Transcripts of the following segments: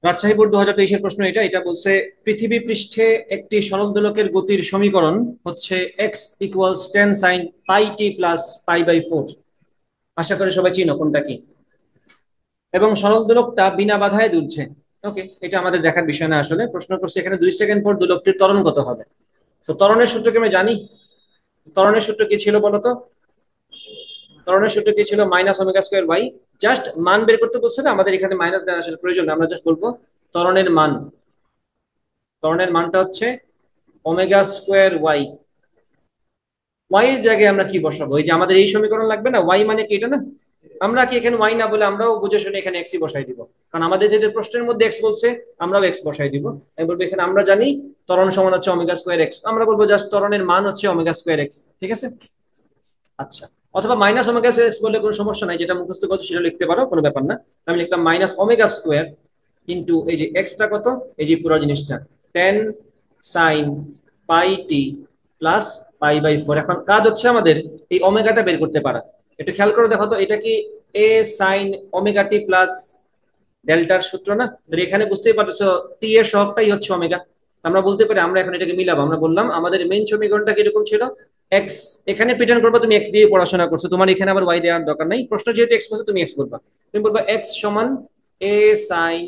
Rajshahi board 2023-এর প্রশ্ন। এটা এটা বলছে পৃথিবী পৃষ্ঠে একটি সরল দোলকের গতির সমীকরণ হচ্ছে এক্স ইকুয়ালস 10 sin পাই টি প্লাস পাই/4। আশা করি সবাই চিনো কোনটা কি। এবং সরল দোলকটা বিনা বাধায় দুলছে। ওকে, এটা আমাদের দেখার বিষয় না, আসলে প্রশ্ন করছে এখানে 2 সেকেন্ড পর দোলকটির ত্বরণ কত হবে। তো ত্বরণের সূত্র কি আমি জানি? ত্বরণের সূত্র কি ছিল বলতো? ত্বরণের সূত্র কি ছিল? -ω²y। জাস্ট মান বের করতে বলছে না, আমাদের এখানে মাইনাস দেওয়ার আসলে প্রয়োজন না, আমরা জাস্ট বলবো ত্বরণের মান। ত্বরণের মানটা হচ্ছে ω²y। ওয়াই এর জায়গায় আমরা কি বসাবো? এই যে আমাদের এই সমীকরণ লাগবে না, ওয়াই মানে কি এটা না। আমরা কি এখানে ওয়াই না বলে আমরাও বুঝে শুনে এখানে এক্সই বসাই দিব, কারণ আমাদের যেটা প্রশ্নের মধ্যে এক্স বলছে আমরাও এক্স বসাই দিব। আমি বলবো এখানে আমরা জানি ত্বরণ সমান হচ্ছে ω²x, আমরা বলবো জাস্ট ত্বরণের মান হচ্ছে ω²x। ঠিক আছে। আচ্ছা, অথবা -ω²x বললে কোনো সমস্যা নাই, যেটা মুখস্থ করছো সেটা লিখতে পারো, কোনো ব্যাপার না। আমি লিখলাম -ω² ইন্টু এই যে এক্সটা কত, এই যে পুরো জিনিসটা 10 sin পাই টি প্লাস পাই/4। এখন কাজ হচ্ছে আমাদের এই ওমেগাটা বের করতে পারা। একটু খেয়াল করে দেখো তো, এটা কি এ সাইন ওমেগা টি প্লাস ডেল্টার সূত্র না? তো এখানে বুঝতেই পারছো টি এর সহগটাই হচ্ছে ওমেগা। আমরা বলতে পারি আমরা এখন এটাকে মিলাবো, আমরা বললাম আমাদের মেইন সমীকরণটা কিরকম ছিল। এক্স, এখানে প্রিটেন্ড করবা তুমি এক্স দিয়ে পড়াশোনা করছো, তোমার এখানে আবার ওয়াই দেওয়ার দরকার নাই, প্রশ্ন যেহেতু এক্স বলছে তুমি এক্স বলবা। তুমি বলবা এক্স সমান এ sine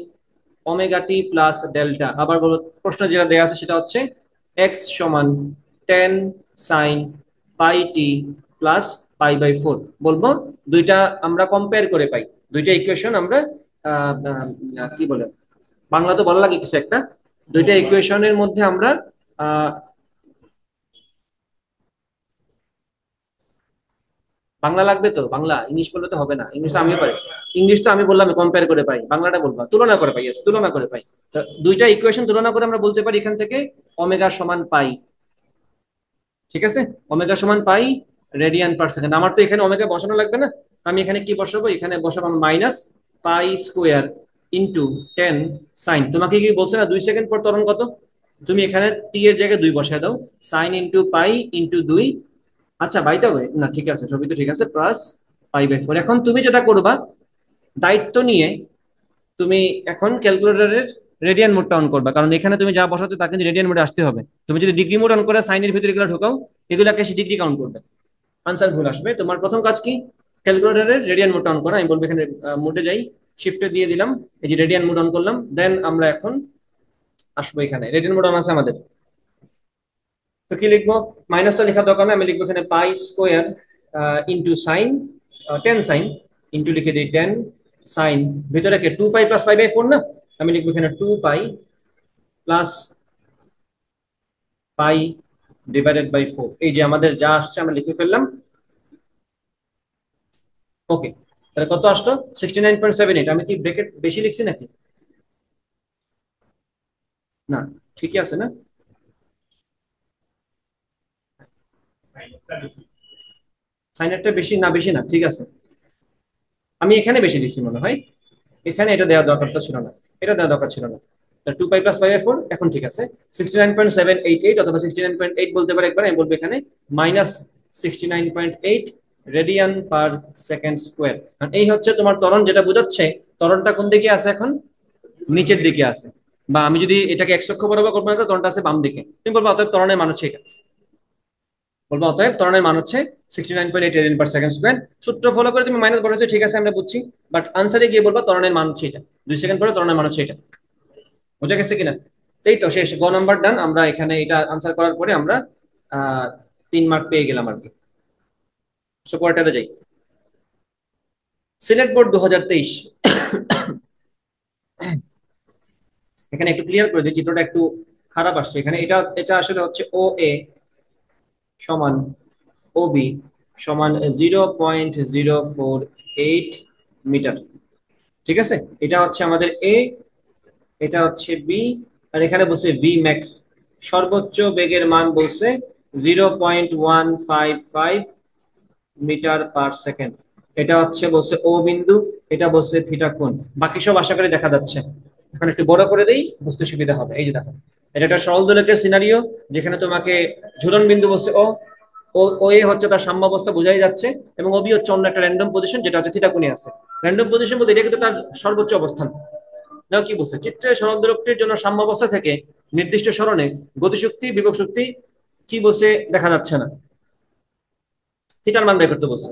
omega T plus delta. আবার বলো, প্রশ্ন যেটা দেওয়া আছে সেটা হচ্ছে এক্স সমান 10 sin পাই টি প্লাস পাই/4। বলবো দুইটা আমরা কম্পেয়ার করে পাই, দুইটা ইকুয়েশন আমরা কি বলে, বাংলা তো বলা লাগে কিছু একটা, দুইটা ইকুয়েশনের মধ্যে আমরা আহ, বাংলা লাগবে তো, বাংলা ইংলিশ বললে তো হবে না, ইংলিশটা আমিও পারি। ইংলিশটা আমি বললাম কম্পেয়ার করে পাই, বাংলাটা বলবা তুলনা করে পাই। Yes, তুলনা করে পাই। তো দুইটা ইকুয়েশন তুলনা করে আমরা বলতে পারি এখান থেকে ওমেগা সমান পাই। ঠিক আছে, ওমেগা সমান পাই রেডিয়ান পার সেকেন্ড। আমার তো এখানে ওমেগা বসানো লাগবে না, আমি এখানে কি বসাবো? এখানে বসাবো -পাই² ইন্টু 10 sin। তোমাকে কি বলছে না 2 সেকেন্ড পর ত্বরণ কত? তুমি এখানে টি এর জায়গায় 2 বসায় দাও, সাইন ইন্টু পাই ইন্টু 2। আচ্ছা বাইতে হবে না, ঠিক আছে, সবই তো ঠিক আছে, প্লাস পাই/4। এখন তুমি যেটা করবা, দায়িত্ব নিয়ে তুমি এখন ক্যালকুলেটরের রেডিয়ান মোডটা অন করবা, কারণ এখানে তুমি যা বসাচ্ছ তা কিন্তু রেডিয়ান মোডে আসতে হবে। তুমি যদি ডিগ্রি মোড অন করে সাইনের ভিতরে এগুলো ঢোকাও, এগুলাকে সে ডিগ্রি কাউন্ট করবে, আনসার ভুল আসবে। তোমার প্রথম কাজ কি? ক্যালকুলেটরের রেডিয়ান মোডটা অন করা। আমি বলবো এখানে মোডে যাই, শিফটে দিয়ে দিলাম, এই যে রেডিয়ান মোড অন করলাম। দেন আমরা এখন আসবো, এখানে রেডিয়ান মোড অন আছে আমাদের। তো কি লিখবো? মাইনাসটা লেখার দরকার নেই, আমি লিখবো এখানে পাই² ইন্টু সাইন 10 sin ইন্টু লিখে দিই 10 sin, ভিতরে কে 2 পাই প্লাস পাই/4 না, আমি লিখবো এখানে 2 pi plus pi divided by 4। এই যে আমাদের যা আসছে আমরা লিখে ফেললাম। ওকে, তাহলে কত আসলো? 69.78। আমি কি ব্রেকেট বেশি লিখছি নাকি? না, ঠিকই আছে না? সাইনেরটা বেশি না? বেশি না, ঠিক আছে। আমি এখানে বেশি লিখছি মনে হয়, এখানে এটা দেওয়ার দরকার তো ছিল না, এটা দেওয়ার দরকার ছিল না। 2 পাই প্লাস পাই/4 এখন ঠিক আছে। 69.788 অথবা 69.8 বলতে পারে একবার, আমি বলবো এখানে -69.8 রেডিয়ান পার সেকেন্ড স্কোয়ার। এই হচ্ছে তোমার ত্বরণ, যেটা বোঝাচ্ছে ত্বরণটা কোন দিকে আছে এখন, নিচের দিকে আছে। বা আমি যদি এটাকে এক্স অক্ষ বরাবর কল্পনা করি, ত্বরণটা আছে বাম দিকে। তুমি বলবো অতএব ত্বরণের মান হচ্ছে এটা, বলবো অতএব ত্বরণের মান হচ্ছে 69.8 রেডিয়ান পার সেকেন্ড স্কোয়ার। সূত্র ফলো করে তুমি মাইনাস বলেছো, ঠিক আছে আমরা বুঝছি, বাট আনসারে গিয়ে বলবো ত্বরণের মান হচ্ছে এটা, 2 সেকেন্ড পরে ত্বরণের মান হচ্ছে এটা। বোঝা গেছে কিনা? এই তো শেষ, গ নাম্বার ডান। আমরা এখানে এটা আনসার করার পরে আমরা 3 মার্ক পেয়ে গেলাম আর কি। পরেরটাতে যাই। সিলেট বোর্ড 2023। এখানে একটু ক্লিয়ার করে দিই, চিত্রটা একটু খারাপ আসছে এখানে। এটা এটা আসলে হচ্ছে ও এ সমান ও বি সমান 0.048 মিটার। ঠিক আছে, এটা হচ্ছে আমাদের এ, এটা হচ্ছে বি, আর এখানে বলছে ভি ম্যাক্স, সর্বোচ্চ বেগের মান বলছে 0.155 মিটার পার সেকেন্ড। এটা হচ্ছে বলছে ও বিন্দু, এটা বলছে থিটা কোণ। বাকি সব আশা করি দেখা যাচ্ছে। এখন একটু বড় করে দেই, বুঝতে সুবিধা হবে। এই যে দেখো, এটা একটা সরল দোলকের সিনারিও, যেখানে তোমাকে ঝুলন বিন্দু বলছে ও, ও ও এ হচ্ছে তার সাম্যাবস্থা বোঝাই যাচ্ছে, এবং ওবি হচ্ছে অন্য একটা র্যান্ডম পজিশন যেটা হচ্ছে থিটা কোণে আছে। র্যান্ডম পজিশন বলতে এটা কিন্তু তার সর্বোচ্চ অবস্থান। দেখো কি বলছে, চিত্রের সরলদোলকটির জন্য সাম্যাবস্থা থেকে নির্দিষ্ট সরণে গতিশক্তি বিভব শক্তি কি বলছে দেখা যাচ্ছে না, থিটার মান বের করতে বলছে।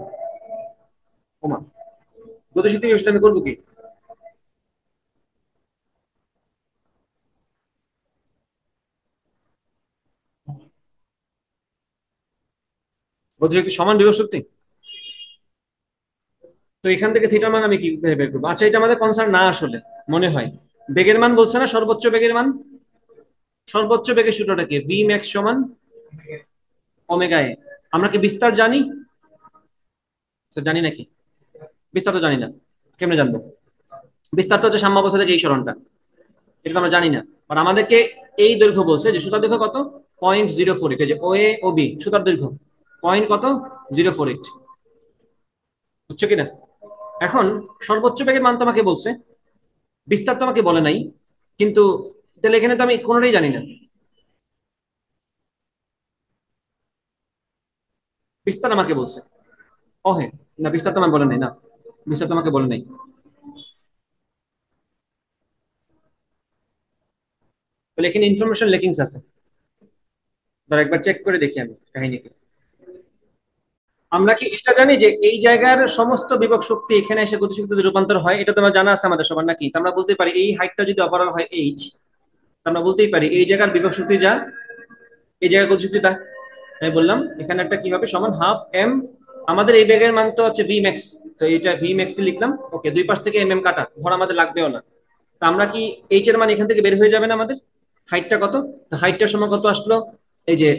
ওমা, গতিশক্তি বিভব শক্তি আমি করবো কি? গতিশক্তি সমান বিভব শক্তি, তো এখান থেকে থিটার মান আমি কি বের করবো? আচ্ছা, এটা আমাদের কনসার্ন না আসলে, মনে হয়। বেগের মান বলছে না, সর্বোচ্চ বেগের মান। সর্বোচ্চ বেগের সূত্রটা কি? ভি ম্যাক্স সমান ওমেগা এ। আমরা কি বিস্তার জানি? স্যার জানি নাকি? বিস্তার তো জানি না, কেমনে জানবো? বিস্তার তো হচ্ছে সাম্যাবস্থা থেকে এই সরণটা, এটা তো আমরা জানি না। আর আমাদেরকে এই দৈর্ঘ্য বলছে যে সুতার দৈর্ঘ্য কত, 0.04, যে ও এ ও বি সুতার দৈর্ঘ্য পয়েন্ট কত, 048, বুঝছো কিনা? এখন সর্বোচ্চ বেগের মান তোমাকে বলছে, বিস্তার তো আমাকে বলে নাই, কিন্তু তাহলে এখানে তো আমি কোনোটাই জানি না। বিস্তার আমাকে বলছে, ও হ্যাঁ, না বিস্তার তো আমাকে বলে নাই, না বিস্তার তো আমাকে বলে নাই। তাহলে এখানে ইনফরমেশন লেকিংস আছে, ধর একবার চেক করে দেখি আমি কাহিনী কি। আমরা কি এটা জানি যে এই জায়গার সমস্ত বিভব শক্তি এখানে এসে গতিশক্তিতে রূপান্তর হয়? এটা তোমার জানা আছে আমাদের সবার নাকি? তো আমরা বলতে পারি এই হাইটটা যদি ওভারঅল হয় এইচ, আমরা বলতেই পারি এই জায়গার বিভব শক্তি যা, এই জায়গার গতিশক্তি তা। আমি বললাম এখানে একটা কি হবে, সমান হাফ এম। আমাদের এই বেগের মান তো হচ্ছে ভি ম্যাক্স, তো এটা ভি ম্যাক্স লিখলাম। ওকে, দুই পাশ থেকে এম এম কাটা, ধর আমাদের লাগবেও না। তো আমরা কি এইচ এর মান এখান থেকে বের হয়ে যাবে না আমাদের? হাইটটা কত, হাইটটার সময় কত আসলো? এই যে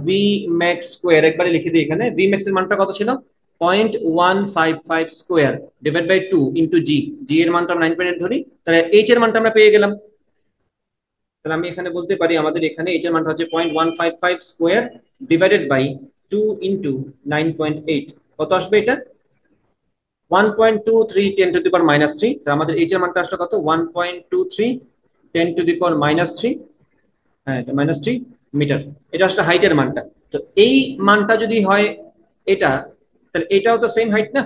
ভি ম্যাক্স স্কোয়ার, একবারে লিখে দিই এখানে, ভি ম্যাক্স এর মানটা কত ছিল? 0.155 স্কোয়ার ডিভাইড বাই 2 ইন্টু জি। জি এর মানটা 9.8 ধরি, তাহলে এইচ এর মানটা আমরা পেয়ে গেলাম। তাহলে আমি এখানে বলতে পারি আমাদের এখানে এইচ এর মানটা হচ্ছে 0.155 স্কোয়ার ডিভাইডেড বাই 2 ইন্টু 9.8। কত আসবে এটা? 1.23 10 টু দি পাওয়ার -3। আমাদের এইচ এর মানটা আসলে কত? 1.23 10 টু দি পাওয়ার -3। হ্যাঁ, এটা -3 মিটার। এটা আসলে হাইটের মানটা। তো এই মানটা যদি হয় এটা, তাহলে এটাও তো সেম হাইট না?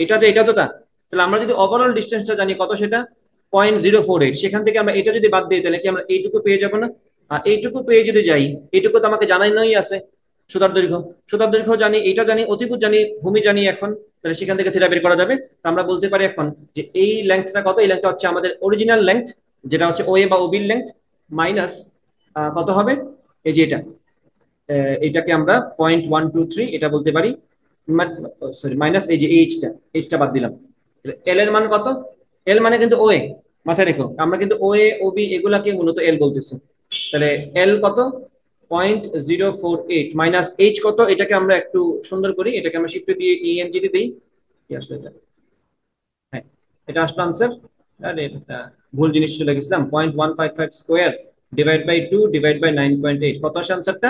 এটা যে এটা তো তা, তাহলে আমরা যদি ওভারঅল ডিস্টেন্সটা জানি কত, সেটা 0.048, সেখান থেকে আমরা এটা যদি বাদ দিই তাহলে কি আমরা এইটুকু পেয়ে যাব না? আর এইটুকু পেয়ে যদি যাই, এইটুকু তো আমাকে জানাই আছে, সুতার দৈর্ঘ্য। সুতার দৈর্ঘ্য জানি, এটা জানি, অতিভুজ জানি, ভূমি জানি এখন। তাহলে সেখান থেকে থিটা বের করা যাবে। তো আমরা বলতে পারি এখন যে এই লেন্থটা কত, এই লেন্থটা হচ্ছে আমাদের অরিজিনাল লেন্থ, যেটা হচ্ছে ও এ বা ওবির লেন্থ, মাইনাস কত হবে, এই যে এটা, এটাকে আমরা 0.123 এটা বলতে পারি, সরি মাইনাস এই যে এইচটা, এইচটা বাদ দিলাম। এল এর মান কত? এল মানে কিন্তু ও এ, মাথায় রেখো আমরা কিন্তু ও এ ও বি এগুলাকে মূলত এল বলতেছি। তাহলে এল কত? 0.048 মাইনাস এইচ কত, এটাকে আমরা একটু সুন্দর করি, এটাকে আমরা শিফট দিয়ে ইএনজি দিয়ে দিই। কি আসলে এটা? হ্যাঁ, এটা আসলো আনসার। আরে এটা ভুল জিনিস চলে গেছিলাম, 0.155 square divide by 2 divide by 9.8, কত আসে আনসারটা?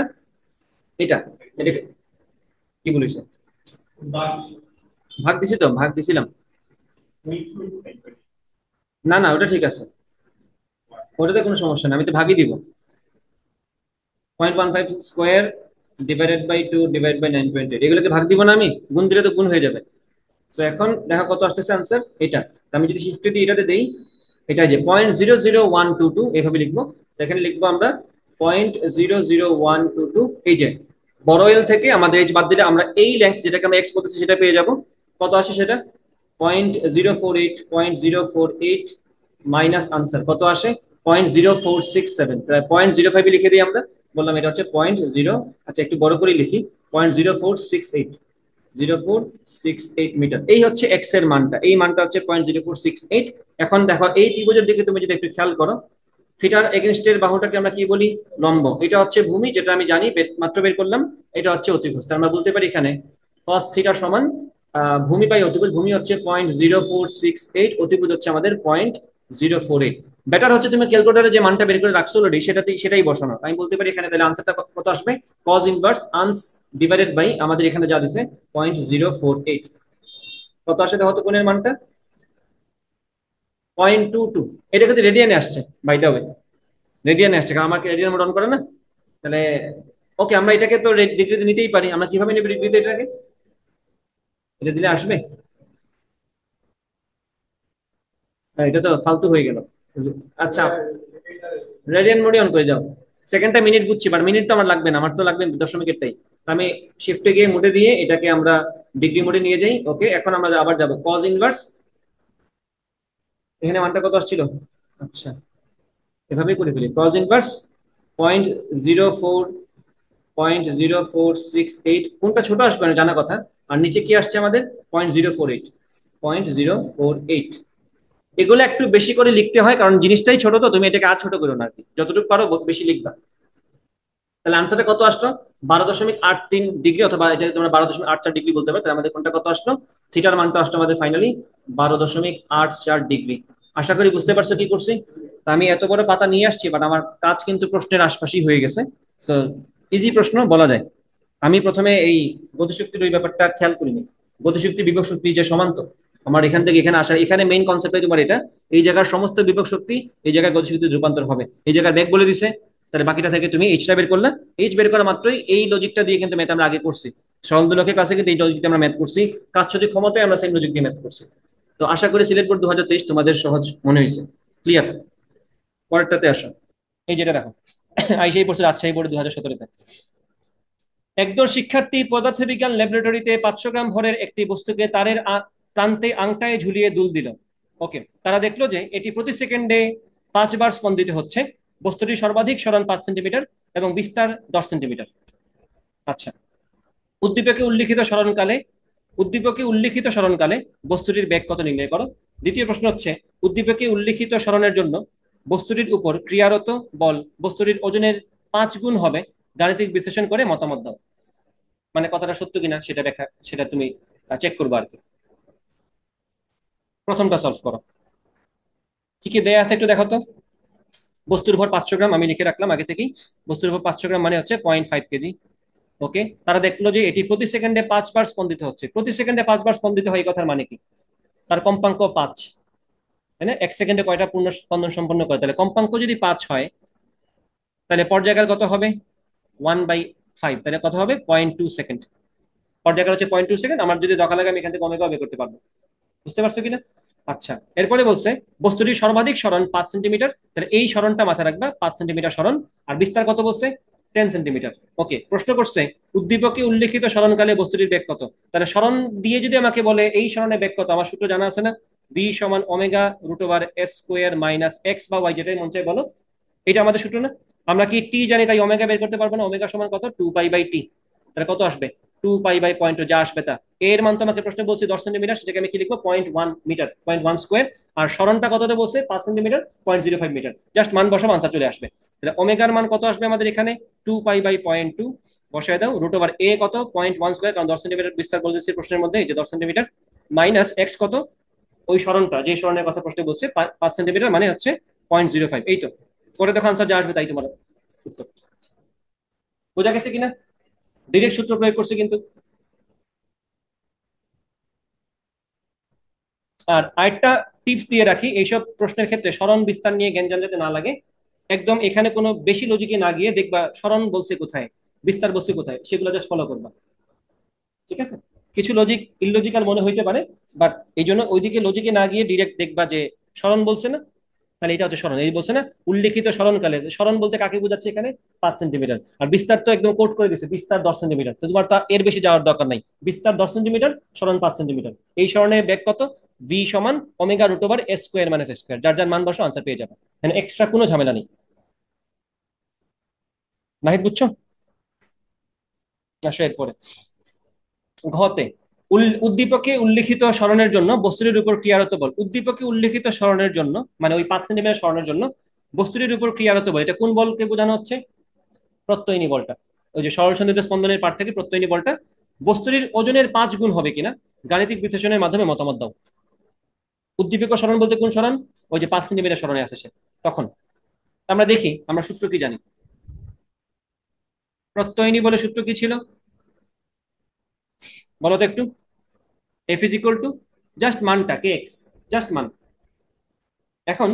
এটা, এটা কি বলেছে? ভাগ দিছি তো, ভাগ দিছিলাম। না না, ওটা ঠিক আছে, ওটাতে কোনো সমস্যা নেই, আমি তো ভাগই দিব। 0.15 square divided by 2 divide by 9.8, এগুলোকে ভাগ দিব না আমি, গুণ দিলে তো গুণ হয়ে যাবে। তো এখন দেখো কত আসতেছে আনসার এটা। তো আমি যদি শিফট দিই এটাতে দেই, এটা যে 0.00122 এইভাবে লিখবো। তো এখানে লিখবো আমরা 0.00122, এই যে বড় এল থেকে আমাদের এইচ বাদ দিলে আমরা এই লেন্থ যেটাকে আমরা এক্স বলতেছি সেটা পেয়ে যাব। কত আসে সেটা? 0.048 মাইনাস আনসার কত আসে? 0.0467। তাহলে 0.05 লিখে দিই আমরা, বললাম এটা হচ্ছে 0.0, আচ্ছা একটু বড় করে লিখি, 0.0468, 0.0468 মিটার। এই হচ্ছে এক্স এর মানটা, এই মানটা হচ্ছে 0.0468। এখন দেখো এই ত্রিভুজের দিকে তুমি যদি একটু খেয়াল করো, থিটার এগেনস্টের বাহুটাকে আমরা কি বলি? লম্ব। এটা হচ্ছে ভূমি, যেটা আমি জানি, মাত্র বের করলাম। এটা হচ্ছে অতিভুজ। তার আমরা বলতে পারি এখানে cos থিটা সমান ভূমি বাই অতিভুজ। ভূমি হচ্ছে 0.0468, অতিভুজ হচ্ছে আমাদের 0.048। বেটার হচ্ছে তুমি ক্যালকুলেটারে যে মানটা বের করে রাখছো অলরেডি সেটাই বসানো। আমি বলতে পারি এখানে তাহলে আনসারটা কত আসবে? cos inverse Anas divided by আমাদের এখানে যা দিছে 0.048, কত আসে দেখো তো কোণের মানটা? 0.22। এটা কিন্তু রেডিয়ানে আসছে, বাই দ্য ওয়ে, রেডিয়ানে আসছে, কারণ আমাকে রেডিয়ান মোড অন করে না। তাহলে ওকে, আমরা এটাকে তো ডিগ্রিতে নিতেই পারি। আমরা কিভাবে নেব ডিগ্রিতে এটাকে? এটা দিলে আসবে? এটা তো ফালতু হয়ে গেল। আচ্ছা, রেডিয়ান মোডে অন করে যাও। সেকেন্ডটা মিনিট বুঝছি, বাট মিনিট তো আমার লাগবে না, আমার তো লাগবে দশমিকেরটাই। আমি শিফটে গিয়ে মোডে দিয়ে এটাকে আমরা ডিগ্রি মোডে নিয়ে যাই। ওকে, এখন আমরা আবার যাব কজ ইনভার্স। এখানে মানটা কত আসছিল? আচ্ছা, এভাবেই করে ফেলি। কজ ইনভার্স 0.04, 0.0468, কোনটা ছোট আসবে না জানা কথা। আর নিচে কি আসছে আমাদের? 0.048, 0.048। এগুলো একটু বেশি করে লিখতে হয়, কারণ জিনিসটাই ছোট, তো তুমি এটাকে আর ছোট করো না আর কি, যতটুকু পারো বেশি লিখবা। তাহলে আনসারটা কত আসলো? 12.83 ডিগ্রি, অথবা এটা তোমরা 12.84 ডিগ্রি বলতে পারো। তাহলে আমাদের কোনটা কত আসলো? থিটার মানটা আসলো আমাদের ফাইনালি 12.84 ডিগ্রি। আশা করি বুঝতে পারছো কি করছি। তা আমি এত বড় পাতা নিয়ে আসছি, বাট আমার কাজ কিন্তু প্রশ্নের আশপাশেই হয়ে গেছে। সো ইজি প্রশ্ন বলা যায়। আমি প্রথমে এই গতিশক্তির ওই ব্যাপারটা খেয়াল করিনি। গতিশক্তি বিভব শক্তি যে সমান্ত, আমার এখান থেকে এখানে আসা, এখানে মেইন কনসেপ্টই তোমার এটা। এই জায়গার সমস্ত বিভব শক্তি এই জায়গায় গতিশক্তিতে রূপান্তর হবে। এই জায়গায় বেগ বলে দিছে, তাহলে বাকিটা থেকে তুমি এইচটা বের করলে। এইচ বের করা মাত্রই এই লজিকটা দিয়ে কিন্তু ম্যাথ আমরা আগে করছি। সরল দোলকের কাছে কিন্তু এই লজিকটা আমরা ম্যাথ করছি। কাজ যদি ক্ষমতায় আমরা সেম লজিক দিয়ে ম্যাথ করছি। তো আশা করি সিলেট বোর্ড 2023 তোমাদের সহজ মনে হয়েছে। ক্লিয়ার? পরেরটাতে আসো। এই যেটা দেখো, আইসিআই পড়ছে রাজশাহী বোর্ডে 2017-তে। একদল শিক্ষার্থী পদার্থবিজ্ঞান ল্যাবরেটরিতে 500 গ্রাম ভরের একটি বস্তুকে তারের প্রান্তে আংটায় ঝুলিয়ে দুল দিল। ওকে, তারা দেখলো যে এটি প্রতি সেকেন্ডে 5 বার স্পন্দিত হচ্ছে। বস্তুটি সর্বাধিক সরণ 5 সেন্টিমিটার এবং বিস্তার 10 সেন্টিমিটার। আচ্ছা, উদ্দীপকে উল্লিখিত সরণকালে উদ্দীপকে উল্লিখিত সরণকালে বস্তুটির বেগ কত নির্ণয় করো। দ্বিতীয় প্রশ্ন হচ্ছে, উদ্দীপকে উল্লিখিত সরণের জন্য বস্তুটির উপর ক্রিয়ারত বল বস্তুটির ওজনের 5 গুণ হবে। গাণিতিক বিশ্লেষণ করে মতামত দাও। মানে কথাটা সত্য কিনা সেটা দেখা, সেটা তুমি চেক করবে আর কি। প্রথমটা সলভ করো। কি কি দেয়া আছে একটু দেখো তো। বস্তুর ভর 500 গ্রাম, আমি লিখে রাখলাম আগে থেকেই। বস্তুর ভর 500 গ্রাম মানে হচ্ছে 0.5 কেজি। ওকে, তারা দেখলো যে এটি প্রতি সেকেন্ডে 5 বার স্পন্দিত হচ্ছে। প্রতি সেকেন্ডে 5 বার স্পন্দিত হয়, এই কথার মানে কি? তার কম্পাঙ্ক 5, তাই না? 1 সেকেন্ডে কয়টা পূর্ণ স্পন্দন সম্পন্ন করে? তাহলে কম্পাঙ্ক যদি 5 হয়, তাহলে পর্যায়কাল কত হবে? 1/5, তাহলে কত হবে? 0.2 সেকেন্ড। পর্যায়কাল হচ্ছে 0.2 সেকেন্ড। আমার যদি দরকার লাগে আমি এখান থেকে ওমেগা বের করতে পারবো। বুঝতে পারছো কিনা? আচ্ছা, এরপরে বলছে বস্তুটির সর্বাধিক সরণ 5 সেন্টিমিটার, তাহলে এই সরণটা মাথায় রাখবা, 5 সেন্টিমিটার সরণ। আর বিস্তার কত বলছে? 10 সেন্টিমিটার। ওকে, প্রশ্ন করছে উদ্দীপকে উল্লিখিত সরণকালে বস্তুটির বেগ কত। তাহলে সরণ দিয়ে যদি আমাকে বলে এই সরণের বেগ কত, আমার সূত্র জানা আছে না? ভি সমান omega root over S square minus X বা ওয়াই, যেটাই মন চাই বলো। এটা আমাদের সূত্র না? আমরা কি টি জানি, তাই ওমেগা বের করতে পারবো না? ওমেগা সমান কত? 2 পাই বাই টি। তাহলে কত আসবে? 2 পাই বাই 0.2, যা আসবে তা। এর মান তোমাকে প্রশ্ন বলছি 10 সেন্টিমিটার, সেটাকে আমি কি লিখবো? 0.1 মিটার, 0.1 স্কোয়ার। আর সরণটা কততে বলছে? 5 সেন্টিমিটার, 0.05 মিটার। জাস্ট মান বসাবো, আনসার চলে আসবে। তাহলে ওমেগার মান কত আসবে আমাদের এখানে? 2 পাই বাই 0.2 বসায় দাও। রুট ওভার এ কত? 0.1 স্কোয়ার, কারণ 10 সেন্টিমিটার বিস্তার বলতেছি প্রশ্নের মধ্যে, এই যে 10 সেন্টিমিটার। মাইনাস এক্স কত? ওই সরণটা, যে সরণের কথা প্রশ্নে বলছে 5 সেন্টিমিটার, মানে হচ্ছে 0.05। এই তো, করে দেখো আনসার যা আসবে তাই তোমার উত্তর। বোঝা গেছে কিনা? ডিরেক্ট সূত্র প্রয়োগ করছে কিন্তু। আর আরেকটা টিপস দিয়ে রাখি, এইসব প্রশ্নের ক্ষেত্রে সরণ বিস্তার নিয়ে জ্ঞানজাম যাতে না লাগে, একদম এখানে কোনো বেশি লজিকে না গিয়ে দেখবা সরণ বলছে কোথায়, বিস্তার বলছে কোথায়, সেগুলো জাস্ট ফলো করবা। ঠিক আছে? কিছু লজিক ইললজিক্যাল মনে হইতে পারে, বাট এই জন্য ওইদিকে লজিকে না গিয়ে ডিরেক্ট দেখবা যে সরণ বলছে না, তাহলে এটা হচ্ছে সরণ। এই বলছে না উল্লিখিত সরণকালে, সরণ বলতে কাকে বোঝাচ্ছে এখানে? 5 সেন্টিমিটার। আর বিস্তার তো একদম কোট করে দিচ্ছে, বিস্তার 10 সেন্টিমিটার। তো তোমার তো এর বেশি যাওয়ার দরকার নাই। বিস্তার 10 সেন্টিমিটার, সরণ 5 সেন্টিমিটার। এই সরণের বেগ কত? ভি সমান omega root over S square minus S square. যার যার মান বসো, আনসার পেয়ে যাবে। মানে এক্সট্রা কোনো ঝামেলা নেই। নাহিদ বুঝছো? আসো এরপরে। ঘতে উদ্দীপকে উল্লিখিত সরণের জন্য বস্তুটির উপর ক্রিয়ারত বল। উদ্দীপকে উল্লিখিত সরণের জন্য মানে ওই 5 সেন্টিমিটার সরণের জন্য বস্তুটির উপর ক্রিয়ারত বল, এটা কোন বলকে বোঝানো হচ্ছে? প্রত্যয়নী বলটা। ওই যে সরল সন্ধিত স্পন্দনের পাঠ থেকে প্রত্যয়নী বলটা। বস্তুটির ওজনের 5 গুণ হবে কিনা গাণিতিক বিশ্লেষণের মাধ্যমে মতামত দাও। উদ্দীপক সরণ বলতে কোন সরণ? ওই যে 5 সেন্টিমিটার সরণে আছে সে। তখন আমরা দেখি আমরা সূত্র কি জানি। প্রত্যয়নী বলে সূত্র কি ছিল বলো তো একটু। F is equal to just মানটা কে এক্স, জাস্ট মান। এখন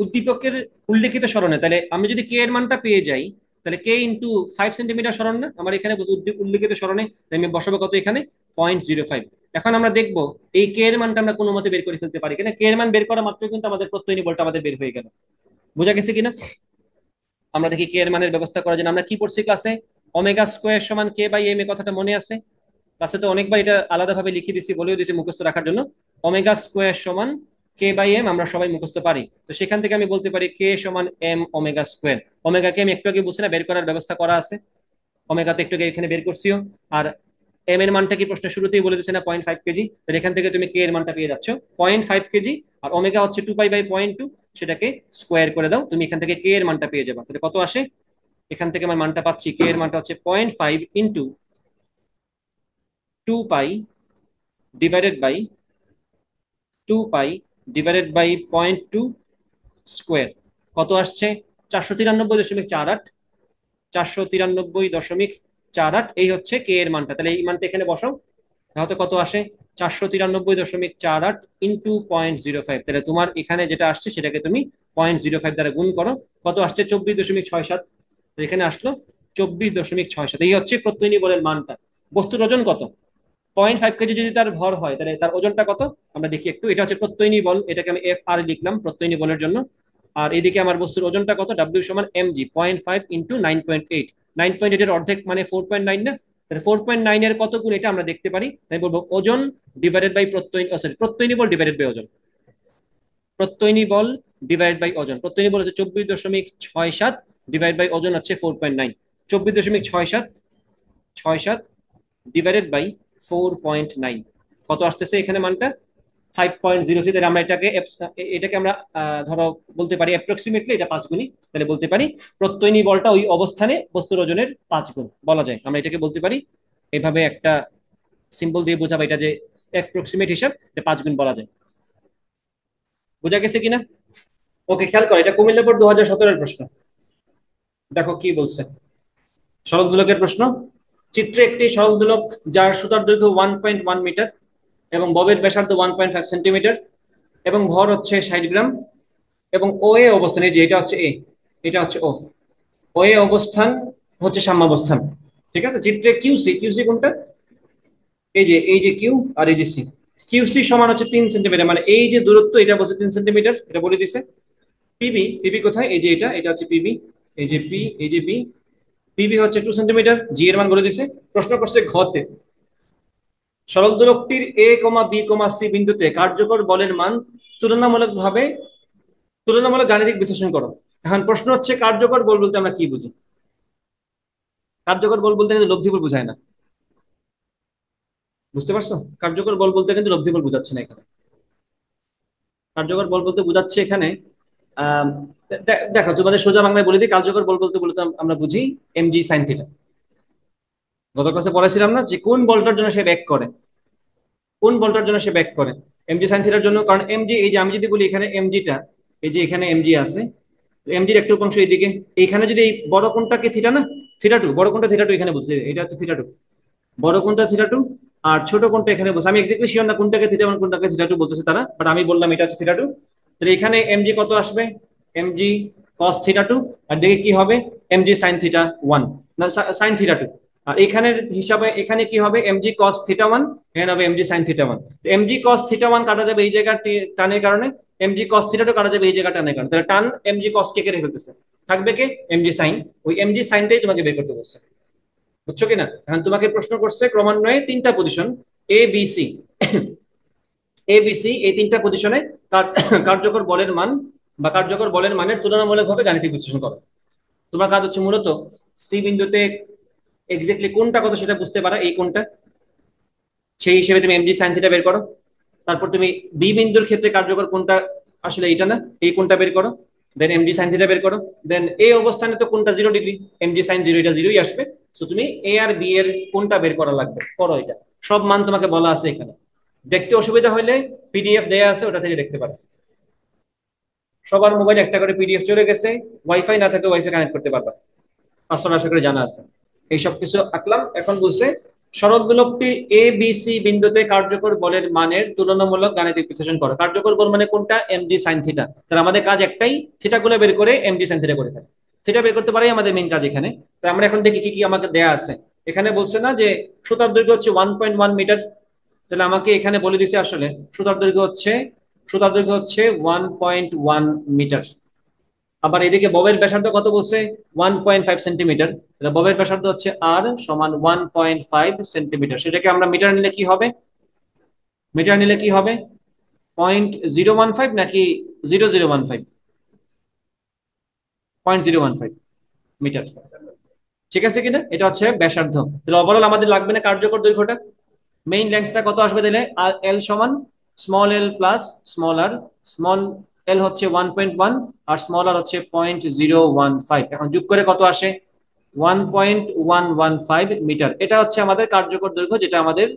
উদ্দীপকের উল্লেখিত সরণে, তাহলে আমি যদি কে এর মানটা পেয়ে যাই, তাহলে কে ইন্টু 5 সেন্টিমিটার সরণ না আমার এখানে? উল্লেখিত সরণে আমি বসাবো কত এখানে? 0.05। এখন আমরা দেখবো এই কে এর মানটা আমরা কোনো মতে বের করে ফেলতে পারি কিনা। কে এর মান বের করা মাত্র কিন্তু আমাদের প্রত্যয়নী বলটা আমাদের বের হয়ে গেল। বোঝা গেছে কিনা? আমরা দেখি কে এর মানের ব্যবস্থা করার জন্য আমরা কি পড়ছি ক্লাসে, ওমেগা স্কোয়ার সমান কে বাই এম, এ কথাটা মনে আছে? ক্লাসে তো অনেকবার এটা আলাদাভাবে লিখে দিছি, বলেও দিছি মুখস্থ রাখার জন্য। ওমেগা স্কোয়ার সমান কে বাই এম আমরা সবাই মুখস্থ পারি। তো সেখান থেকে আমি বলতে পারি কে সমান এম ওমেগা স্কোয়ার। ওমেগাকে আমি একটু আগে বুঝছি না, বের করার ব্যবস্থা করা আছে। ওমেগাতে একটু আগে এখানে বের করছিও। আর এম এর মানটা কি প্রশ্নের শুরুতেই বলে দিচ্ছে না, 0.5 কেজি। তাহলে এখান থেকে তুমি কে এর মানটা পেয়ে যাচ্ছ 0.5 কেজি। আর ওমেগা হচ্ছে 2 পাই বাই 0.2, সেটাকে স্কোয়ার করে দাও, তুমি এখান থেকে কে এর মানটা পেয়ে যাবে। তাহলে কত আসে? এখান থেকে আমার মানটা পাচ্ছি, কে এর মানটা হচ্ছে 0.5 into 2 pi divided by 2 pi divided by 0.2 square. কত আসছে? 493.48। 493.48, এই হচ্ছে কে এর মানটা। তাহলে এই মানটা এখানে বসাও, তাহলে কত আসে? 493.48 ইন্টু 0.05। তাহলে তোমার এখানে যেটা আসছে সেটাকে তুমি 0.05 দ্বারা গুণ করো। কত আসছে? 24.67। এখানে আসলো 24.67। এই হচ্ছে প্রত্যয়নী বলের মানটা। বস্তুর ওজন কত? 0.5 কেজি যদি তার ভর হয় তাহলে তার ওজনটা কত আমরা দেখি একটু। এটা হচ্ছে প্রত্যয়নী বল, এটাকে আমি এফ আর লিখলাম প্রত্যয়নী বলের জন্য। আর এদিকে আমার বস্তুর ওজনটা কত? ডাব্লিউ সমান এম জি, 0.5 ইন্টু 9.8। 9.8 এর অর্ধেক মানে 4.9 না? তাহলে 4.9 এর কত গুণ এটা আমরা দেখতে পারি। তাই বলবো ওজন ডিভাইডেড বাই প্রত্যয়নী, সরি প্রত্যয়নী বল ডিভাইডেড বাই ওজন। প্রত্যয়নী বল ডিভাইড বাই ওজন। প্রত্যয়নী বল হচ্ছে 24.67 ডিভাইড বাই ওজন হচ্ছে 4.9। 24.67 ডিভাইডেড বাই 4.9 কত আসতেছে এখানে মানটা? 5.03। তাহলে আমরা এটাকে আমরা ধরো বলতে পারি অ্যাপ্রক্সিমেটলি এটা 5 গুণই। তাহলে বলতে পারি প্রত্যয়নী বলটা ওই অবস্থানে বস্তুর ওজনের 5 গুণ বলা যায়। আমরা এটাকে বলতে পারি এইভাবে একটা সিম্বল দিয়ে বোঝাবো এটা যে অ্যাপ্রক্সিমেট হিসাব, এটা 5 গুণ বলা যায়। বোঝা গেছে কিনা? ওকে, খেয়াল করো, এটা কুমিল্লা বোর্ড 2017-এর প্রশ্ন। দেখো কি বলছে। সরল দোলকের প্রশ্ন। চিত্রে একটি সরল দোলক যার সুতার দৈর্ঘ্য 1.1 মিটার এবং ববের ব্যাসার্ধ 1.5 সেন্টিমিটার এবং ভর হচ্ছে 60 গ্রাম এবং ও এ অবস্থান, এই যে এটা হচ্ছে এ, এটা হচ্ছে ও, ও এ অবস্থান হচ্ছে সাম্যাবস্থান। ঠিক আছে? চিত্রে কিউসি, কিউসি কোনটা? এই যে কিউ আর এই যে সি। কিউসি সমান হচ্ছে 3 সেন্টিমিটার, মানে এই যে দূরত্ব এটা বলছে 3 সেন্টিমিটার, এটা বলে দিছে। পিবি, পিবি কোথায়? এই যে এটা হচ্ছে পিবি। এই যে পি, এই যে পি, পিবি হচ্ছে 2 সেন্টিমিটার। জি এর মান বলে দিছে। প্রশ্ন করছে ঘতে সরল দোলকটির এ কমা বি কমা সি বিন্দুতে কার্যকর বলের মান তুলনামূলক গাণিতিক বিশ্লেষণ করো। এখন প্রশ্ন হচ্ছে কার্যকর বল বলতে আমরা কি বুঝি? কার্যকর বল বলতে কিন্তু লব্ধি বল বোঝায় না। বুঝতে পারছো? কার্যকর বল বলতে কিন্তু লব্ধি বল বোঝাচ্ছে না এখানে। কার্যকর বল বলতে বোঝাচ্ছে এখানে আহ দেখো তোমাদের সোজা বাংলায় বলে দিই, কার্যকর বল বলতে বলতে আমরা বুঝি এমজি সাইন থিটা। গত ক্লাসে পড়াছিলাম না যে কোন বলটার জন্য সে ব্যাক করে, কোন বলটার জন্য সে ব্যাক করে? এমজি সাইন থিটার জন্য। কারণ এমজি, এই যে আমি যদি বলি এখানে এমজিটা, এই যে এখানে এমজি আছে, এমজির একটু অংশ এইদিকে, এইখানে যদি এই বড় কোণটাকে থিটা না, থিটা 2, বড় কোণটা থিটা 2 এখানে বলছে, এটা হচ্ছে থিটা 2, বড় কোণটা থিটা 2 আর ছোট কোণটা এখানে বলছে। আমি এক্স্যাক্টলি শিওর না কোনটাকে থিটা 1 কোনটাকে থিটা 2 বলতেছে তারা, বাট আমি বললাম এটা হচ্ছে থিটা 2। তাহলে এখানে এমজি কত আসবে? এমজি কস থিটা 2, আর দেখে কি হবে? এমজি সাইন থিটা 1, না সাইন থিটা 2। আর এখানের হিসাবে এখানে কি হবে? এমজি কস থিটা 1, এখানে হবে MG sine theta 1। MG cos theta 1 কাটা যাবে এই জায়গার টানের কারণে, এমজি কস থিটা 2 কাটা যাবে এই জায়গা টানের কারণে। তাহলে টান এমজি কস কে কেটে ফেলতেছে, থাকবে কে? MG sign. ওই এমজি সাইনটাই তোমাকে বের করতে বলছে। বুঝছো কিনা? এখন তোমাকে প্রশ্ন করছে ক্রমান্বয়ে 3টা position A B C, A B C এই 3টা পজিশনে কার্যকর বলের মান বা কার্যকর বলের মানের তুলনামূলকভাবে গাণিতিক বিশ্লেষণ করো। তোমার কাজ হচ্ছে মূলত সি বিন্দুতে এক্স্যাক্টলি কোনটা কত সেটা বুঝতে পারা, এই কোনটা, সেই হিসেবে তুমি এমজি সাইন থিটা বের করো। তারপর তুমি বি বিন্দুর ক্ষেত্রে কার্যকর কোনটা আসলে এইটা না, এই কোনটা বের করো। দেন এমজি সাইন থিটা বের করো। দেন এই অবস্থানে তো কোনটা 0 ডিগ্রি, এমজি সাইন 0, এটা 0ই আসবে। সো তুমি এ আর বি এর কোনটা বের করা লাগবে করো। এটা সব মান তোমাকে বলা আছে এখানে। দেখতে অসুবিধা হলে পিডিএফ দেয়া আছে, ওটা থেকে দেখতে পারো। সবার মোবাইলে একটা করে পিডিএফ চলে গেছে, ওয়াইফাই না থাকলে ওয়াইফাই কানেক্ট করতে পারবা। পাসওয়ার্ড আশা করে জানা আছে। এইসব কিছু আঁকলাম। এখন বলছে সরল দোলকটি এ বি সি বিন্দুতে কার্যকর বলের মানের তুলনামূলক গাণিতিক বিশ্লেষণ করো। কার্যকর বল মানে কোনটা? MG sine theta. তাহলে আমাদের কাজ একটাই, থিটা গুলো বের করে এমজি সাইন থিটা করে ফেলে। থিটা বের করতে পারাই আমাদের মেইন কাজ এখানে। তো আমরা এখন দেখি কি কি আমাকে দেয়া আছে। এখানে বলছে না যে সুতার দৈর্ঘ্য হচ্ছে 1.1 মিটার, তাহলে আমাকে এখানে বলে দিছে আসলে সুতার দৈর্ঘ্য হচ্ছে সুতার দৈর্ঘ্য হচ্ছে 1.1 মিটার। আবার এদিকে ববের ব্যাসার্ধ কত বলছে? 1.5 সেন্টিমিটার। ববের ব্যাসার্ধ হচ্ছে আর সমান 1.5 সেন্টিমিটার। সেটাকে আমরা মিটার নিলে কি হবে? মিটার নিলে কি হবে? 0.015 নাকি 0015? 0.015 মিটার। ঠিক আছে কিনা? এটা হচ্ছে ব্যাসার্ধ। তাহলে ওভারঅল আমাদের লাগবে না কার্যকর দৈর্ঘ্যটা? মেইন লেন্থটা কত আসবে তাহলে? আর এল সমান স্মল এল প্লাস স্মল আর। স্মল এল হচ্ছে 1.1 আর স্মল আর হচ্ছে 0.015। এখন যোগ করে কত আসে? 1.115 মিটার। এটা হচ্ছে আমাদের কার্যকর দৈর্ঘ্য, যেটা আমাদের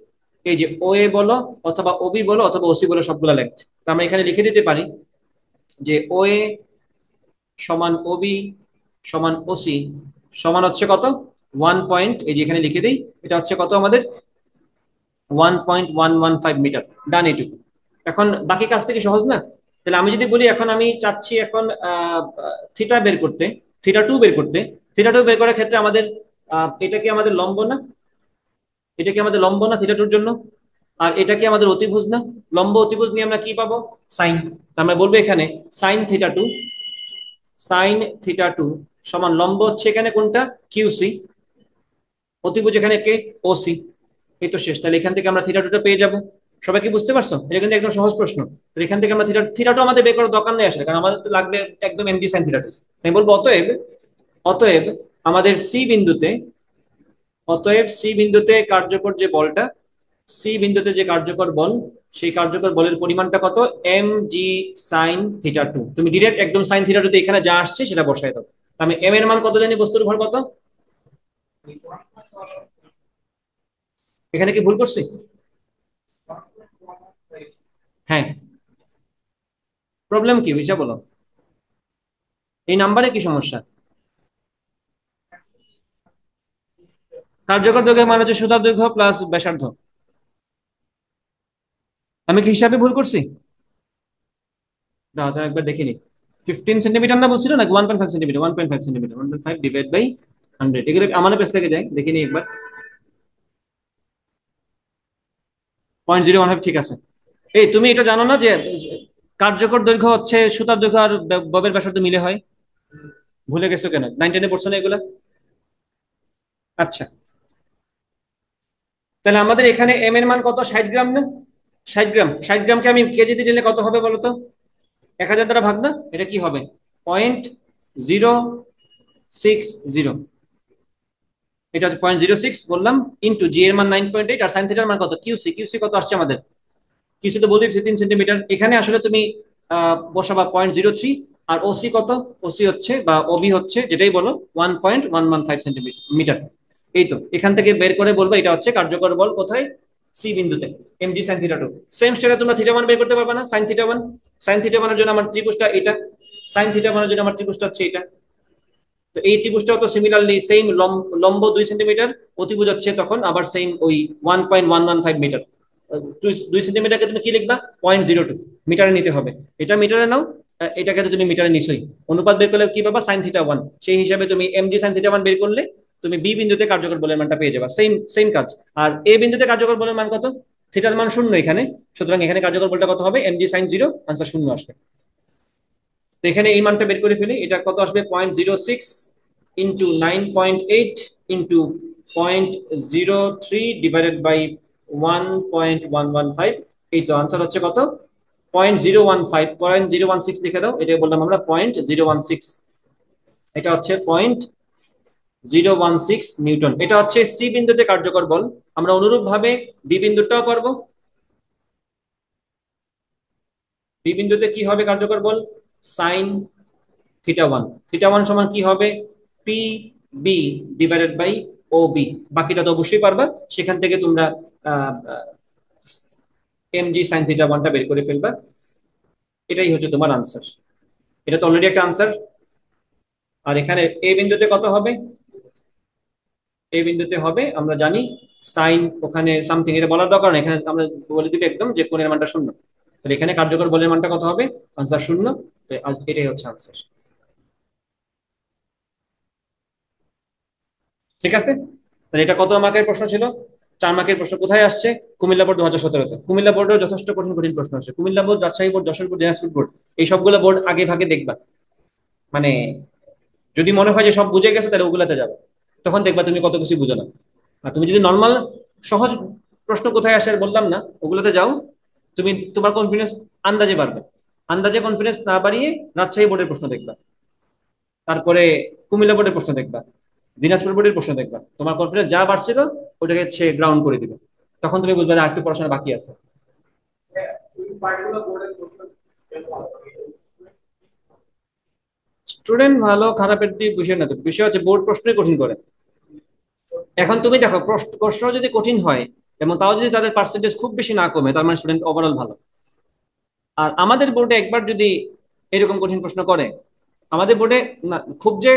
এই যে ও এ বলো অথবা ওবি বলো অথবা ওসি বলো সবগুলা লেন্থ। তো আমরা এখানে লিখে দিতে পারি যে ও এ সমান ওবি সমান ওসি সমান হচ্ছে কত? এই যে এখানে লিখে দিই, এটা হচ্ছে কত আমাদের? 1.115 মিটার। ডান, এইটুকু। এখন বাকি কাজ থেকে সহজ না? তাহলে আমি যদি বলি এখন আমি চাচ্ছি এখন থিটা বের করতে, থিটা 2 বের করতে। থিটা 2 বের করার ক্ষেত্রে আমাদের এটা কি আমাদের লম্ব না? এটা কি আমাদের লম্ব না থিটা 2 এর জন্য? আর এটা কি আমাদের অতিভুজ না? লম্ব অতিভুজ নিয়ে আমরা কি পাবো? সাইন। আমরা বলবো এখানে সাইন থিটা 2 সমান লম্ব হচ্ছে এখানে কোনটা? কিউসি। অতিভুজ এখানে কে? ওসি। এই তো শেষ। তাহলে এখান থেকে আমরা থিটা 2টা পেয়ে যাবো। সবাই কি বুঝতে পারছো? এটা কিন্তু একদম সহজ প্রশ্ন। তো এখান থেকে আমরা থিটা 2 আমাদের বের করার দরকার নেই আসলে, কারণ আমাদের তো লাগবে একদম এমডি সাইন থিটা 2। আমি বলবো অতএব আমাদের সি বিন্দুতে কার্যকর যে বলটা, সি বিন্দুতে যে কার্যকর বল, সেই কার্যকর বলের পরিমাণটা কত? M G sine theta 2। তুমি ডিরেক্ট একদম সাইন থিটা 2 এখানে যা আসছে সেটা বসাই দাও। আমি এম এর মান কত জানি? বস্তুর ভর কত? এখানে কি ভুল করছি? হ্যাঁ। প্রবলেম কি বুঝা বলো? এই নাম্বারে কি সমস্যা? কার্যকর দৈর্ঘ্যের মান হচ্ছে সুতার দৈর্ঘ্য প্লাস ব্যাসার্ধ। আমি কি হিসাবে ভুল করছি? দাঁড়াও, একবার দেখিনি। 15 সেন্টিমিটার না বলছিল, নাকি 1.5 সেন্টিমিটার? 1.5 সেন্টিমিটার, 1.5 ডিভাইড বাই 100, এগুলো আমাদের পেছ থেকে যায়, দেখিনি একবার। 0.015, ঠিক আছে। এই তুমি এটা জানো না যে কার্যকর দৈর্ঘ্য হচ্ছে সুতার দৈর্ঘ্য আর ববের ব্যাসার্ধ মিলে হয়? ভুলে গেছো কেন? 9-10 পড়ছো না এগুলা? আচ্ছা, তাহলে আমাদের এখানে এম এর মান কত? 60 গ্রাম না? 60 গ্রাম। 60 গ্রামকে আমি কেজিতে নিলে কত হবে বলো তো? 1000 দ্বারা ভাগ না? এটা কি হবে? 0.060। এটা হচ্ছে 0.06 বললাম, ইন্টু জি এর মান 9.8 আর সাইন থিটার মান কত? কিউসি। কিউসি কত আসছে আমাদের? কিউসি তো বলে দিচ্ছি 3 সেন্টিমিটার। এখানে আসলে তুমি বসাবা 0.03। আর ওসি কত? ওসি হচ্ছে বা ওবি হচ্ছে, যেটাই বলো, 1.115 সেন্টিমিটার। এই তো এখান থেকে বের করে বলবো এটা হচ্ছে কার্যকর বল কোথায়? সি বিন্দুতে, এমজি সাইন থিটা 2। সেম স্টেপে তোমরা থিটা 1 বের করতে পারবে না? Sine theta 1। সাইন থিটা 1 এর জন্য আমার ত্রিভুজটা এটা। সাইন থিটা 1 এর জন্য আমার ত্রিভুজটা হচ্ছে এটা। তো এই ত্রিভুজটাও তো সিমিলারলি সেম, লম্ব 2 সেন্টিমিটার, অতিভুজ হচ্ছে তখন আবার সেম ওই 1.115 মিটার। 2 সেন্টিমিটারকে তুমি কি লিখবা? 0.02 মিটারে নিতে হবে। এটা মিটারে নাও, এটাকে তো তুমি মিটারে নিছই। অনুপাত বের করলে কি পাবা? Sine theta 1। সেই হিসাবে তুমি এমজি সাইন থিটা 1 বের করলে তুমি বি বিন্দুতে কার্যকর বলের মানটা পেয়ে যাবা। সেম সেম কাজ। আর এ বিন্দুতে কার্যকর বলের মান কত? থিটার মান 0 এখানে, সুতরাং এখানে কার্যকর বলটা কত হবে? mg sin 0, আনসার 0 আসবে। তো এখানে এই মানটা বের করে ফেলি, এটা কত আসবে? 0.06 ইন্টু 9.8 ইন্টু 0.03 ডিভাইডেড বাই 1.115। এই তো আনসার হচ্ছে কত? 0.015, 0.016 লিখে দাও, এটা বললাম আমরা 0.016। এটা হচ্ছে 0.016 নিউটন। এটা হচ্ছে সি বিন্দুতে কার্যকর বল। আমরা অনুরূপ ভাবে বি বিন্দুটাও পারবো। বি বিন্দুতে কি হবে কার্যকর বল? Sine theta 1। থিটা 1 সমান কি হবে? P B divided by O B. বাকিটা তো অবশ্যই পারবা, সেখান থেকে তোমরা এমজি সাইন থিটা 1টা বের করে ফেলবা। এটাই হচ্ছে তোমার আনসার। এটা তো অলরেডি একটা আনসার। আর এখানে এ বিন্দুতে কত হবে? এ বিন্দুতে হবে আমরা জানি সাইন, ওখানে সামথিং, এটা বলার দরকার নেই, এখানে আমরা বলে দিবে একদম যে কোণের মানটা 0। তাহলে এখানে কার্যকর বলের মানটা কত হবে? আনসার 0। তো এটাই হচ্ছে আনসার। ঠিক আছে? তাহলে এটা কত মার্কের প্রশ্ন ছিল? 4 মার্কের প্রশ্ন। কোথায় আসছে? কুমিল্লা বোর্ড 2017-তে। কুমিল্লা বোর্ডেও যথেষ্ট কঠিন কঠিন প্রশ্ন আসছে। Comilla board, Rajshahi board, Jessore board, Dinajpur board, এই সবগুলো বোর্ড আগে ভাগে দেখবা। মানে যদি মনে হয় যে সব বুঝে গেছে তাহলে ওগুলাতে যাবে, তখন দেখবা তুমি কত কিছু বুঝো না। আর তুমি যদি নর্মাল সহজ প্রশ্ন কোথায় আসে আর বললাম না, ওগুলোতে যাও, তুমি তোমার কনফিডেন্স আন্দাজে বাড়বে। আন্দাজে কনফিডেন্স না বাড়িয়ে রাজশাহী বোর্ডের প্রশ্ন দেখবা, তারপরে কুমিল্লা বোর্ডের প্রশ্ন দেখবা, দিনাজপুর বোর্ডের প্রশ্ন দেখবা, তোমার কনফিডেন্স যা বাড়ছিল ওটাকে সে গ্রাউন্ড করে দিবে। তখন তুমি বুঝবে যে আর একটু পড়াশোনা বাকি আছে। স্টুডেন্ট ভালো খারাপের দিক বিষয় না, তো বিষয় হচ্ছে বোর্ড প্রশ্নই কঠিন করে। এখন তুমি দেখো, প্রশ্ন যদি কঠিন হয় এবং তাও যদি তাদের পার্সেন্টেজ খুব বেশি না কমে, তার মানে স্টুডেন্ট ওভারঅল ভালো। আর আমাদের বোর্ডে একবার যদি এরকম কঠিন প্রশ্ন করে, আমাদের বোর্ডে না খুব যে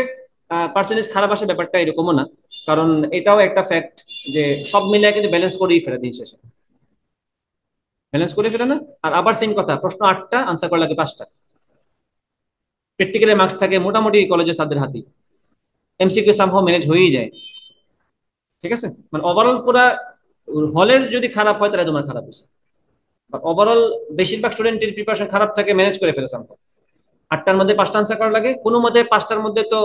পার্সেন্টেজ খারাপ আসে ব্যাপারটা এরকমও না। কারণ এটাও একটা ফ্যাক্ট যে সব মিলিয়ে কিন্তু ব্যালেন্স করেই ফেলে দিন শেষে, ব্যালেন্স করে ফেলে না। আর আবার সেম কথা, প্রশ্ন 8টা আনসার করা লাগে 5টা। প্র্যাকটিক্যালের মার্কস থাকে মোটামুটি কলেজের স্যারদের হাতেই, এমসিকিউ সামহাও ম্যানেজ হয়েই যায়। ঠিক আছে, মানে ওভারঅল পুরা হলের যদি খারাপ হয় তাহলে তোমার খারাপ হয়েছে। ওভারঅল বেশিরভাগ স্টুডেন্টের প্রিপারেশন খারাপ থাকে, ম্যানেজ করে ফেলে সামহাও। 8টার মধ্যে 5টা আনসার করা লাগে, কোনো মতে 5টার মধ্যে তো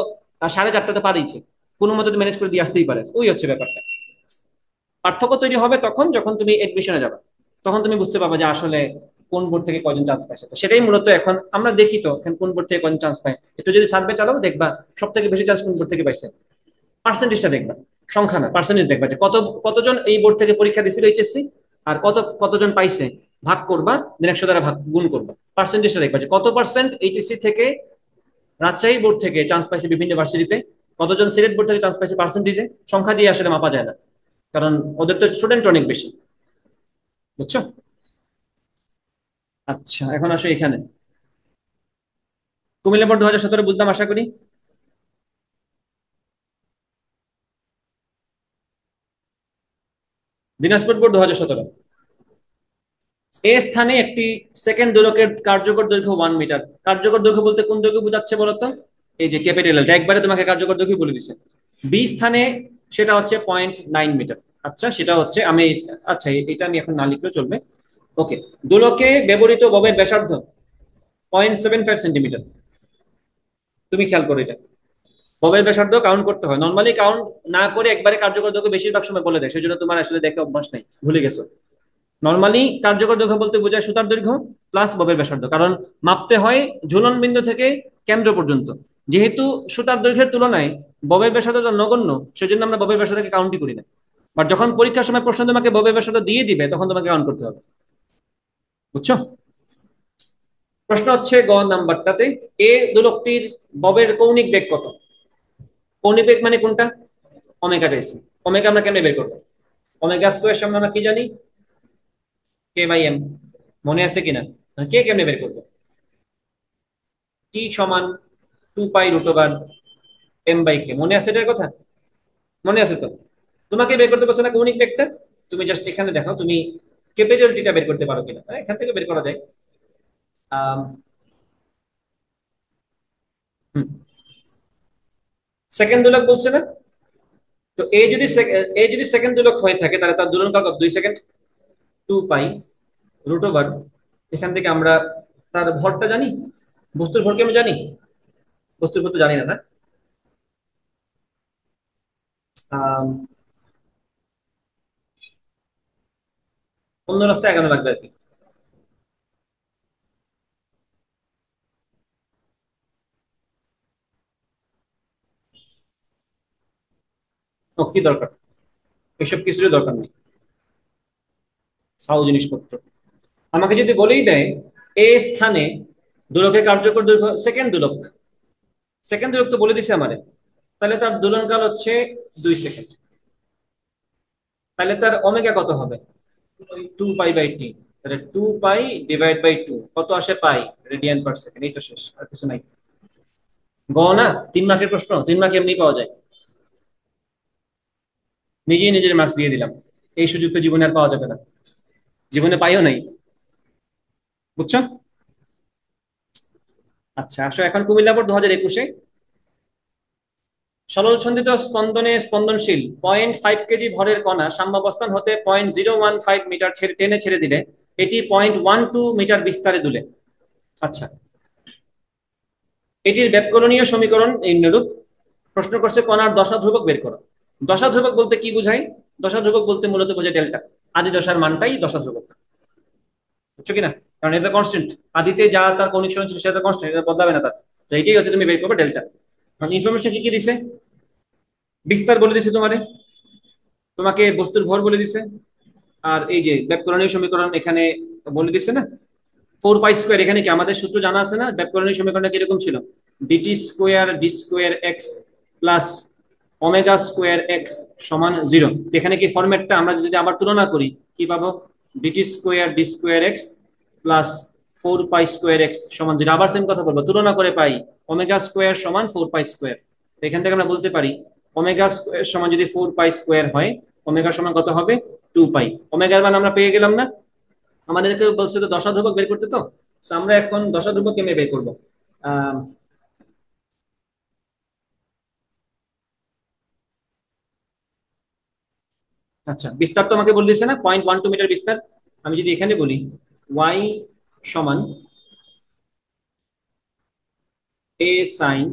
4:30টা পারিছে, কোনো মতে তো ম্যানেজ করে দিয়ে আসতেই পারে। ওই হচ্ছে ব্যাপারটা। পার্থক্য তৈরি হবে তখন যখন তুমি এডমিশনে যাবে, তখন তুমি বুঝতে পারবে যে আসলে কোন বোর্ড থেকে কয়জন চান্স পাইছে। তো সেটাই মূলত এখন আমরা দেখি, তো এখন কোন বোর্ড থেকে কয়জন চান্স পায়। একটু যদি সার্ভে চালাও দেখবা সব থেকে বেশি চান্স কোন বোর্ড থেকে পাইছে। পার্সেন্টেজটা দেখবা, সংখ্যা না পার্সেন্টেজ দেখবা, যে কতজন এই বোর্ড থেকে পরীক্ষা দিছিল এইচএসসি, আর কতজন পাইছে, ভাগ করবা, দেন 100 দ্বারা ভাগ গুণ করবা। পার্সেন্টেজটা দেখবা যে কত পার্সেন্ট এইচএসসি থেকে, রাজশাহী বোর্ড থেকে চান্স পাইছে বিভিন্ন ভার্সিটিতে, কতজন সিলেট বোর্ড থেকে চান্স পাইছে পার্সেন্টেজে। সংখ্যা দিয়ে আসলে মাপা যায় না, কারণ ওদের তো স্টুডেন্ট অনেক বেশি। বুঝছো? আচ্ছা, এখন আসো এখানে। কুমিল্লা বোর্ড 2017 বুঝলাম আশা করি। দিনাজপুর বোর্ড 2017, এ স্থানে একটি সেকেন্ড দোলকের কার্যকর দৈর্ঘ্য 1 মিটার। কার্যকর দৈর্ঘ্য বলতে কোন দৈর্ঘ্য বোঝাচ্ছে বলতো? এই যে ক্যাপিটাল একবারে তোমাকে কার্যকর দৈর্ঘ্য বলে দিছে। বি স্থানে সেটা হচ্ছে 0.9 মিটার। আচ্ছা, সেটা হচ্ছে আমি, আচ্ছা এটা আমি এখন না লিখলেও চলবে। ওকে, দোলকে ব্যবহৃত ববের ব্যাসার্ধ 0.75 সেন্টিমিটার। তুমি খেয়াল করো এটা, ববের ব্যাসার্ধ কাউন্ট করতে হয়, নর্মালি কাউন্ট না করে একবারে কার্যকর দৈর্ঘ্য বেশিরভাগ সময় বলে দেয়, সেই জন্য তোমার আসলে দেখে অভ্যাস নেই, ভুলে গেছো। নর্মালি কার্যকর দৈর্ঘ্য বলতে বোঝায় সুতার দৈর্ঘ্য প্লাস ববের ব্যাসার্ধ, কারণ মাপতে হয় ঝুলন বিন্দু থেকে কেন্দ্র পর্যন্ত। যেহেতু সুতার দৈর্ঘ্যের তুলনায় ববের ব্যাসার্ধটা নগণ্য, সেজন্য আমরা ববের ব্যাসার্ধকে কাউন্টই করি না। বাট যখন পরীক্ষার সময় প্রশ্ন তোমাকে ববের ব্যাসার্ধ দিয়ে দিবে, তখন তোমাকে কাউন্ট করতে হবে। বুঝছো? প্রশ্ন হচ্ছে গ নাম্বারটাতে, এ দোলকটির ববের কৌণিক বেগ কত? কৌণিক বেগ মানে কোনটা? ওমেগা চাইছি। ওমেগা আমরা কেমনে বের করবো? ওমেগা স্কোয়ার সামনে আমরা কি জানি? কে বাই এম। মনে আছে কিনা? কে কেমনে বের করবো? টি সমান 2 পাই √এম/কে। মনে আছে এটার কথা? মনে আছে তো? তোমাকে বের করতে পারছো না কৌণিক বেগটা? তুমি জাস্ট এখানে দেখো তুমি ক্যাপিটাল টিটা বের করতে পারো কিনা। এখান থেকে বের করা যায়। আহ সেকেন্ড দোলক বলছে না? তো এ যদি সেকেন্ড দোলক হয়ে থাকে তাহলে তার দোলন কাল কত? 2 সেকেন্ড। 2 পাই √, এখান থেকে আমরা তার ভরটা জানি, বস্তুর ভরকে আমি জানি। বস্তুর ভর তো জানি না, না? আহ অন্য রাস্তায় আগানো লাগবে আর কি। ও কি দরকার? এসব কিছুরই দরকার নেই, সাউ জিনিসপত্র। আমাকে যদি বলেই দেয় এ স্থানে দোলকের কার্যকর দৈর্ঘ্য, সেকেন্ড দোলক, সেকেন্ড দোলক তো বলে দিছে আমারে, তাহলে তার দোলনকাল হচ্ছে 2 সেকেন্ড। তাহলে তার ওমেগা কত হবে? 2 পাই/টি। তাহলে 2 পাই/2 কত আসে? পাই রেডিয়ান পার সেকেন্ড। এই তো শেষ, আর কিছু নাই। গ না, 3 মার্কের প্রশ্ন, 3 মার্ক এমনি পাওয়া যায়। নিজেই নিজের মার্কস দিয়ে দিলাম। এই সুযোগ তো জীবনে আর পাওয়া যাবে না, জীবনে পাইও নাই। বুঝছো? আচ্ছা আসো এখন কুমিল্লা বোর্ড 2021-এ। সরলছন্দিত স্পন্দনে স্পন্দনশীল 0.5 কেজি ভরের কণা সাম্যাবস্থান হতে 0.015 মিটার টেনে ছেড়ে দিলে এটি 0.12 মিটার বিস্তারে দুলে। আচ্ছা, এটির ব্যাকলনীয় সমীকরণ নিম্নরূপ। প্রশ্ন করছে কণার দশা ধ্রুবক বের করো। দশা ধ্রুবক বলতে কি বোঝায়? দশা ধ্রুবক বলতে মূলত বোঝায় ডেল্টা। আদি দশার মানটাই দশা ধ্রুবক, বুঝছো কিনা? কারণ এটা কনস্ট্যান্ট, আদিতে যা তার কৌণিক সরণ ছিল সেটা কনস্ট্যান্ট, এটা বদলাবে না তার। তো এইটাই হচ্ছে তুমি বের করবে ডেল্টা। ইনফরমেশন কি কি দিছে? বিস্তার বলে দিছে তোমারে, তোমাকে বস্তুর ভর বলে দিছে, আর এই যে ব্যাকরণীয় সমীকরণ এখানে বলে দিছে না, 4 পাই স্কোয়ার। এখানে কি আমাদের সূত্র জানা আছে না? ব্যাকরণীয় সমীকরণটা কিরকম ছিল? DT square D square X plus omega square X সমান 0। এখানে কি ফরম্যাটটা আমরা যদি আবার তুলনা করি কি পাবো? DT square D square X plus 4 pi square X সমান 0। আবার সেম কথা বলবো, তুলনা করে পাই ওমেগা স্কোয়ার সমান 4 পাই স্কোয়ার। এখান থেকে আমরা বলতে পারি ওমেগা স্কোয়ার সমান যদি 4 পাই স্কোয়ার হয়, ওমেগা সমান কত হবে? 2 পাই। ওমেগার মান আমরা পেয়ে গেলাম না? আমাদেরকে বলছে তো দশা ধ্রুবক বের করতে, তো So, আমরা এখন দশা ধ্রুবক কেমনে বের করবো? আহ আচ্ছা, বিস্তার তো আমাকে বলে দিচ্ছে না 0.12 মিটার বিস্তার। আমি যদি এখানে বলি ওয়াই সমান এ sine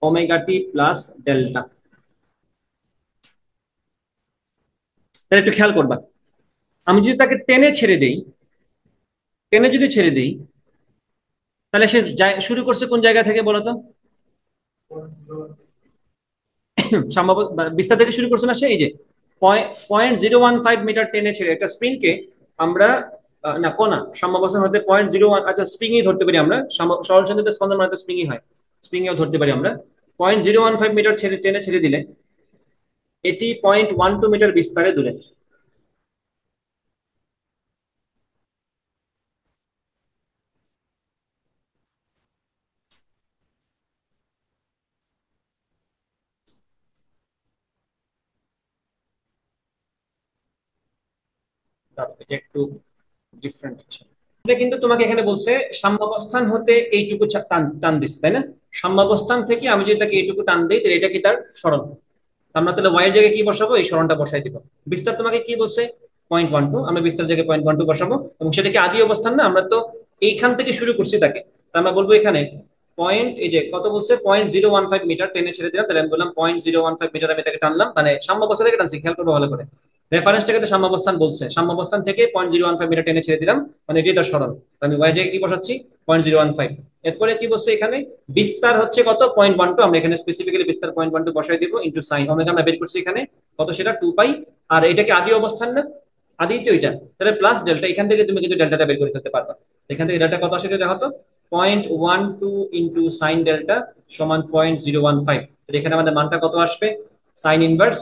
omega T plus delta, তাহলে একটু খেয়াল করবা। আমি যদি তাকে টেনে ছেড়ে দেই, টেনে যদি ছেড়ে দেই, তাহলে সে শুরু করছে কোন জায়গা থেকে বলো তো? সম্ভব বিস্তার থেকে শুরু করছে না সে? এই যে 0.015 মিটার টেনে ছেড়ে একটা স্প্রিংকে আমরা না কোনা সাম্যাবস্থান হতে 0.01, আচ্ছা স্প্রিংই ধরতে পারি আমরা, সরলচন্দ্রিত স্পন্দন মানে তো স্প্রিংই হয়, স্প্রিংও ধরতে পারি আমরা। 0.015 মিটার টেনে ছেড়ে দিলে এটি 0.12 মিটার বিস্তারে দূরে। এটা একটু ডিফারেন্ট। কিন্তু তোমাকে এখানে বলছে সাম্যাবস্থান হতে এইটুকু টান টান দিচ্ছে, তাই না? সাম্যাবস্থান থেকে আমি যদি তাকে এইটুকু টান দিই, তাহলে এটা কি তার সরণ? আমরা তাহলে ওয়াই এর জায়গায় কি বসাবো? এই সরণটা বসাই দিব। বিস্তার তোমাকে কি বলছে? 0.12। আমরা বিস্তার জায়গায় 0.12 বসাবো, এবং সেটা কি আদি অবস্থান না? আমরা তো এইখান থেকে শুরু করছি তাকে। তা আমরা বলবো এখানে পয়েন্ট, এই যে কত বলছে 0.015 মিটার টেনে ছেড়ে দিলাম, তাহলে আমি বললাম 0.015 মিটার আমি তাকে টানলাম, মানে সাম্যাবস্থা থেকে টানছি, খেয়াল করবো ভালো করে। রেফারেন্স থেকে তো সাম্যাবস্থান বলছে, সাম্যাবস্থান থেকে 0.015 মিটার টেনে ছেড়ে দিলাম, মানে এটাই তার সরণ। আমি ওয়াই জায়গায় কি বসাচ্ছি? 0.015। এরপরে কি বলছে এখানে? বিস্তার হচ্ছে কত? 0.12। আমরা এখানে স্পেসিফিক্যালি বিস্তার 0.12 বসাই দিব ইন্টু সাইন ওমেগা আমরা বের করছি এখানে কত, সেটা 2 পাই। আর এটাকে আদি অবস্থান না, আদি তো এটা, তাহলে প্লাস ডেল্টা। এখান থেকে তুমি কিন্তু ডেল্টাটা বের করে ফেলতে পারবা। এখান থেকে ডেল্টা কত আসে দেখো তো, 0.12 ইন্টু সাইন ডেল্টা সমান 0.015। এখানে আমাদের মানটা কত আসবে? Sine inverse,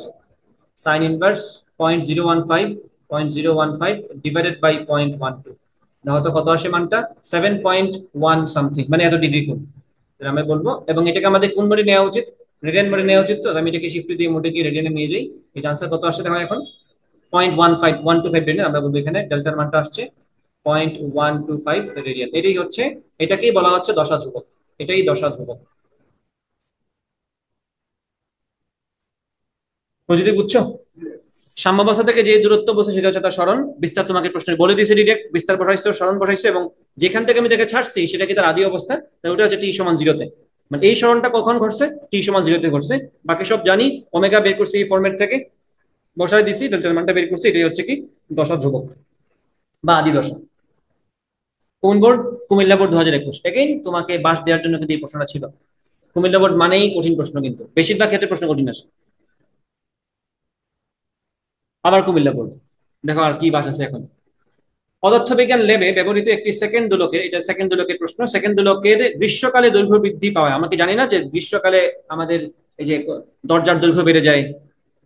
sine inverse 0.015, 0.015 divided by 0.12। দেখো তো কত আসে মানটা? 7.1 সামথিং, মানে এত ডিগ্রি কোণ। তাহলে আমি বলবো, এবং এটাকে আমাদের কোন মোডে নেওয়া উচিত? রেডিয়ান মোডে নেওয়া উচিত। তো আমি এটাকে শিফট দিয়ে মোডে গিয়ে রেডিয়ানে নিয়ে যাই। এটা আনসার কত আসছে দেখো এখন? 0.15 রেডিয়ান। আমরা বলবো এখানে ডেল্টার মানটা আসছে 0.125 রেডিয়ান। এটাই হচ্ছে, এটাকেই বলা হচ্ছে দশা ধ্রুবক। এটাই দশা ধ্রুবক। বুঝতে বুঝছো? সাম্যাবস্থা থেকে যে দূরত্ব বলছে সেটা হচ্ছে তার সরণ। বিস্তার তোমাকে প্রশ্নে বলে দিয়েছে ডিরেক্ট, বিস্তার বসাইছে সরণ বসাইছে, এবং যেখান থেকে আমি তাকে ছাড়ছি সেটা কি তার আদি অবস্থা, তাই ওটা হচ্ছে টি সমান 0-তে। মানে এই সরণটা কখন ঘটছে? টি সমান 0-তে ঘটছে। বাকি সব জানি, ওমেগা বের করছি এই ফরম্যাট থেকে, বসাই দিছি, ডেল্টার মানটা বের করছি, এটাই হচ্ছে কি দশা ধ্রুবক বা আদি দশা। কোন বোর্ড? কুমিল্লা বোর্ড 2021। এগেইন তোমাকে বাস দেওয়ার জন্য কিন্তু এই প্রশ্নটা ছিল। কুমিল্লা বোর্ড মানেই কঠিন প্রশ্ন, কিন্তু বেশিরভাগ ক্ষেত্রে প্রশ্ন কঠিন আসে। আবার কুমিল্লা বোর্ড, দেখো আর কি বাস আছে এখন। পদার্থবিজ্ঞান ল্যাবে ব্যবহৃত একটি সেকেন্ড দোলকের, এটা সেকেন্ড দোলকের প্রশ্ন, সেকেন্ড দোলকের গ্রীষ্মকালে দৈর্ঘ্য বৃদ্ধি পাওয়া। আমরা কি জানি না যে গ্রীষ্মকালে আমাদের এই যে দরজার দৈর্ঘ্য বেড়ে যায়?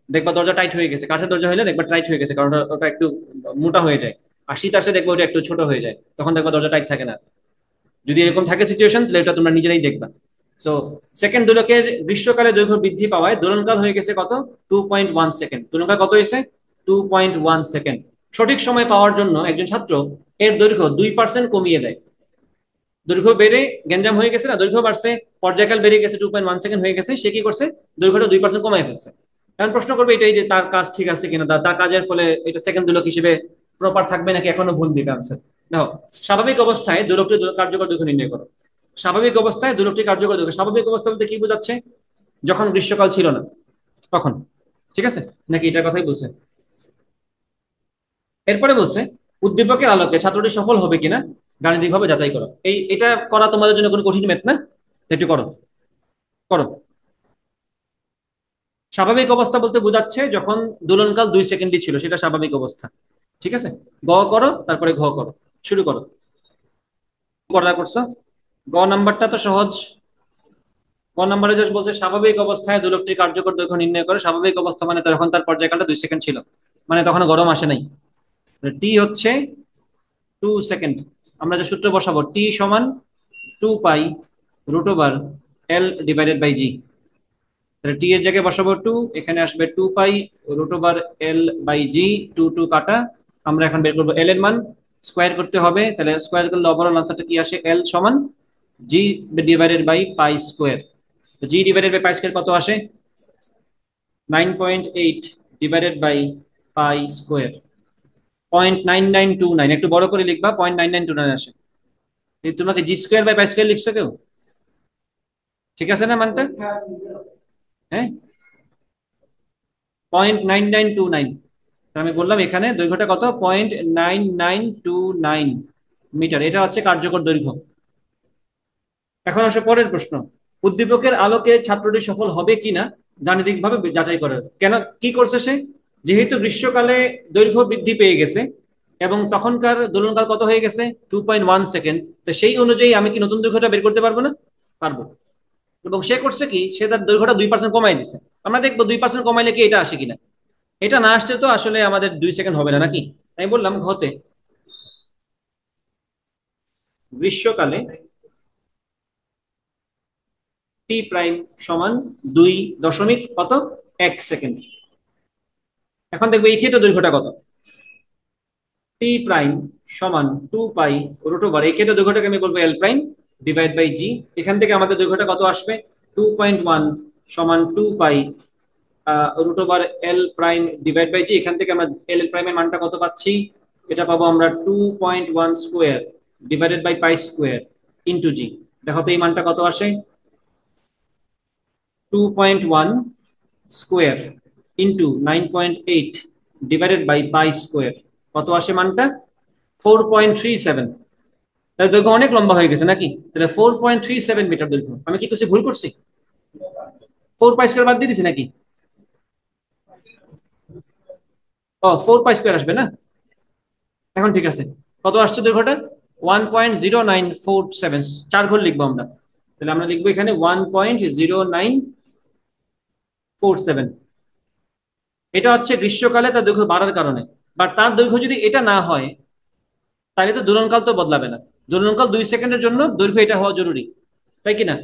দেখবা দরজা টাইট হয়ে গেছে, কাঠের দরজা হলে দেখবা টাইট হয়ে গেছে, কারণ ওটা একটু মোটা হয়ে যায়। আর শীত আসে দেখবা ওটা একটু ছোট হয়ে যায়, তখন দেখবা দরজা টাইট থাকে না। যদি এরকম থাকে সিচুয়েশন, তাহলে এটা তোমরা নিজেরাই দেখবা। সো সেকেন্ড দোলকের গ্রীষ্মকালে দৈর্ঘ্য বৃদ্ধি পাওয়ায় দোলনকাল হয়ে গেছে কত? 2.1 সেকেন্ড। দোলনকাল কত হয়েছে? 2.1 সেকেন্ড। সঠিক সময় পাওয়ার জন্য একজন ছাত্র এর দৈর্ঘ্য 2% কমিয়ে দেয়। দৈর্ঘ্য বেড়ে গ্যাঞ্জাম হয়ে গেছে না, দৈর্ঘ্য বাড়ছে, পর্যায়কাল বেড়ে গেছে, 2.1 সেকেন্ড হয়ে গেছে, সে কি করছে, দৈর্ঘ্যটা 2% কমায় ফেলছে। কারণ প্রশ্ন করবে এটাই যে তার কাজ ঠিক আছে কিনা, তার কাজের ফলে এটা সেকেন্ড দোলক হিসেবে প্রপার থাকবে নাকি এখনো ভুল দিবে আনসার। দেখো, স্বাভাবিক অবস্থায় দোলকটির কার্যকর দৈর্ঘ্য নির্ণয় করো। স্বাভাবিক অবস্থায় দোলকটি কার্যকর দৈর্ঘ্য, স্বাভাবিক অবস্থা বলতে কি বোঝাচ্ছে, যখন গ্রীষ্মকাল ছিল না তখন, ঠিক আছে, নাকি এটার কথাই বলছে। এরপরে বলছে উদ্দীপকের আলোকে ছাত্রটি সফল হবে কিনা গাণিতিকভাবে যাচাই করো। এটা করা তোমাদের জন্য কোনো কঠিন ম্যাথ না, তো একটু করো, করো। স্বাভাবিক অবস্থা বলতে বোঝাচ্ছে যখন দোলনকাল 2 সেকেন্ডই ছিল, সেটা স্বাভাবিক অবস্থা। ঠিক আছে, গ করো, তারপরে ঘ করো, শুরু করো। করা করছো, গ নাম্বারটা তো সহজ। গ নাম্বারে জাস্ট বলছে স্বাভাবিক অবস্থায় দোলকটির কার্যকর দৈর্ঘ্য নির্ণয় করে। স্বাভাবিক অবস্থা মানে তখন তার পর্যায়কালটা 2 সেকেন্ড ছিল, মানে তখন গরম আসে নাই। টি হচ্ছে 2 সেকেন্ড। আমরা যে সূত্র বসাবো, টি সমান 2 পাই √L/জি। তাহলে টি এর জায়গায় বসাবো 2, এখানে আসবে 2 পাই √L/জি। 2 কাটা, আমরা এখন বের করবো এল এর মান, স্কোয়ার করতে হবে, তাহলে স্কোয়ার করলে ওভারঅল আনসারটা কি আসে, এল সমান G divided by pi square. G divided by pi square কত আসে, 9.8 ডিভাইডেড বাই পাই স্কোয়ার, 0.9929। একটু বড় করে লিখবা, 0.9929 আসে। তোমাকে G square by pi square লিখছো কেউ, ঠিক আছে না মানটা, হ্যাঁ, 0.9929। আমি বললাম এখানে দৈর্ঘ্যটা কত, 0.9929 মিটার, এটা হচ্ছে কার্যকর দৈর্ঘ্য। এখন আসে পরের প্রশ্ন, উদ্দীপকের আলোকে ছাত্রটি সফল হবে কিনা গাণিতিকভাবে যাচাই করার। কেন, কি করছে সে, যেহেতু গ্রীষ্মকালে দৈর্ঘ্য বৃদ্ধি পেয়ে গেছে এবং তখনকার দোলনকাল কত হয়ে গেছে, 2.1 সেকেন্ড, তো সেই অনুযায়ী আমি কি নতুন দৈর্ঘ্যটা বের করতে পারবো না, পারবো। এবং সে করছে কি, সে তার দৈর্ঘ্যটা 2% কমাই দিছে। আমরা দেখবো 2% কমাইলে কি এটা আসে কিনা। এটা না আসতে তো আসলে আমাদের 2 সেকেন্ড হবে না নাকি। আমি বললাম ঘতে, গ্রীষ্মকালে টি প্রাইম সমান 2.1 সেকেন্ড। এখন দেখবো এই ক্ষেত্রে দৈর্ঘ্যটা কত, টি প্রাইম সমান 2 পাই √, এই ক্ষেত্রে দৈর্ঘ্যটাকে আমি বলবো এল প্রাইম ডিভাইড বাই জি। এখান থেকে আমাদের দৈর্ঘ্যটা কত আসবে, 2.1 সমান 2 পাই এল প্রাইম ডিভাইড বাই জি। এখান থেকে আমরা এল প্রাইমের মানটা কত পাচ্ছি, এটা পাবো আমরা 2.1 square divided by pi square into G. দেখো তো এই মানটা কত আসে, 2.1 square into 9.8 divided by pi square, কত আসে মানটা, 4.37। তাহলে দৈর্ঘ্য অনেক লম্বা হয়ে গেছে নাকি, তাহলে 4.37 মিটার দৈর্ঘ্য। আমি কি কিছু ভুল করছি, 4 পাই স্কোয়ার বাদ দিয়ে দিছি নাকি, ও 4 পাই স্কোয়ার আসবে না, এখন ঠিক আছে। কত আসছে দৈর্ঘ্যটা, 1.0947, 4 ঘর লিখবো আমরা। তাহলে আমরা লিখবো এখানে 1.0947। এটা হচ্ছে গ্রীষ্মকালে তার দৈর্ঘ্য বাড়ার কারণে। বাট তার দৈর্ঘ্য যদি এটা না হয়, তাহলে তো দোলনকাল তো বদলাবে না। দোলনকাল 2 সেকেন্ডের জন্য দৈর্ঘ্য এটা হওয়া জরুরি, তাই কি না।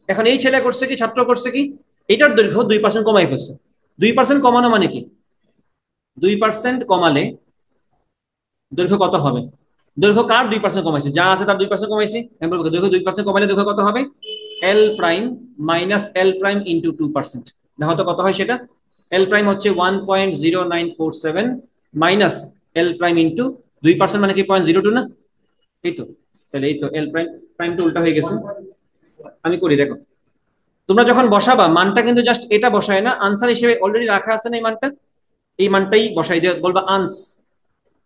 এখন এই ছেলে করছে কি, ছাত্র করছে কি, এটার দৈর্ঘ্য 2% কমাই ফেলছে। 2% কমানো মানে কি, 2% কমালে দৈর্ঘ্য কত হবে, দৈর্ঘ্য কার 2% কমাইছে, যা আছে তার 2% কমাইছি। আমি বলবো দৈর্ঘ্য 2% কমাইলে দৈর্ঘ্য কত হবে, এল prime minus L prime into 2%। দেখো তো কত হয় সেটা, এল প্রাইম হচ্ছে 1.0947 মাইনাস এল প্রাইম ইন্টু 2% মানে কি 0.02 না, এই তো। তাহলে এই তো এল প্রাইম, প্রাইমটা উল্টা হয়ে গেছে। আমি করি দেখো, তোমরা যখন বসাবা মানটা কিন্তু জাস্ট এটা বসায় না, আনসার হিসেবে অলরেডি রাখা আছে না এই মানটা, এই মানটাই বসাই দিয়ে বলবা আনস,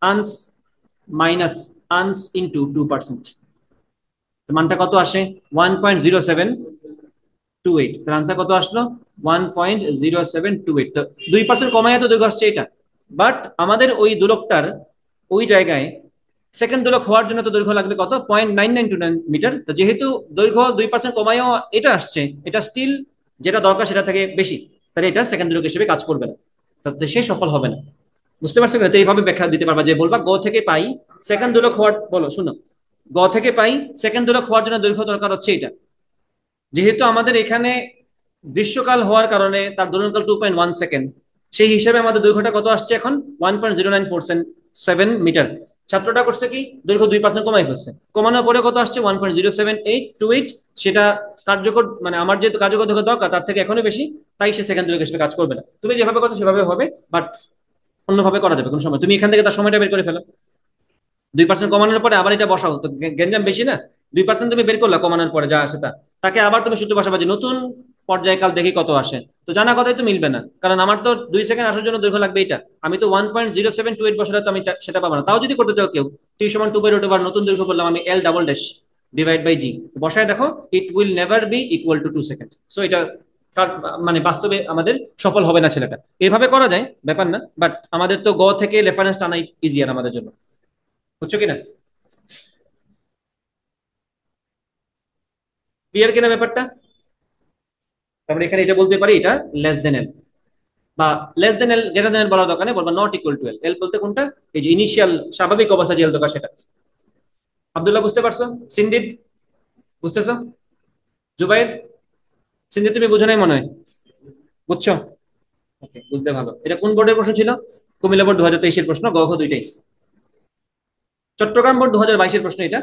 আনস মাইনাস আনস ইন্টু 2%। মানটা কত আসে, 1.0728। তার আনসার কত আসলো, 1.0728। তো 2% কমায় তো দৈর্ঘ্য আসছে এটা। বাট আমাদের ওই দোলকটার ওই জায়গায় সেকেন্ড দোলক হওয়ার জন্য তো দৈর্ঘ্য লাগবে কত, 0.9929 মিটার। তো যেহেতু দৈর্ঘ্য 2% কমায়ও এটা আসছে, এটা স্টিল যেটা দরকার সেটা থেকে বেশি, তাহলে এটা সেকেন্ড দোলক হিসেবে কাজ করবে না, তাতে সে সফল হবে না। বুঝতে পারছো তো, এইভাবে ব্যাখ্যা দিতে পারবা যে বলবা গ থেকে পাই সেকেন্ড দোলক হওয়ার, বলো শুনো, গ থেকে পাই সেকেন্ড দোলক হওয়ার জন্য দৈর্ঘ্য দরকার হচ্ছে এটা। যেহেতু আমাদের এখানে গ্রীষ্মকাল হওয়ার কারণে তার দোলনকাল 2.1 সেকেন্ড, সেই হিসেবে আমাদের দৈর্ঘ্যটা কত আসছে এখন, 1.0947 মিটার। ছাত্রটা করছে কি, দৈর্ঘ্য 2% কমাই ফেলছে, কমানোর পরে কত আসছে 1.07828। সেটা কার্যকর মানে আমার যেহেতু কার্যকর দৈর্ঘ্য দরকার তার থেকে এখনো বেশি, তাই সে সেকেন্ড দৈর্ঘ্য হিসেবে কাজ করবে না। তুমি যেভাবে করছো সেভাবে হবে, বাট অন্যভাবে করা যাবে কোনো সময়। তুমি এখান থেকে তার সময়টা বের করে ফেলো, 2% কমানোর পরে আবার এটা বসাও, তো গেঞ্জাম বেশি না? 2% তুমি বের করলা কমানোর পরে যা আসে তা, তাকে আবার তুমি সূত্র বসাবা যে নতুন পর্যায়কাল দেখি কত আসে। তো জানা কথাই তো মিলবে না, কারণ আমার তো 2 সেকেন্ড আসার জন্য দৈর্ঘ্য লাগবে এটা, আমি তো 1.0728 বসালে তো আমি সেটা পাবো না। তাও যদি করতে চাও কেউ, T = 2/√, নতুন দৈর্ঘ্য বললাম আমি L ডবল ড্যাশ / G, বসায় দেখো, it will never be equal to 2 second. So এটা মানে বাস্তবে আমাদের সফল হবে না ছেলেটা। এভাবে করা যায়, ব্যাপার না, বাট আমাদের তো গ থেকে রেফারেন্স টানাই ইজিয়ার আমাদের জন্য। বুঝছো কিনা? ক্লিয়ার কিনা ব্যাপারটা? তারপরে এখানে এটা বলতে পারি, এটা লেস দেন এল, বা লেস দেন এল গ্রেটার দেন এল বলার দরকার নেই, বলবা নট ইকুয়াল টু এল। এল বলতে কোনটা? এই যে ইনিশিয়াল স্বাভাবিক অবস্থা যে এল দরকার সেটা। আব্দুল্লাহ বুঝতে পারছো? সিন্দিদ বুঝতেছো? জুবাইর, সিন্দিদ তুমি বুঝো নাই মনে হয়, বুঝছো? ওকে, বুঝতে ভালো। এটা কোন বোর্ডের প্রশ্ন ছিল? কুমিল্লা বোর্ড 2023-এর প্রশ্ন, গ ঘ দুইটাই। চট্টগ্রাম বোর্ড 2022-এর প্রশ্ন এটা।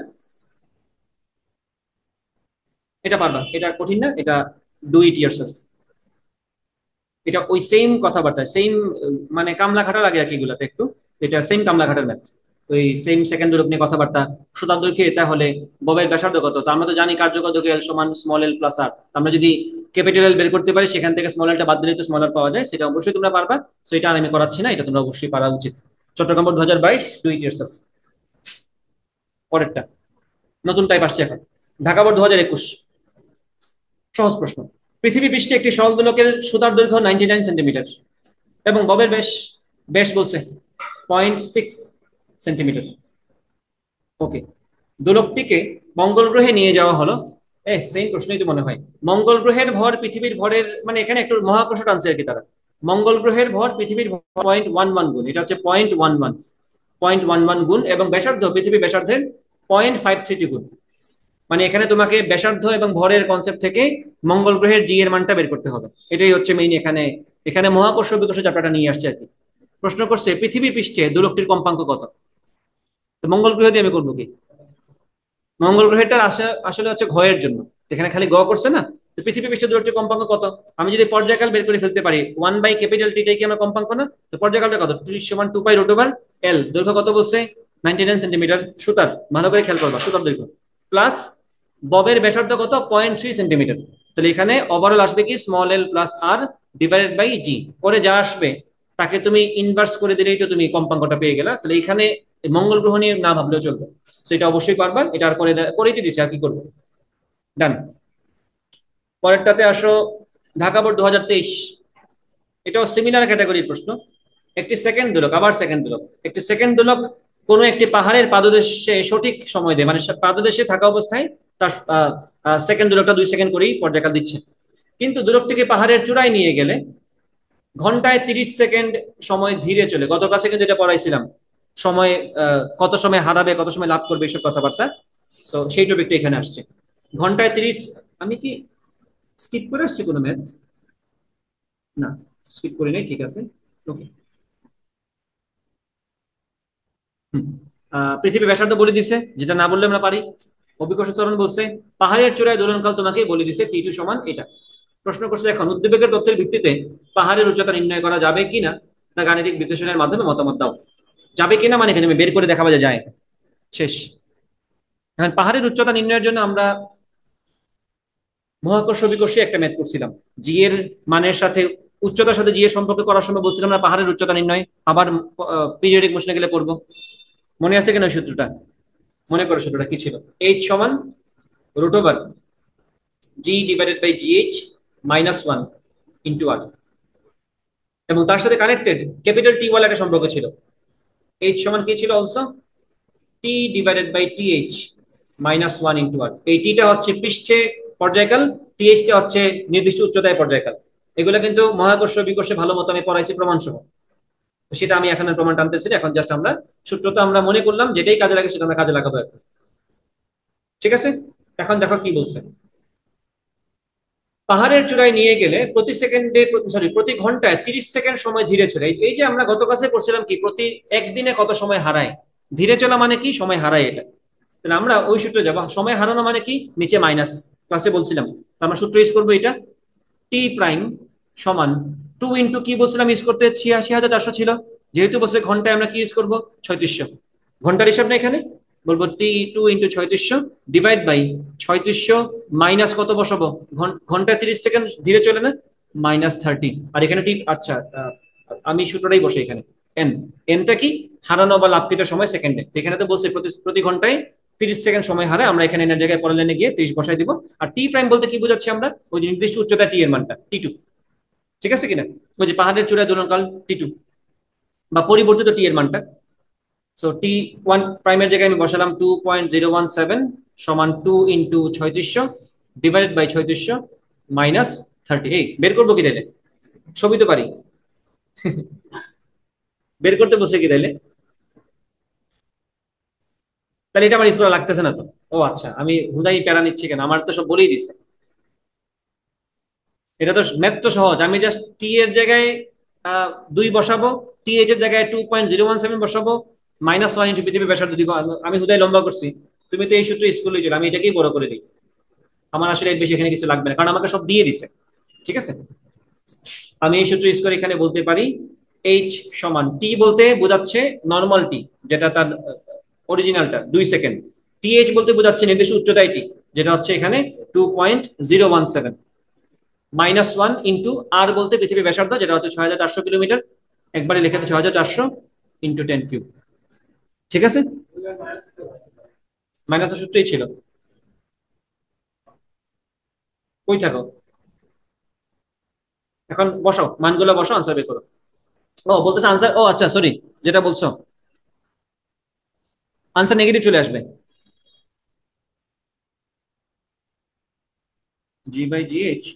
এটা পারবা, এটা কঠিন না, এটা ডু ইট ইয়ারসেলফ। এটা ওই সেম কথাবার্তা, সেম মানে কামলা খাটা লাগে আর কি এগুলাতে একটু, এটা সেম কামলা খাটার ম্যাথ। ওই সেম সেকেন্ড দূরত্ব নিয়ে কথাবার্তা, শতাব্দ দৈর্ঘ্যে তাহলে ববের ব্যাসার্ধ কত, তো আমরা তো জানি কার্যকর দৈর্ঘ্য এল সমান স্মল এল প্লাস আর। আমরা যদি ক্যাপিটাল এল বের করতে পারি, সেখান থেকে স্মল এলটা বাদ দিলে তো স্মল আর পাওয়া যায়, সেটা অবশ্যই তোমরা পারবা। সো এটা আর আমি করাচ্ছি না, এটা তোমরা অবশ্যই পারা উচিত। Chittagong board 2022, do it yourself. পরেরটা নতুন টাইপ আসছে এখন, ঢাকা বোর্ড 2021। সহজ প্রশ্ন। পৃথিবী পৃষ্ঠে একটি সরল দোলকের সুতার দৈর্ঘ্য 99 সেন্টিমিটার এবং ববের ব্যাস, ব্যাস বলছে 0.6 সেন্টিমিটার। ওকে, দোলকটিকে মঙ্গল গ্রহে নিয়ে যাওয়া হলো। সেম প্রশ্নই তো মনে হয়। মঙ্গল গ্রহের ভর পৃথিবীর ভরের, মানে এখানে একটু মহাকর্ষ টানছে আর কি তারা। মঙ্গল গ্রহের ভর পৃথিবীর 0.11 গুণ, এটা হচ্ছে 0.11 গুণ, এবং ব্যাসার্ধ পৃথিবীর ব্যাসার্ধের 0.532 গুণ। মানে এখানে তোমাকে ব্যাসার্ধ এবং ভরের কনসেপ্ট থেকে মঙ্গল গ্রহের জি এর মানটা বের করতে হবে। এটাই হচ্ছে মেইন এখানে, এখানে মহাকর্ষ বিকর্ষ চ্যাপ্টারটা নিয়ে আসছে আর কি। প্রশ্ন করছে পৃথিবী পৃষ্ঠে দোলকটির কম্পাঙ্ক কত। তো মঙ্গল গ্রহ দিয়ে আমি করবো কি? মঙ্গল গ্রহেরটা আসলে হচ্ছে ঘয়ের জন্য, এখানে খালি গ করছে না। তো পৃথিবী পৃষ্ঠে দূরত্বের কম্পাঙ্ক কত? আমি যদি পর্যায়কাল বের করে ফেলতে পারি, 1/T কি আমার কম্পাঙ্ক না? তো পর্যায়কালটা কত? T = 2π√এল। দৈর্ঘ্য কত বলছে? 99 সেন্টিমিটার। সুতার ভালো করে খেয়াল করবা, সুতার দৈর্ঘ্য প্লাস ববের ব্যাসার্ধ কত? 0.3 সেন্টিমিটার। তাহলে এখানে ওভারঅল আসবে কি small L plus R divided by G, পরে যা আসবে তাকে তুমি ইনভার্স করে দিলেই তো তুমি কম্পাঙ্কটা পেয়ে গেলা। তাহলে এখানে মঙ্গল গ্রহ নিয়ে না ভাবলেও চলবে। সেটা অবশ্যই পারবা, এটা আর করেই তো দিছে, আর কি করবো। ডান। পরেরটাতে আসো, ঢাকা বোর্ড 2023। এটাও সিমিলার ক্যাটাগরির প্রশ্ন। একটি সেকেন্ড দোলক, আবার সেকেন্ড দোলক, একটি সেকেন্ড দোলক কোনো একটি পাহাড়ের পাদদেশে সঠিক সময় দেয়, মানে পাদদেশে থাকা অবস্থায় তার সেকেন্ড দোলকটা 2 সেকেন্ড করেই পর্যায়কাল দিচ্ছে। কিন্তু দোলকটিকে পাহাড়ের চূড়ায় নিয়ে গেলে ঘন্টায় 30 সেকেন্ড সময় ধীরে চলে, গত ক্লাসে কিন্তু এটা পড়াইছিলাম, সময় কত সময় হারাবে কত সময় লাভ করবে এসব কথাবার্তা। সো সেই টপিকটা এখানে আসছে। ঘন্টায় 30, আমি কি স্কিপ করে আসছি কোনো ম্যাথ? না, স্কিপ করি নাই, ঠিক আছে। ওকে। পৃথিবী ব্যাসার্ধ বলে দিছে, যেটা না বললে আমরা পারি। অভিকর্ষ ত্বরণ বলছে, পাহাড়ের চূড়ায় দোলনকাল তোমাকে বলে দিছে T2 সমান এটা। প্রশ্ন করছে এখন উদ্দীপকের তথ্যের ভিত্তিতে পাহাড়ের উচ্চতা নির্ণয় করা যাবে কিনা, তা গাণিতিক বিশ্লেষণের মাধ্যমে মতামত দাও। যাবে কিনা মানে কি, তুমি বের করে দেখাবা যে যায়, শেষ। এখন পাহাড়ের উচ্চতা নির্ণয়ের জন্য আমরা মহাকর্ষ বিকর্ষে একটা ম্যাথ করছিলাম, জি এর মানের সাথে উচ্চতার সাথে জি এর সম্পর্ক করার সময় বলছিলাম আমরা পাহাড়ের উচ্চতা নির্ণয়, আবার পিরিয়ডিক মোশনে গেলে পড়বো। মনে আছে কিনা ওই সূত্রটা? মনে করো সূত্রটা কি ছিল? এইচ সমান √, G/GH-1 এবং তার সাথে কানেক্টেড ক্যাপিটাল টি ওয়ালা একটা সম্পর্ক ছিল। এইচ সমান কি ছিল অলসো? T/TH-1 এই টিটা হচ্ছে পৃষ্ঠে পর্যায়কাল, টিএইচটা হচ্ছে নির্দিষ্ট উচ্চতায় পর্যায়কাল। এগুলো কিন্তু মহাকর্ষ বিকর্ষে ভালো মতো আমি পড়াইছি প্রমাণ সহ। তো সেটা আমি এখন প্রমাণ টানতেছি না, এখন জাস্ট আমরা সূত্র তো আমরা মনে করলাম, যেটাই কাজে লাগে সেটা আমরা কাজে লাগাবো এখন। ঠিক আছে, এখন দেখো কি বলছে। পাহাড়ের চূড়ায় নিয়ে গেলে প্রতি সেকেন্ডে, সরি প্রতি ঘন্টায় 30 সেকেন্ড সময় ধীরে চলে। এই যে আমরা গত ক্লাসে পড়ছিলাম কি প্রতি একদিনে কত সময় হারায়, ধীরে চলা মানে কি? সময় হারায় এটা। তাহলে আমরা ওই সূত্রে যাবো। সময় হারানো মানে কি? নিচে মাইনাস, ক্লাসে বলছিলাম। তো আমরা সূত্র ইউজ করবো এটা, টি প্রাইম সমান টু ইন্টু কি বলছিলাম ইউজ করতে, 86,400 ছিল। যেহেতু বলছে ঘন্টায়, আমরা কি ইউজ করবো? 3600। ঘন্টার হিসাব না এখানে, বলবো T two into 3600 divide by 3600 minus কত বসাবো? ঘন্টায় 30 সেকেন্ড ধীরে চলে না, -30। আর এখানে টি, আচ্ছা, আমি সূত্রটাই বসে এখানে। এন, এনটা কি? হারানো বা লাভকৃত সময় সেকেন্ডে। এখানে তো বলছে প্রতি প্রতি ঘন্টায় 30 সেকেন্ড সময় হারে। আমরা এখানে এনের জায়গায় পরের লাইনে গিয়ে 30 বসাই দিব। আর টি প্রাইম বলতে কি বোঝাচ্ছি আমরা? ওই যে নির্দিষ্ট উচ্চতা টি এর মানটা T2। ঠিক আছে কিনা? ওই যে পাহাড়ের চূড়ায় দোলনকাল T2, বা পরিবর্তিত টি এর মানটা। সো টি ওয়ান প্রাইমের জায়গায় আমি বসালাম 2.017 সমান 2 × 3600 ডিভাইডেড বাই 3600 -38। বের করবো কি তাইলে? সবই তো পারি। বের করতে বসে কি তাইলে? তাহলে এটা আমার স্কুলে লাগতেছে না তো। ও আচ্ছা, আমি হুদাই প্যারা নিচ্ছি কেন? আমার তো সব বলেই দিছে। এটা তো ম্যাথ তো সহজ। আমি জাস্ট টি এর জায়গায় 2 বসাবো, টি এইচ এর জায়গায় 2.017 বসাবো, -1 ইন্টু পৃথিবী ব্যাসার্ধ দিব। আমি হুদাই লম্বা করছি। তুমি তো এই সূত্র স্কুলে ছিল, আমি এটাকেই বড় করে দিই। আমার আসলে এর বেশি এখানে কিছু লাগবে না, কারণ আমাকে সব দিয়ে দিছে। ঠিক আছে, আমি এই সূত্র ইউজ করে এখানে বলতে পারি এইচ সমান, টি বলতে বোঝাচ্ছে নর্মাল টি, যেটা তার অরিজিনালটা 2 সেকেন্ড। টি এইচ বলতে বোঝাচ্ছে নির্দিষ্ট উচ্চতায় টি, যেটা হচ্ছে এখানে 2.017। -1 ইন্টু আর বলতে পৃথিবীর ব্যাসার্ধ, যেটা হচ্ছে 6400 কিলোমিটার। একবারে লিখে তো 6400 ইন্টু 10³। ঠিক আছে, মাইনাসের সূত্রই ছিল। কই থাকো? এখন বসাও মানগুলো, বসাও, আনসার বের করো। ও বলতেছে আনসার, ও আচ্ছা সরি, যেটা বলছো আনসার নেগেটিভ চলে আসবে। G/GH।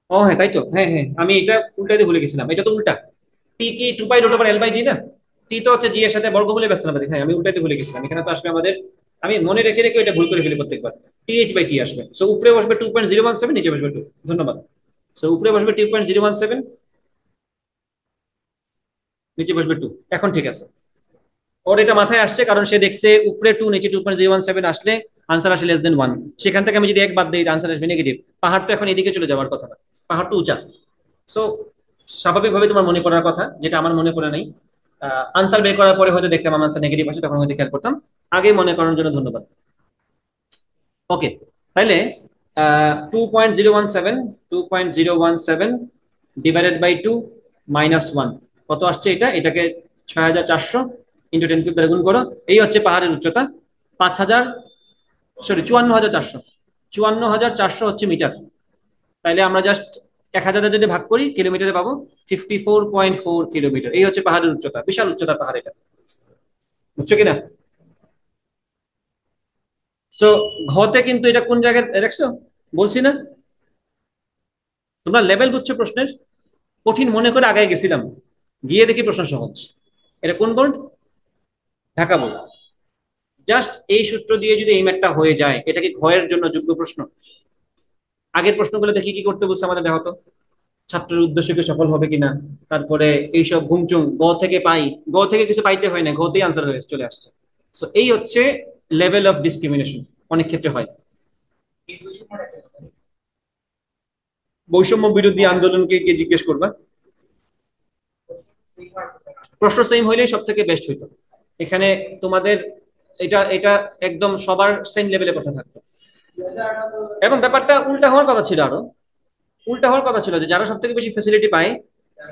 ও হ্যাঁ, তাই তো, হ্যাঁ হ্যাঁ, আমি এটা উল্টাইতে ভুলে গেছিলাম। এটা তো উল্টা। টি কি 2π√L/G না? টি তো হচ্ছে জি এর সাথে বর্গমূলে ব্যস্ত না। হ্যাঁ, আমি উল্টাইতে ভুলে গেছিলাম। এখানে তো আসবে আমাদের, আমি মনে রেখে রেখে এটা ভুল করে ফেলি প্রত্যেকবার। TH/T আসবে। সো উপরে বসবে 2.017, নিচে বসবে 2। ধন্যবাদ। সো উপরে বসবে 2.017, নিচে বসবে 2। এখন ঠিক আছে। ওর এটা মাথায় আসছে, কারণ সে দেখছে উপরে 2 নিচে 2.017 আসলে আনসার আসে <1। সেখান থেকে আমি যদি এক বাদ দিই, আনসার আসবে নেগেটিভ। পাহাড় তো এখন এদিকে চলে যাওয়ার কথা না, পাহাড় তো উঁচা। সো স্বাভাবিকভাবে তোমার মনে করার কথা, যেটা আমার মনে পড়ে নাই। আনসার বের করার পরে হয়তো দেখতাম আমার আনসার নেগেটিভ আসে, তখন হয়তো খেয়াল করতাম। আগে মনে করার জন্য ধন্যবাদ। ওকে, তাহলে 2.017, 2.017 ডিভাইডেড বাই 2 -1 কত আসছে? এটাকে 6400 ইন্টু 10³ দ্বারা গুণ করো। এই হচ্ছে পাহাড়ের উচ্চতা। 5000, সরি 54,400, 54,400 হচ্ছে মিটার। তাইলে আমরা জাস্ট 1000 যদি ভাগ করি কিলোমিটারে পাবো 54.4 কিলোমিটার। এই হচ্ছে পাহাড়ের উচ্চতা, বিশাল উচ্চতা পাহাড় এটা। বুঝছো কিনা? সো ঘতে কিন্তু এটা কোন জায়গায় দেখছো? বলছি না, তোমরা লেভেল বুঝছো প্রশ্নের? কঠিন মনে করে আগায় গেছিলাম, গিয়ে দেখি প্রশ্ন সহজ। এটা কোন বোর্ড? ঢাকা বোর্ড। জাস্ট এই সূত্র দিয়ে যদি এই ম্যাথটা হয়ে যায়, এটা কি ঘয়ের জন্য যোগ্য প্রশ্ন? আগের প্রশ্নগুলো দেখি কি করতে বলছে আমাদের, দেখো তো। ছাত্রের উদ্দেশ্যকে সফল হবে কিনা, তারপরে এইসব ঘুমচুম, গ থেকে পাই, গ থেকে কিছু পাইতে হয় না, ঘতেই আনসার হয়ে চলে আসছে। সো এই হচ্ছে লেভেল অফ ডিসক্রিমিনেশন, অনেক ক্ষেত্রে হয়। বৈষম্য বিরোধী আন্দোলনকে গিয়ে জিজ্ঞেস করবা, প্রশ্ন সেম হইলেই সব থেকে বেস্ট হইতো। এখানে তোমাদের এটা এটা একদম সবার সেম লেভেলে প্রশ্ন থাকতো। এবং ব্যাপারটা উল্টা হওয়ার কথা ছিল আরো। উল্টা হওয়ার কথা ছিল যে যারা সব থেকে বেশি ফেসিলিটি পায়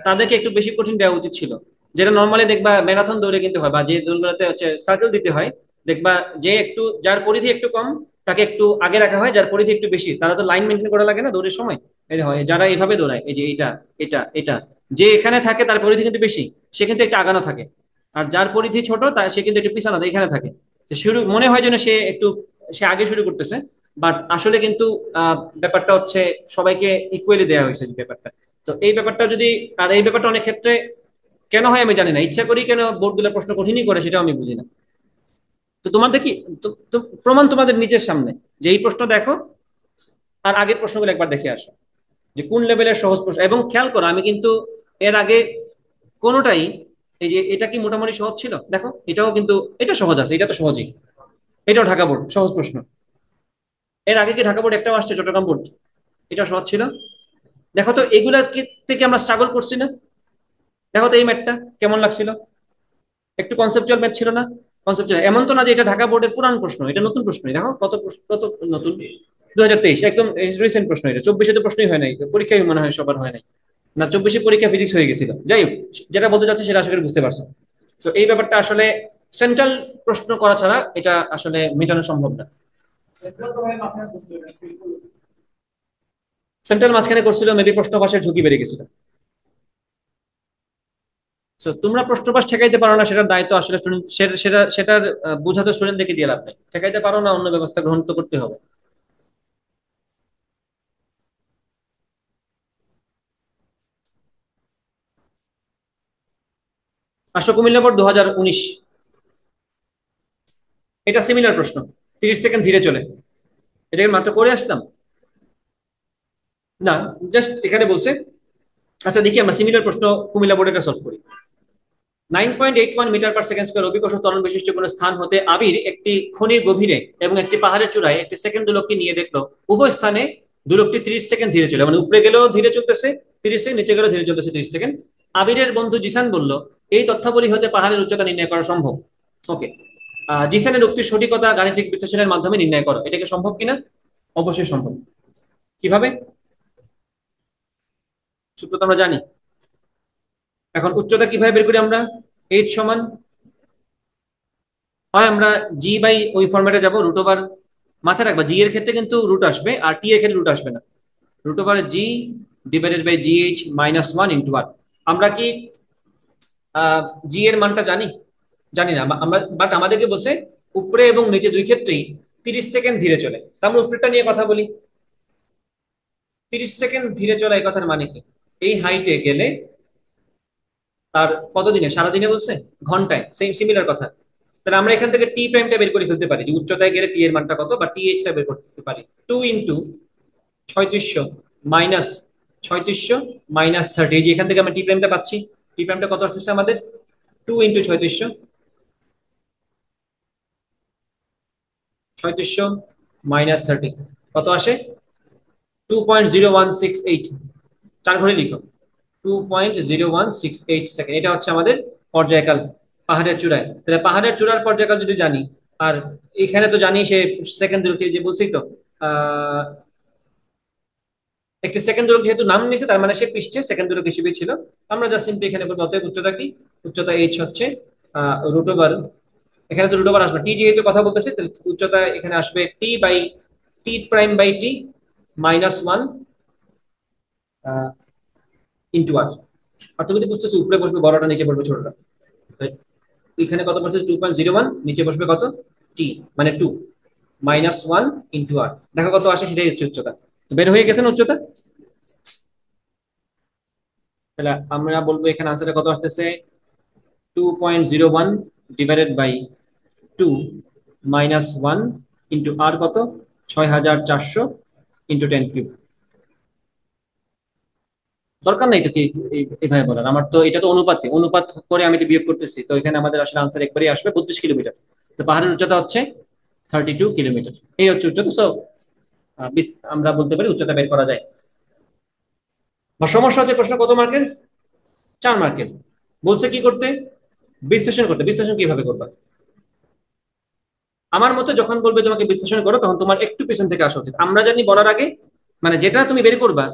তাদেরকে একটু বেশি কঠিন দেওয়া উচিত ছিল। যেটা নর্মালি দেখবা ম্যারাথন দৌড়ে কিন্তু হয়, বা যে দৌড়গুলোতে হচ্ছে সার্কেল দিতে হয়, দেখবা যে একটু যার পরিধি একটু কম তাকে একটু আগে রাখা হয়, যার পরিধি একটু বেশি তারা তো লাইন মেনটেন করা লাগে না দৌড়ের সময়। এই হয় যারা এইভাবে দৌড়ায়, এই যে এটা এটা এটা, যে এখানে থাকে তার পরিধি কিন্তু বেশি, সে কিন্তু একটু আগানো থাকে। আর যার পরিধি ছোট তার সে কিন্তু একটু পিছানো এখানে থাকে। তো শুরু মনে হয় যেন সে একটু, সে আগে শুরু করতেছে, বাট আসলে কিন্তু ব্যাপারটা হচ্ছে সবাইকে ইকুয়ালি দেওয়া হয়েছে ব্যাপারটা। তো এই ব্যাপারটা যদি, আর এই ব্যাপারটা অনেক ক্ষেত্রে কেন হয় আমি জানি না, ইচ্ছা করি কেন বোর্ডগুলো প্রশ্ন কঠিনই করে সেটাও আমি বুঝি না। তো তোমাদের কি, তো প্রমাণ তোমাদের নিজের সামনে, যে এই প্রশ্ন দেখো আর আগের প্রশ্নগুলো একবার দেখে আসো। যে কোন লেভেলের সহজ প্রশ্ন। এবং খেয়াল করো আমি কিন্তু এর আগে কোনোটাই, এই যে এটা কি মোটামুটি সহজ ছিল দেখো, এটাও কিন্তু এটা সহজ আছে, এটা তো সহজই, এটাও ঢাকা বোর্ড সহজ প্রশ্ন। এর আগে কি ঢাকা বোর্ড একটাও আসছে চট্টগ্রাম বোর্ড? এটা সহজ ছিল। দেখো তো এগুলা থেকে আমরা স্ট্রাগল করছি না? দেখো তো এই ম্যাথটা কেমন লাগছিল, একটু কনসেপচুয়াল ম্যাথ ছিল না? কনসেপচুয়াল, এমন তো না যে এটা ঢাকা বোর্ডের পুরান প্রশ্ন, এটা নতুন প্রশ্ন। দেখো কত কত নতুন, 2023 একদম রিসেন্ট প্রশ্ন। এটা 24-এ তো প্রশ্নই হয় নাই, পরীক্ষায় মনে হয় সবার হয় নাই। না 24-এ পরীক্ষা ফিজিক্স হয়ে গেছিল। যাই হোক, যেটা বলতে চাচ্ছে সেটা আশা করি বুঝতে পারছো। তো এই ব্যাপারটা আসলে সেন্ট্রাল প্রশ্ন করা ছাড়া এটা আসলে মেটানো সম্ভব না। সেন্ট্রাল মাঝখানে করছিল, মেবি প্রশ্ন পাশের ঝুঁকি বেড়ে গেছিল। তো তোমরা প্রশ্ন পাশ ঠেকাইতে পারো না, সেটার দায়িত্ব আসলে স্টুডেন্ট, সেটার বোঝা তো স্টুডেন্টদেরকে দিয়ে লাভ নেই। ঠেকাইতে পারো না, অন্য ব্যবস্থা গ্রহণ তো করতে হবে। আসো কুমিল্লা বোর্ড 2019, এটা সিমিলার প্রশ্ন। 30 সেকেন্ড ধীরে চলে, এটাকে মাত্র করে আসলাম না, জাস্ট এখানে বলছে। আচ্ছা দেখি আমরা সিমিলার প্রশ্ন কুমিল্লা বোর্ডে সলভ করি। 9.81 মিটার/সেকেন্ড স্কয়ার অভিকর্ষ ত্বরণ বিশিষ্ট কোন স্থান হতে আবির একটি খনির গভীরে এবং একটি পাহাড়ের চূড়ায় একটি সেকেন্ড দোলককে নিয়ে দেখলো। উভয় স্থানে দোলকটি 30 সেকেন্ড ধীরে চলে, মানে উপরে গেলেও ধীরে চলতেছে 30 সেকেন্ড, নিচে গেলেও ধীরে চলতেছে 30 সেকেন্ড। আবিরের বন্ধু জিসান বলল এই তথ্যাবলী হতে পাহাড়ের উচ্চতা নির্ণয় করা সম্ভব। ওকে, জিসানের উক্তির সঠিকতা গাণিতিক বিশ্লেষণের মাধ্যমে নির্ণয় করো। এটাকে সম্ভব কিনা? অবশ্যই সম্ভব। কিভাবে? সূত্র তো আমরা জানি। এখন উচ্চতা কিভাবে বের করি আমরা? এইচ সমান, হয় আমরা জি বাই ওই ফরম্যাটে যাবো, রুট ওভার, মাথায় রাখবা জি এর ক্ষেত্রে কিন্তু রুট আসবে, আর টি এর ক্ষেত্রে রুট আসবে না। Root over G divided by G H -1 into R. আমরা কি জি এর মানটা জানি? জানি না আমরা, বাট আমাদেরকে বসে উপরে এবং নিচে দুই ক্ষেত্রেই 30 সেকেন্ড ধীরে চলে। তা আমরা উপরেটা নিয়ে কথা বলি। 30 সেকেন্ড ধীরে চলা এই কথার মানে কি? এই হাইটে গেলে তার কতদিনে, সারাদিনে বলছে? ঘন্টায়, সেম সিমিলার কথা। তাহলে আমরা এখান থেকে টি প্রাইমটা বের করে ফেলতে পারি, যে উচ্চতায় গেলে টি এর মানটা কত, বা টি এইচটা বের করতে পারি। 2 ইন্টু 3600 - 3600 - 30, এই যে এখান থেকে আমরা টি প্রাইমটা পাচ্ছি। টি প্রাইমটা কত আসতেছে আমাদের? 2 ইন্টু 3600 - 30 কত আসে? 2.0168। 4 ঘরে লিখো, 2.0168 সেকেন্ড। এটা হচ্ছে আমাদের পর্যায়কাল পাহাড়ের চূড়ায়। তাহলে পাহাড়ের চূড়ার পর্যায়কাল যদি জানি, আর এখানে তো জানি সে সেকেন্ড দূরত্ব, যে বলছি তো আহ একটি সেকেন্ড দূরত্ব যেহেতু নাম নিয়েছে, তার মানে সে পৃষ্ঠে সেকেন্ড দূরত্ব হিসেবে ছিল। আমরা জাস্ট সিম্পলি এখানে বলবো অতএব উচ্চতা কি? উচ্চতা এইচ হচ্ছে রুট ওভার, এখানে তো রুট ওভার আসবে, টি যেহেতু কথা বলতেছে তাহলে উচ্চতা এখানে আসবে T by T prime by T -1 into R. আর তুমি তো বুঝতেছো উপরে বসবে বড়টা, নিচে বসবে ছোটটা। তাই এখানে কত বসবে? 2.01, নিচে বসবে কত? টি, মানে 2 -1 ইন্টু আর। দেখো কত আসে, সেটাই হচ্ছে উচ্চতা। তো বের হয়ে গেছে না উচ্চতা? তাহলে আমরা বলবো এখানে আনসারটা কত আসতেছে? 2.01 ডিভাইডেড বাই 2 -1 ইন্টু আর কত? 6400 ইন্টু 10³ দরকার নাই তো কি এইভাবে বলার, আমার তো এটা তো অনুপাতে, অনুপাত করে আমি তো বিয়োগ করতেছি, তো এখানে আমাদের আসলে আনসার একবারই আসবে 32 কিলোমিটার। তো পাহাড়ের উচ্চতা হচ্ছে 32 কিলোমিটার, এই হচ্ছে উচ্চতা। সো আমরা বলতে পারি উচ্চতা বের করা যায়। বা সমস্যা হচ্ছে প্রশ্ন কত মার্কের? 4 মার্কের। বলছে কি করতে? বিশ্লেষণ করতে। বিশ্লেষণ কিভাবে করবা? আমার মতে যখন বলবে তোমাকে বিশ্লেষণ করো, তখন তোমার একটু পেছন থেকে আসা উচিত। আমরা জানি বলার আগে, মানে যেটা তুমি বের করবা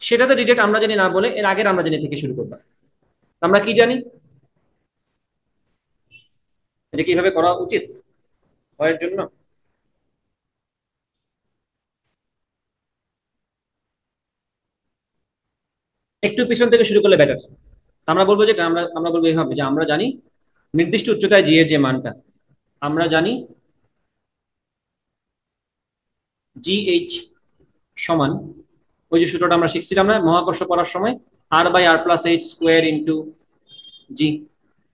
সেটাতে ডিটেক্ট আমরা জানি না বলে এর আগের আমরা জানি থেকে শুরু করবা। আমরা কি জানি, এটা কিভাবে করা উচিত ভয়ের জন্য? একটু পিছন থেকে শুরু করলে বেটার। আমরা বলবো যে আমরা আমরা বলবো এইভাবে যে আমরা জানি নির্দিষ্ট উচ্চতায় জি এর যে মানটা, আমরা জানি জি এইচ সমান, ওই যে সূত্রটা আমরা শিখছিলাম না মহাকর্ষ পড়ার সময়, r/r+h² ইন্টু জি।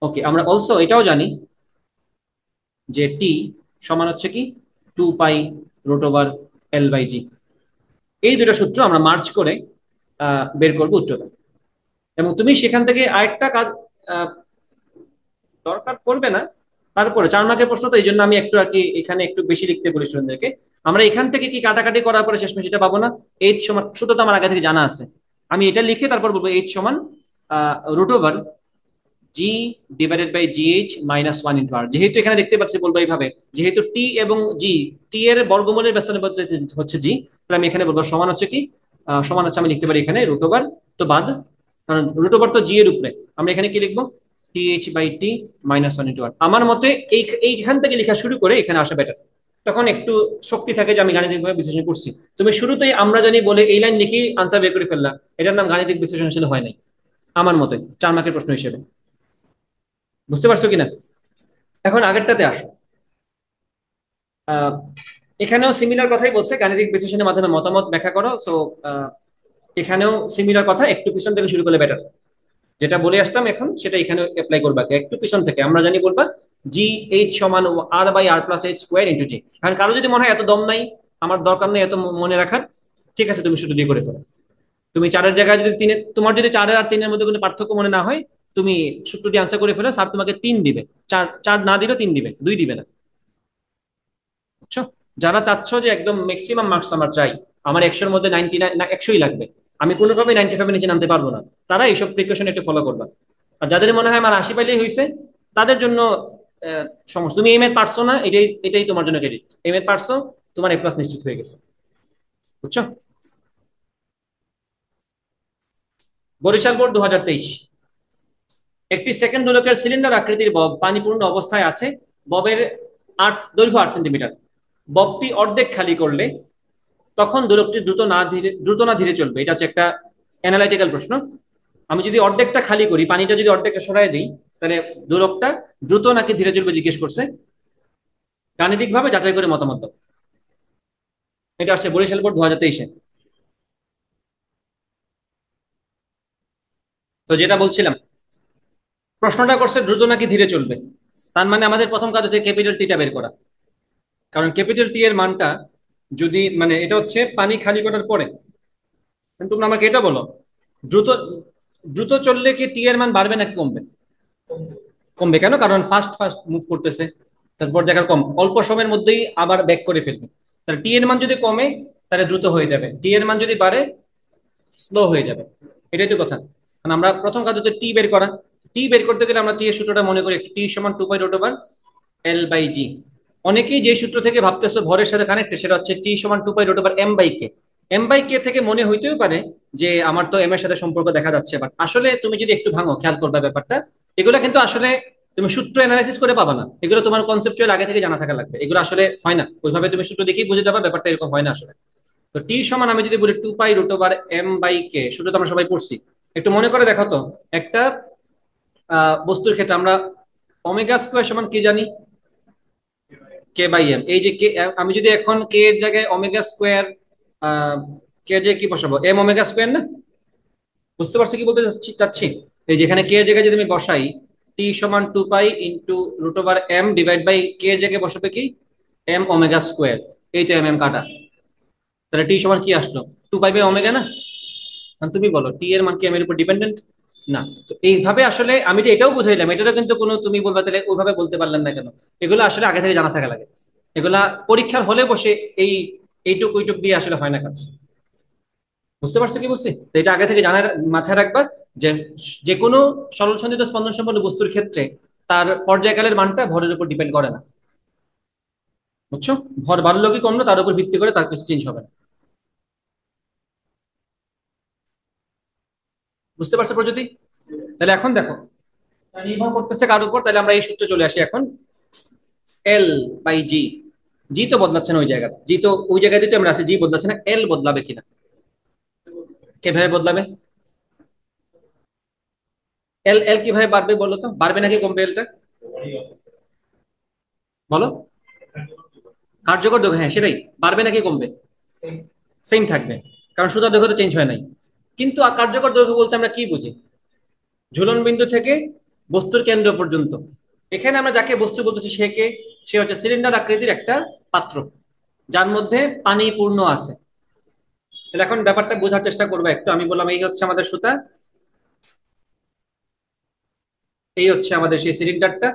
ওকে, আমরা অলসো এটাও জানি যে টি সমান হচ্ছে কি 2 পাই √L/g। এই দুটো সূত্র আমরা মার্চ করে বের করবো উচ্চতা। এবং তুমি সেখান থেকে আরেকটা কাজ আহ, দরকার পড়বে না, তারপরে 4 মার্কের প্রশ্ন তো এই জন্য আমি একটু আর কি এখানে একটু বেশি লিখতে বলি স্টুডেন্টদেরকে। আমরা এখান থেকে কি কাটাকাটি করার পরে শেষমেশ এটা পাবো না, এইচ সমান, সূত্র তো আমার আগে থেকে জানা আছে। আমি এটা লিখে তারপর বলবো এইচ সমান root over G divided by G H -1 into R. যেহেতু এখানে দেখতে পাচ্ছি বলবো এইভাবে, যেহেতু টি এবং জি, টি এর বর্গমূলের ব্যস্তানুপাত হচ্ছে জি, তাহলে আমি এখানে বলবো সমান হচ্ছে কি, সমান হচ্ছে আমি লিখতে পারি এখানে রুট ওভার, তো বাদ, কারণ রুট ওভার তো জি এর উপরে, আমরা এখানে কি লিখবো, T H by T -1 into R. আমার মতে এইখান থেকে লেখা শুরু করে এখানে আসা বেটার, তখন একটু শক্তি থাকে যে আমি গাণিতিকভাবে বিশ্লেষণ করছি। তুমি শুরুতেই আমরা জানি বলে এই লাইন লিখি আনসার বের করে ফেললা, এটার নাম গাণিতিক বিশ্লেষণ আসলে হয় নাই আমার মতে, 4 মার্কের প্রশ্ন হিসেবে। বুঝতে পারছো কিনা? এখন আগেরটাতে আসো। আহ, এখানেও সিমিলার কথাই বলছে, গাণিতিক বিশ্লেষণের মাধ্যমে মতামত ব্যাখ্যা করো। সো এখানেও সিমিলার কথা, একটু পিছন থেকে শুরু করলে বেটার। যেটা বলে আসতাম এখন সেটা এখানে অ্যাপ্লাই করবা, একটু পিছন থেকে আমরা জানি বলবা জি এইচ সমান R by R plus H square into G. কারণ কারো যদি মনে হয় এত দম নাই, আমার দরকার নেই এত মনে রাখার, ঠিক আছে তুমি শুধু দিয়ে করে ফেলো। তুমি চারের জায়গায় যদি তিনে, তোমার যদি 4 আর 3-এর মধ্যে কোনো পার্থক্য মনে না হয়, তুমি সূত্রটি আনসার করে ফেলো, স্যার তোমাকে 3 দিবে, চার চার না দিলেও 3 দিবে, 2 দিবে না। বুঝছো? যারা চাচ্ছ যে একদম ম্যাক্সিমাম মার্কস আমার চাই, আমার 100-এর মধ্যে 99 না 100ই লাগবে, আমি কোনোভাবেই 95-এর নিচে নামতে পারবো না, তারা এইসব প্রিকশন একটু ফলো করবা। আর যাদের মনে হয় আমার 80 পাইলেই হয়েছে, তাদের জন্য সমস্যা, তুমি এম এর পারছো না, এটাই এটাই তোমার জন্য ক্রেডিট, এম এর পারছো, তোমার এ প্লাস নিশ্চিত হয়ে গেছে। বুঝছো? বরিশাল বোর্ড 2023। একটি সেকেন্ড দোলকের সিলিন্ডার আকৃতির বব পানিপূর্ণ অবস্থায় আছে। ববের দৈর্ঘ্য 8 সেন্টিমিটার। ববটি অর্ধেক খালি করলে তখন দোলকটি দ্রুত না ধীরে চলবে? এটা হচ্ছে একটা অ্যানালাইটিক্যাল প্রশ্ন। আমি যদি অর্ধেকটা খালি করি, পানিটা যদি অর্ধেকটা সরাই দিই, তাহলে দোলকটা দ্রুত নাকি ধীরে চলবে জিজ্ঞেস করছে। গাণিতিক ভাবে যাচাই করে মতামত দাও। এটা আসছে বরিশাল বোর্ড 2023-এ। তো যেটা বলছিলাম, প্রশ্নটা করছে দ্রুত নাকি ধীরে চলবে, তার মানে আমাদের প্রথম কাজ হচ্ছে ক্যাপিটাল টিটা বের করা। কারণ ক্যাপিটাল টি এর মানটা যদি, মানে এটা হচ্ছে পানি খালি করার পরে, তোমরা আমাকে এটা বলো, দ্রুত দ্রুত চললে কি টি এর মান বাড়বে নাকি কমবে? কমবে। কেন? কারণ ফাস্ট ফাস্ট মুভ করতেছে, তারপর জায়গার কম, অল্প সময়ের মধ্যেই আবার ব্যাক করে ফেলবে। তাহলে টি এর মান যদি কমে তাহলে দ্রুত হয়ে যাবে, টি এর মান যদি বাড়ে স্লো হয়ে যাবে। এটাই তো কথা। কারণ আমরা প্রথম কাজ হচ্ছে টি বের করা। টি বের করতে গেলে আমরা টি এর সূত্রটা মনে করি, টি সমান 2 pi root over L by জি। অনেকেই যে সূত্র থেকে ভাবতেছো ভরের সাথে কানেক্টেড, সেটা হচ্ছে টি সমান 2 pi root over M by K. M by K থেকে মনে হইতেও পারে যে আমার তো এম এর সাথে সম্পর্ক দেখা যাচ্ছে, বাট আসলে তুমি যদি একটু ভাঙো, খেয়াল করবে ব্যাপারটা, এগুলো কিন্তু আসলে তুমি সূত্র অ্যানালাইসিস করে পাবা না, এগুলো তোমার কনসেপচুয়াল আগে থেকে জানা থাকা লাগবে, এগুলো আসলে হয় না ওইভাবে তুমি সূত্র দেখেই বুঝে যাবে, ব্যাপারটা এরকম হয় না আসলে। তো টি সমান আমি যদি বলি 2 pi root over M by কে, সূত্র তো আমরা সবাই পড়ছি, একটু মনে করে দেখো তো। একটা বস্তুর ক্ষেত্রে আমরা ওমেগা স্কোয়ার সমান কি জানি, কে বাই এম। এই যে কে, আমি যদি এখন কে এর জায়গায় ওমেগা স্কোয়ার, কে এর জায়গায় কি বসাবো, এম ওমেগা স্কোয়ার না? বুঝতে পারছো কি বলতে চাচ্ছি? এই যেখানে কে এর জায়গায় যদি আমি বসাই টি সমান 2 pi into root over M divide by K এর জায়গায় বসাবে কি, এম ওমেগা স্কোয়ার। এই তো এম এম কাটা, তাহলে টি সমান কি আসলো, 2 পাই বাই ওমেগা না? এখন তুমি বলো টি এর মান কি এম এর উপর ডিপেন্ডেন্ট? না। তো এইভাবে আসলে আমি যে এটাও বুঝাইলাম, এটারও কিন্তু কোনো তুমি বলবা তাহলে ওইভাবে বলতে পারলেন না কেন, এগুলো আসলে আগে থেকে জানা থাকা লাগে। এগুলা পরীক্ষার হলে বসে এই এইটুক ওইটুক দিয়ে আসলে হয় না কাজ। বুঝতে পারছো কি বলছি? তো এটা আগে থেকে জানার মাথায় রাখবা যে যে কোনো সরল সন্ধিত স্পন্দন সম্পন্ন বস্তুর ক্ষেত্রে তার পর্যায়কালের মানটা ভরের উপর ডিপেন্ড করে না। বুঝছো? ভর বাড়লো কি কমলো তার উপর ভিত্তি করে তার কিছু চেঞ্জ হবে না। বুঝতে পারছো প্রযুতি? তাহলে এখন দেখো, নির্ভর করতেছে কার উপর, তাহলে আমরা এই সূত্রে চলে আসি এখন। এল বাই জি, জি তো বদলাচ্ছে না ওই জায়গায়, জি তো ওই জায়গায় দিতে আমরা আছি, জি বদলাচ্ছে না, এল বদলাবে কিনা, কিভাবে বদলাবে? এল এল কিভাবে বাড়বে বলো তো, বাড়বে নাকি কমবে এলটা? বলো। কার্যকর দৈর্ঘ্য, হ্যাঁ সেটাই, বাড়বে নাকি কমবে? সেম থাকবে, কারণ সুতার দৈর্ঘ্য তো চেঞ্জ হয় নাই। কিন্তু কার্যকর দৈর্ঘ্য বলতে আমরা কি বুঝি? ঝুলন বিন্দু থেকে বস্তুর কেন্দ্র পর্যন্ত। এখানে আমরা যাকে বস্তু বলতেছি সে কে? সে হচ্ছে সিলিন্ডার আকৃতির একটা পাত্র যার মধ্যে পানি পূর্ণ আছে। তাহলে এখন ব্যাপারটা বোঝার চেষ্টা করবো একটু। আমি বললাম এই হচ্ছে আমাদের সুতা, এই হচ্ছে আমাদের সেই সিলিন্ডারটা।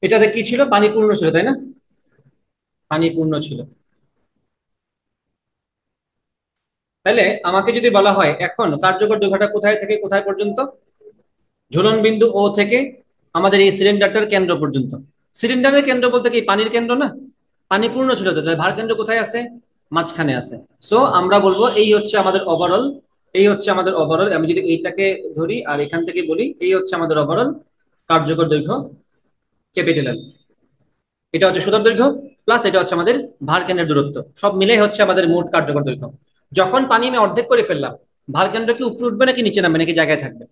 এটাতে কি ছিল? পানি পূর্ণ ছিল, তাই না? পানি পূর্ণ ছিল। তাহলে আমাকে যদি বলা হয় এখন কার্যকর দৈর্ঘ্যটা কোথায় থেকে কোথায় পর্যন্ত, ঝুলন বিন্দু ও থেকে আমাদের এই সিলিন্ডারটার কেন্দ্র পর্যন্ত। সিলিন্ডারের কেন্দ্র বলতে কি পানির কেন্দ্র না? পানি পূর্ণ ছিল তো, তাহলে ভার কেন্দ্র কোথায় আছে? মাঝখানে আছে। সো আমরা বলবো এই হচ্ছে আমাদের ওভারঅল, এই হচ্ছে আমাদের ওভারঅল। আমি যদি এইটাকে ধরি আর এখান থেকে বলি, এই হচ্ছে আমাদের ওভারঅল কার্যকর দৈর্ঘ্য, ক্যাপিটাল এল। এটা হচ্ছে সুতার দৈর্ঘ্য প্লাস এটা হচ্ছে আমাদের ভার কেন্দ্রের দূরত্ব, সব মিলে হচ্ছে আমাদের মোট কার্যকর দৈর্ঘ্য। যখন পানি আমি অর্ধেক করে ফেললাম, ভার কেন্দ্র কি উপরে উঠবে নাকি নিচে নামবে নাকি জায়গায় থাকবে?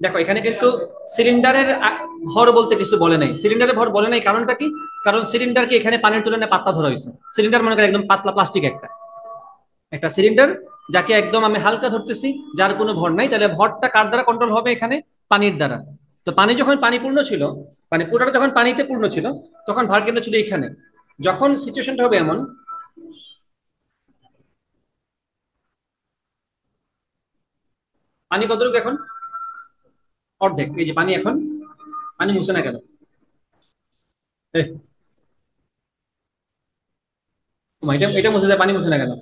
দেখো এখানে কিন্তু সিলিন্ডারের ভর বলতে কিছু বলে নাই, সিলিন্ডারের ভর বলে নাই, কারণটা কি? কারণ সিলিন্ডারকে এখানে পানির তুলনায় পাতলা ধরা হয়েছে। সিলিন্ডার মনে করেন একদম পাতলা প্লাস্টিক একটা, একটা সিলিন্ডার যাকে একদম আমি হালকা ধরতেছি, যার কোনো ভর নাই, তাহলে ভরটা কার দ্বারা কন্ট্রোল হবে? এখানে পানির দ্বারা। তো পানি যখন পানি পূর্ণ ছিল, মানে পুরোটা যখন পানিতে পূর্ণ ছিল, তখন ভার কেন্দ্র ছিল এখানে। যখন সিচুয়েশনটা হবে এমন, পানি কতটুকু এখন? অর্ধেক। এই যে পানি এখন, পানি মুছে না কেন? এহ, এটা এটা মুছে যায়, পানি মুছে না কেন?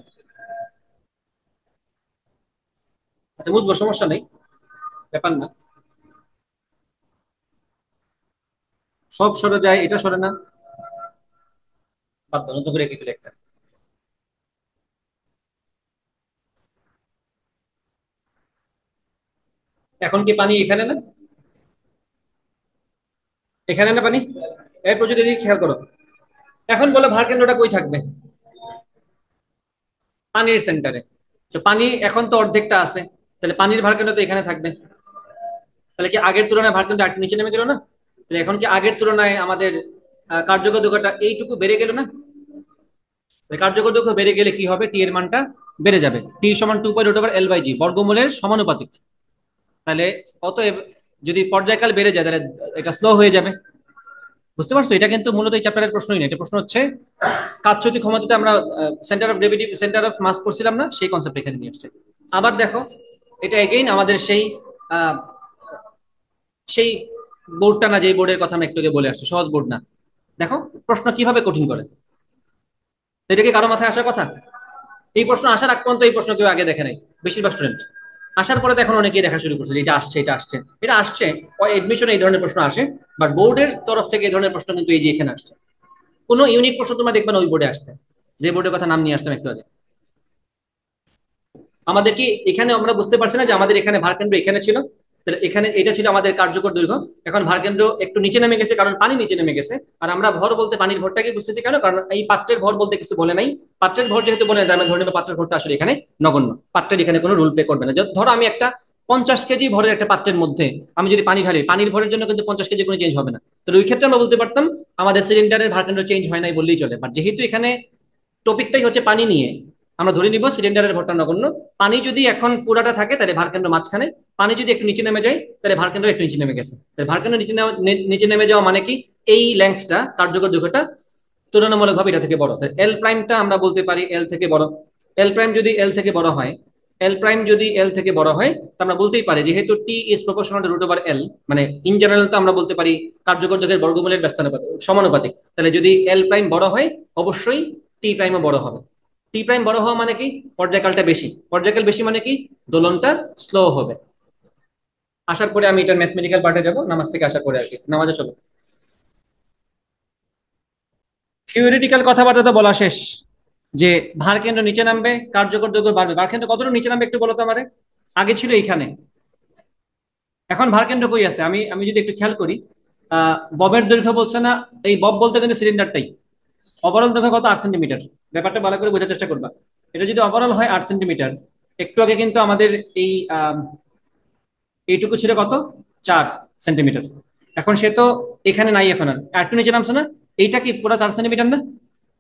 আচ্ছা বুঝবো, সমস্যা নেই, ব্যাপার না। সব সরে যায়, এটা সরে না। বাদ দাও, নতুন করে এঁকে দিলে একটা। এখন কি পানি এখানে না? এখানে না পানি? এরপর যদি এদিকে খেয়াল করো, এখন বলে ভার কেন্দ্রটা কই থাকবে? পানির সেন্টারে। তো পানি এখন তো অর্ধেকটা আছে, তাহলে পানির ভার কেন্দ্র তো এখানে থাকবে। তাহলে কি আগের তুলনায় ভার কেন্দ্র একটু নিচে নেমে গেল না? তাহলে এখন কি আগের তুলনায় আমাদের কার্যকর দৈর্ঘ্যটা এইটুকু বেড়ে গেল না? তাহলে কার্যকর দৈর্ঘ্য বেড়ে গেলে কি হবে? টি এর মানটা বেড়ে যাবে। টি সমান 2 π√L/g, বর্গমূলের সমানুপাতিক। তাহলে অতএব যদি পর্যায়কাল বেড়ে যায় তাহলে এটা স্লো হয়ে যাবে। বুঝতে পারছো? এটা কিন্তু মূলত এই চ্যাপ্টারের প্রশ্নই না, এটা প্রশ্ন হচ্ছে কার্যকর ক্ষমতাতে আমরা centre of gravity, centre of mass পড়ছিলাম না, সেই কনসেপ্ট এখানে নিয়ে আসছে। আবার দেখো, এটা এগেইন আমাদের সেই আহ, সেই বোর্ডটা না, যে বোর্ডের কথা আমি একটু আগে বলে আসছি, সহজ বোর্ড না। দেখো প্রশ্ন কিভাবে কঠিন করে। এটা কি কারো মাথায় আসার কথা? এই প্রশ্ন আসার আগ পর্যন্ত এই প্রশ্ন কেউ আগে দেখে নাই, বেশিরভাগ স্টুডেন্ট। আসার পরে তো এখন অনেকেই দেখা শুরু করছে যে এটা আসছে, এটা আসছে, এটা আসছে। এডমিশনে এই ধরনের প্রশ্ন আসে, বাট বোর্ডের তরফ থেকে এই ধরনের প্রশ্ন কিন্তু এই যে এখানে আসছে। কোনো ইউনিক প্রশ্ন তোমরা দেখবে না ওই বোর্ডে আসতে, যে বোর্ডের কথা নাম নিয়ে আসলাম একটু আগে। আমাদের কি এখানে আমরা বুঝতে পারছি না যে আমাদের এখানে ভারকেন্দ্র এখানে ছিল? তাহলে এখানে এটা ছিল আমাদের কার্যকর দৈর্ঘ্য। এখন ভারকেন্দ্র একটু নিচে নেমে গেছে কারণ পানি নিচে নেমে গেছে। আর আমরা ভর বলতে পানির ভরটাকে বুঝতেছি কেন? কারণ এই পাত্রের ভর বলতে কিছু বলে নাই। পাত্রের ভর যেহেতু বলে নাই, আমরা ধরে নেবো পাত্রের ভরটা আসলে এখানে নগণ্য। পাত্রের এখানে কোনো রুল প্লে করবে না। ধরো আমি একটা 50 কেজি ভরের একটা পাত্রের মধ্যে আমি যদি পানি ঢালি, পানির ভরের জন্য কিন্তু 50 কেজি কোনো চেঞ্জ হবে না। তো ওই ক্ষেত্রে আমরা বলতে পারতাম আমাদের সিলিন্ডারের ভারকেন্দ্র চেঞ্জ হয় নাই বললেই চলে। বাট যেহেতু এখানে টপিকটাই হচ্ছে পানি নিয়ে, আমরা ধরে নিব সিলিন্ডারের ভরটা নগণ্য। পানি যদি এখন পুরাটা থাকে তাহলে ভারকেন্দ্র মাঝখানে, পানি যদি একটু নিচে নেমে যায় তাহলে ভারকেন্দ্র একটু নিচে নেমে গেছে। তাহলে ভারকেন্দ্র নিচে নেমে যাওয়া মানে কি? এই লেন্থটা, কার্যকর দৈর্ঘ্যটা তুলনামূলকভাবে এটা থেকে বড়। এল প্রাইমটা আমরা বলতে পারি এল থেকে বড়। এল প্রাইম যদি এল থেকে বড় হয়, এল প্রাইম যদি এল থেকে বড় হয়, তা আমরা বলতেই পারি যেহেতু টি ইজ প্রপোর্শনাল টু √L, মানে ইন জেনারেল তো আমরা বলতে পারি কার্যকর দৈর্ঘ্যের বর্গমূলের ব্যস্তানুপাতিক সমানুপাতিক। তাহলে যদি এল প্রাইম বড় হয়, অবশ্যই টি প্রাইমও বড় হবে। টি প্রাইম বড় হওয়া মানে কি? পর্যায়কালটা বেশি। পর্যায়কাল বেশি মানে কি? দোলনটা স্লো হবে। আসার পরে আমি এটার ম্যাথমেটিক্যাল পার্টে যাব, নামাজ থেকে আসার পরে আর কি। নামাজে চলো। থিওরিটিক্যাল কথাবার্তা তো বলা শেষ, যে ভার কেন্দ্র নিচে নামবে, কার্যকর দৈর্ঘ্য বাড়বে। ভার কেন্দ্র কতটুকু নিচে নামবে একটু বলো তো আমারে। আগে ছিল এইখানে, এখন ভার কেন্দ্র কই আছে? আমি আমি যদি একটু খেয়াল করি, ববের দৈর্ঘ্য বলছে না, এই বব বলতে কিন্তু সিলিন্ডারটাই। ওভারঅল দৈর্ঘ্য কত? 8 সেন্টিমিটার। ব্যাপারটা ভালো করে বোঝার চেষ্টা করবা। এটা যদি ওভারঅল হয় 8 সেন্টিমিটার, একটু আগে কিন্তু আমাদের এই এইটুকু ছিল কত? 4 সেন্টিমিটার। এখন সে তো এখানে নাই, এখন আর একটু নিচে নামছে না? এইটা কি পুরো 4 সেন্টিমিটার না?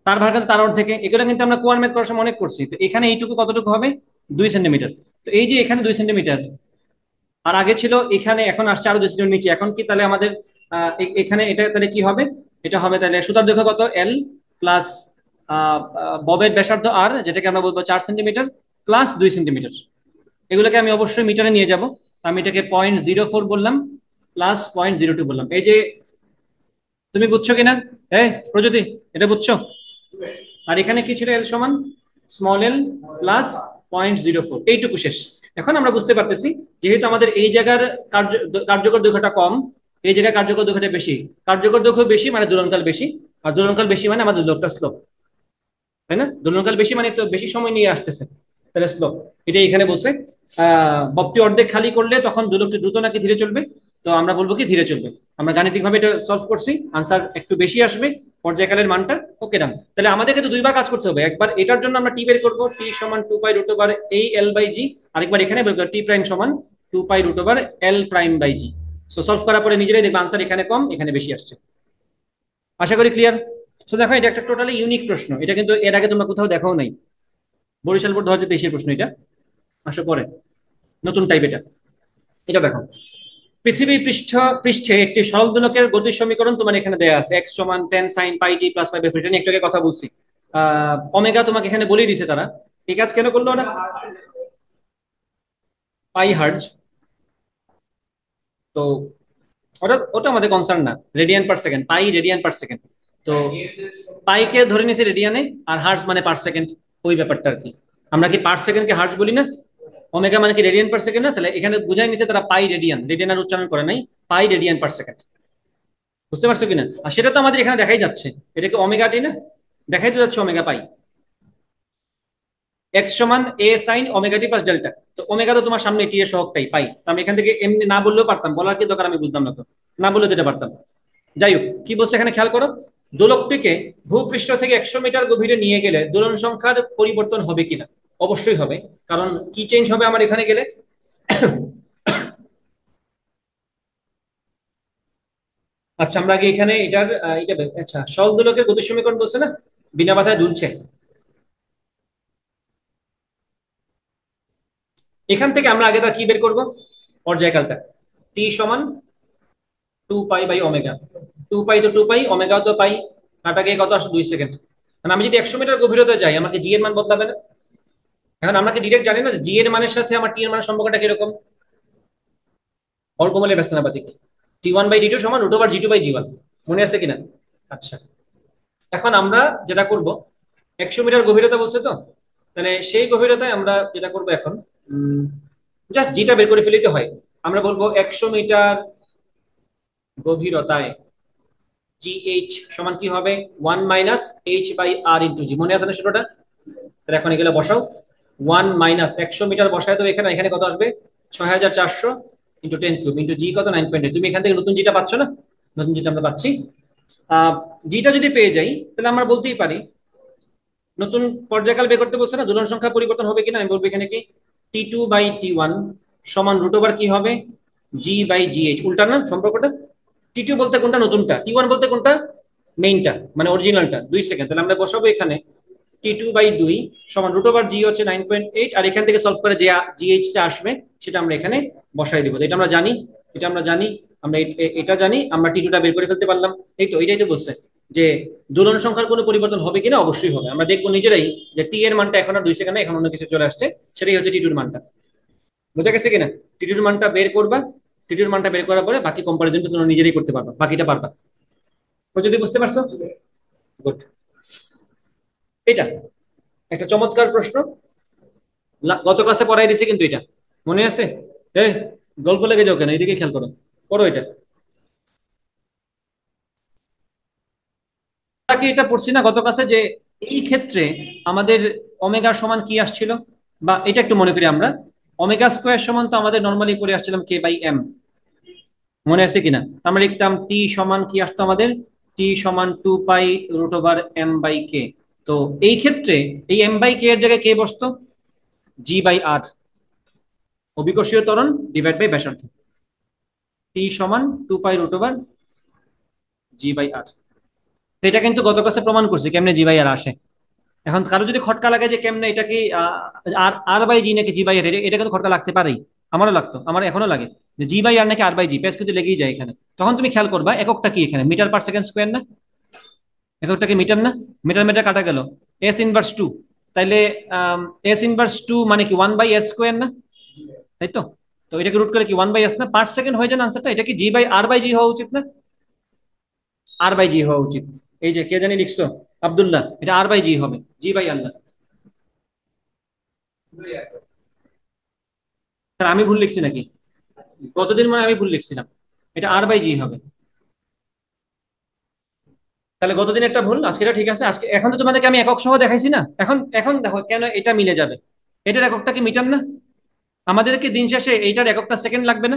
তার ভাগ তার অর্ধেকে, এগুলো কিন্তু আমরা কোয়ার ম্যাথ করার সময় অনেক করছি। তো এখানে এইটুকু কতটুকু হবে? 2 সেন্টিমিটার। তো এই যে এখানে 2 সেন্টিমিটার, আর আগে ছিল এখানে, এখন আসছে আরো 2 সেন্টিমিটার নিচে। এখন কি তাহলে আমাদের এখানে এটা তাহলে কি হবে? এটা হবে তাহলে সুতার দৈর্ঘ্য কত? এল প্লাস ববের ব্যাসার্ধ আর, যেটাকে আমরা বলবো 4 সেন্টিমিটার, প্লাস 2 সেন্টিমিটার। এগুলোকে আমি অবশ্যই মিটারে নিয়ে যাব। আমি এটাকে 0.04 বললাম, প্লাস 0.02 বললাম। এই যে, তুমি বুঝছো কিনা? এই প্রজ্যোতি, এটা বুঝছো? আর এখানে কি ছিল? এল সমান স্মল এল প্লাস 0.04, এইটুকু শেষ। এখন আমরা বুঝতে পারতেছি, যেহেতু আমাদের এই জায়গার কার্যকর দৈর্ঘ্যটা কম, এই জায়গায় কার্যকর দৈর্ঘ্যটা বেশি। কার্যকর দৈর্ঘ্য বেশি মানে দোলনকাল বেশি, আর দোলনকাল বেশি মানে আমাদের লোকটা স্লো, তাই না? দোলনকাল বেশি মানে তো বেশি সময় নিয়ে আসতেছে, তাহলে স্লো। এটা এখানে বলছে ববটি অর্ধেক খালি করলে তখন দোলকটি দ্রুত নাকি ধীরে চলবে? তো আমরা বলবো কি ধীরে চলবে। আমরা গাণিতিক ভাবে এটা সলভ করছি, আনসার একটু বেশি আসবে পর্যায়কালের মানটা। ওকে ডান। তাহলে আমাদেরকে তো দুইবার কাজ করতে হবে। একবার এটার জন্য আমরা টি বের করবো, টি সমান 2 পাই রুট ওভার এই এল বাই জি। আরেকবার এখানে বের করবো টি প্রাইম সমান 2 pi root over L prime by G. So solve করার পরে নিজেরাই দেখবে আনসার এখানে কম এখানে বেশি আসছে। আশা করি ক্লিয়ার। সো দেখো, এটা একটা টোটালি ইউনিক প্রশ্ন, এটা কিন্তু এর আগে তোমরা কোথাও দেখাও নাই। বরিশাল বোর্ড 2023 প্রশ্ন এটা। আসো পরে, নতুন টাইপ এটা। এটা দেখো, পৃথিবী পৃষ্ঠে একটি সরল দোলকের গতির সমীকরণ তোমার এখানে দেয়া আছে। এক্স সমান 10 sin πt প্লাস 5/4। এটা নিয়ে একটু আগে কথা বলছি। ওমেগা তোমাকে এখানে বলেই দিছে তারা। এই কাজ কেন করলো ওরা? পাই হার্জ। তো ওটা ওটা আমাদের কনসার্ন না। রেডিয়ান পার সেকেন্ড, পাই রেডিয়ান পার সেকেন্ড। তো পাইকে ধরে নিয়েছি রেডিয়ানে, আর হার্জ মানে পার সেকেন্ড, ওই ব্যাপারটা আর কি। আমরা কি পার সেকেন্ডকে হার্জ বলি না? ওমেগা মানে কি রেডিয়ান পার সেকেন্ড না? তাহলে এখানে বুঝাই নিছে তারা পাই রেডিয়ান, রেডিয়ান আর উচ্চারণ করে নাই, পাই রেডিয়ান পার সেকেন্ড। বুঝতে পারছো কিনা? আর সেটা তো আমাদের এখানে দেখাই যাচ্ছে। এটা কি ওমেগা টি না? দেখাই তো যাচ্ছে ওমেগা পাই। এক্স সমান এ sine omega T plus delta. তো ওমেগা তো তোমার সামনে টি এর সহগটাই পাই, তো আমি এখান থেকে এমনি না বললেও পারতাম, বলার কি দরকার? আমি বুঝলাম না তো, না বললে যেটা পারতাম। যাই হোক, কি বলছে এখানে খেয়াল করো। দোলকটিকে ভূপৃষ্ঠ থেকে 100 মিটার গভীরে নিয়ে গেলে দোলন সংখ্যার পরিবর্তন হবে কিনা? অবশ্যই হবে। কারণ কি চেঞ্জ হবে আমার এখানে গেলে? আচ্ছা, আমরা আগে এখানে এটার এটা আচ্ছা, সরল দোলকের গতি সমীকরণ বলছে না, বিনা বাধায় দুলছে। এখান থেকে আমরা আগে তার কি বের করব? পর্যায়কালটা। টি সমান 2 পাই বাই ওমেগা। 2 পাই তো 2 পাই, ওমেগাও তো পাই। কাটা গিয়ে কত আসে? 2 সেকেন্ড। মানে আমি যদি 100 মিটার গভীরতা যাই, আমাকে জি এর মান বদলাবে না? এখন আমরা কি ডিরেক্ট জানি না জি এর মানের সাথে আমার টি এর মানের সম্পর্কটা কিরকম? বর্গমূলের ব্যস্তানুপাতিক। টি1/টি2 সমান √/জি2/জি1। মনে আছে কিনা? আচ্ছা, এখন আমরা যেটা করব, 100 মিটার গভীরতা বলছে তো, তাহলে সেই গভীরতায় আমরা যেটা করব এখন, জাস্ট জিটা বের করে ফেলিতে হয়। আমরা বলবো 100 মিটার গভীরতায় জিএইচ সমান কি হবে? 1 - h/r × জি। মনে আছে না সেটা? তাহলে এখন এগুলো বসাও। 1 - 100 মিটার বসায় তো এখানে, এখানে কত আসবে? 6400 × 10³ × জি কত? 9.8। তুমি এখান থেকে নতুন জিটা পাচ্ছ না? নতুন জিটা আমরা পাচ্ছি। জিটা যদি পেয়ে যাই, তাহলে আমরা বলতেই পারি, নতুন পর্যায়কাল বের করতে বলছে না, দোলন সংখ্যা পরিবর্তন হবে কিনা। আমি বলবো এখানে কি T2/T1 সমান √/, কি হবে? G/GH। উল্টা না সম্পর্কটা? T2 বলতে কোনটা? নতুনটা। T1 বলতে কোনটা? মেইনটা, মানে অরিজিনালটা। 2 সেকেন্ড। তাহলে আমরা বসাবো এখানে T2/2 সমান √/G হচ্ছে 9.8, আর এখান থেকে সলভ করে যে GH টা আসবে সেটা আমরা এখানে বসাই দিব। এটা আমরা জানি, এটা আমরা জানি, আমরা এটা জানি, আমরা T2 টা বের করে ফেলতে পারলাম। এই তো, এটাই তো বলছে যে দোলন সংখ্যার কোনো পরিবর্তন হবে কিনা। অবশ্যই হবে। আমরা দেখবো নিজেরাই যে টি এর মানটা এখন আর 2 সেকেন্ডে, এখন অন্য কিছু চলে আসছে, সেটাই হচ্ছে টি2 এর মানটা। বুঝা গেছে কিনা? টি2 এর মানটা বের করবা, টি2 এর মানটা বের করার পরে বাকি কম্পারিজনটা তোমরা নিজেরাই করতে পারবা, বাকিটা পারবা। তো যদি বুঝতে পারছো, গুড। এটা একটা চমৎকার প্রশ্ন, গত ক্লাসে পড়াই দিছি কিন্তু এটা মনে আছে? এই, গল্প লেগে যাও কেন? এইদিকে খেয়াল করো, পড়ো এটা। কি এটা পড়ছি না গত ক্লাসে, যে এই ক্ষেত্রে আমাদের ওমেগা সমান কি আসছিল? বা এটা একটু মনে করি আমরা, ওমেগা স্কোয়ার সমান তো আমাদের নর্মালি করে আসছিলাম k/m। মনে আছে কিনা? আমরা লিখতাম টি সমান কি আসতো আমাদের? টি সমান 2 পাই √/m/k। তো এই ক্ষেত্রে এই m/k এর জায়গায় কে বসতো? G/r, অভিকর্ষীয় ত্বরণ ডিভাইড বাই ব্যাসার্ধ। টি সমান 2 পাই √/G/r। তো এটা কিন্তু গত ক্লাসে প্রমাণ করছি কেমনে G/r আসে। এখন কারো যদি খটকা লাগে যে কেমনে এটা কি আর আর বাই জি নাকি জি বাই আর, এটা কিন্তু খটকা লাগতে পারেই। আমারও লাগতো, আমার এখনো লাগে যে জি বাই আর নাকি আর বাই জি, পেস কিন্তু লেগেই যায় এখানে। তখন তুমি খেয়াল করবা এককটা কি, এখানে মিটার পার সেকেন্ড স্কোয়ার না, এককটা কি মিটার না? মিটার মিটার কাটা গেল, এস ইনভার্স টু, তাইলে এস ইনভার্স টু মানে কি ওয়ান বাই এস স্কোয়ার না, তাই তো? তো এটাকে রুট করে কি ওয়ান বাই এস না, পার সেকেন্ড হয়ে যান আনসারটা। এটা কি জি বাই আর বাই জি হওয়া উচিত না? আর বাই জি হওয়া উচিত। এই যে কে জানি লিখছো, আব্দুল্লাহ, এটা আর বাই জি হবে, জি বাই আল্লাহ। স্যার আমি ভুল লিখছি নাকি? কতদিন মানে আমি ভুল লিখছিলাম, এটা আর বাই জি হবে। তাহলে গতদিন একটা ভুল, আজকেটা ঠিক আছে। আজকে এখন তো তোমাদেরকে আমি একক সহ দেখাইছি না, এখন এখন দেখো কেন এটা মিলে যাবে। এটার এককটা কি মিটার না? আমাদেরকে দিন শেষে এইটার এককটা সেকেন্ড লাগবে না?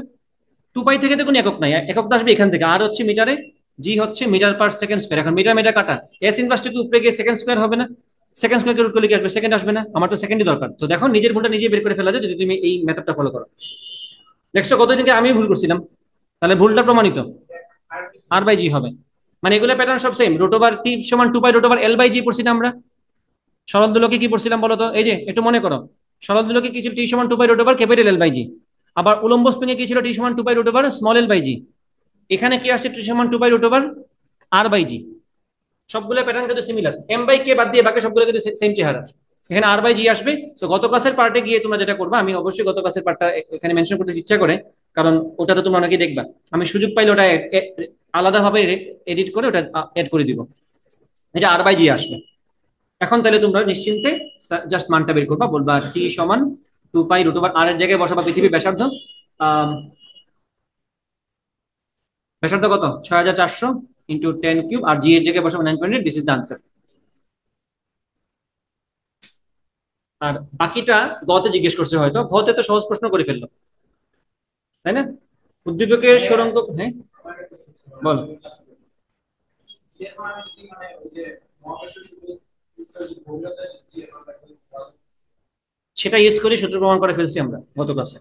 টু পাই থেকে তো কোনো একক নাই, একক তো আসবে এখান থেকে, আর হচ্ছে মিটারে, জি হচ্ছে মিটার পার সেকেন্ড স্কোয়ার। এখন মিটার মিটার কাটা, এস ইনভার্সটা কি উপরে গিয়ে সেকেন্ড স্কোয়ার হবে না? সেকেন্ড স্কোয়ার রুট করলে কি আসবে, সেকেন্ড আসবে না? আমার তো সেকেন্ডই দরকার। তো দেখো নিজের ভুলটা নিজে বের করে ফেলা যায় যদি তুমি এই মেথডটা ফলো করো। দেখছো কতদিনকে আমি ভুল করছিলাম, তাহলে ভুলটা প্রমাণিত, আর বাই জি হবে। মানে এগুলো প্যাটার্ন সব সেম, রুট ওভার টি সমান two pi root over L by G পড়ছি না আমরা? সরল দোলকে কি পড়ছিলাম বলো তো, এই যে একটু মনে করো, সরল দোলকে কি ছিল, টি সমান two pi root over capital L by G. আবার উলম্ব স্প্রিং এ কি ছিল, টি সমান two pi root over small L by G. এখানে কি আসছে, টি সমান two pi root over R by G. সবগুলো প্যাটার্ন কিন্তু সিমিলার, এম বাই কে বাদ দিয়ে বাকি সবগুলো কিন্তু সেম চেহারা। এখানে আর বাই জি আসবে। তো গত ক্লাসের পার্টে গিয়ে তোমরা যেটা করবা, আমি অবশ্যই গত ক্লাসের পার্টটা এখানে মেনশন করতে ইচ্ছা করে, কারণ ওটা তো তোমরা অনেকেই দেখবা। আমি সুযোগ পাইলে ওটা আলাদাভাবে এডিট করে ওটা এড করে দিব, এটা আর বাই জি আসবে। এখন তাহলে তোমরা নিশ্চিন্তে জাস্ট মানটা বের করবা, বলবা টি সমান টু পাই রুট ওভার আর এর জায়গায় বসাবা পৃথিবীর ব্যাসার্ধ। আহ, ব্যাসার্ধ কত, 6400 ইন্টু 10 কিউব, আর জি এর জায়গায় বসাবো 9.8, দিস ইজ দ্য আনসার। আর বাকিটা গতে জিজ্ঞেস করছে, হয়তো ঘতে তো সহজ প্রশ্ন করে ফেললো, তাই না? উদ্দীপকের সুড়ঙ্গ, হ্যাঁ বল। সেটা ইউজ করে সূত্র প্রমাণ করে ফেলছি আমরা গত ক্লাসে।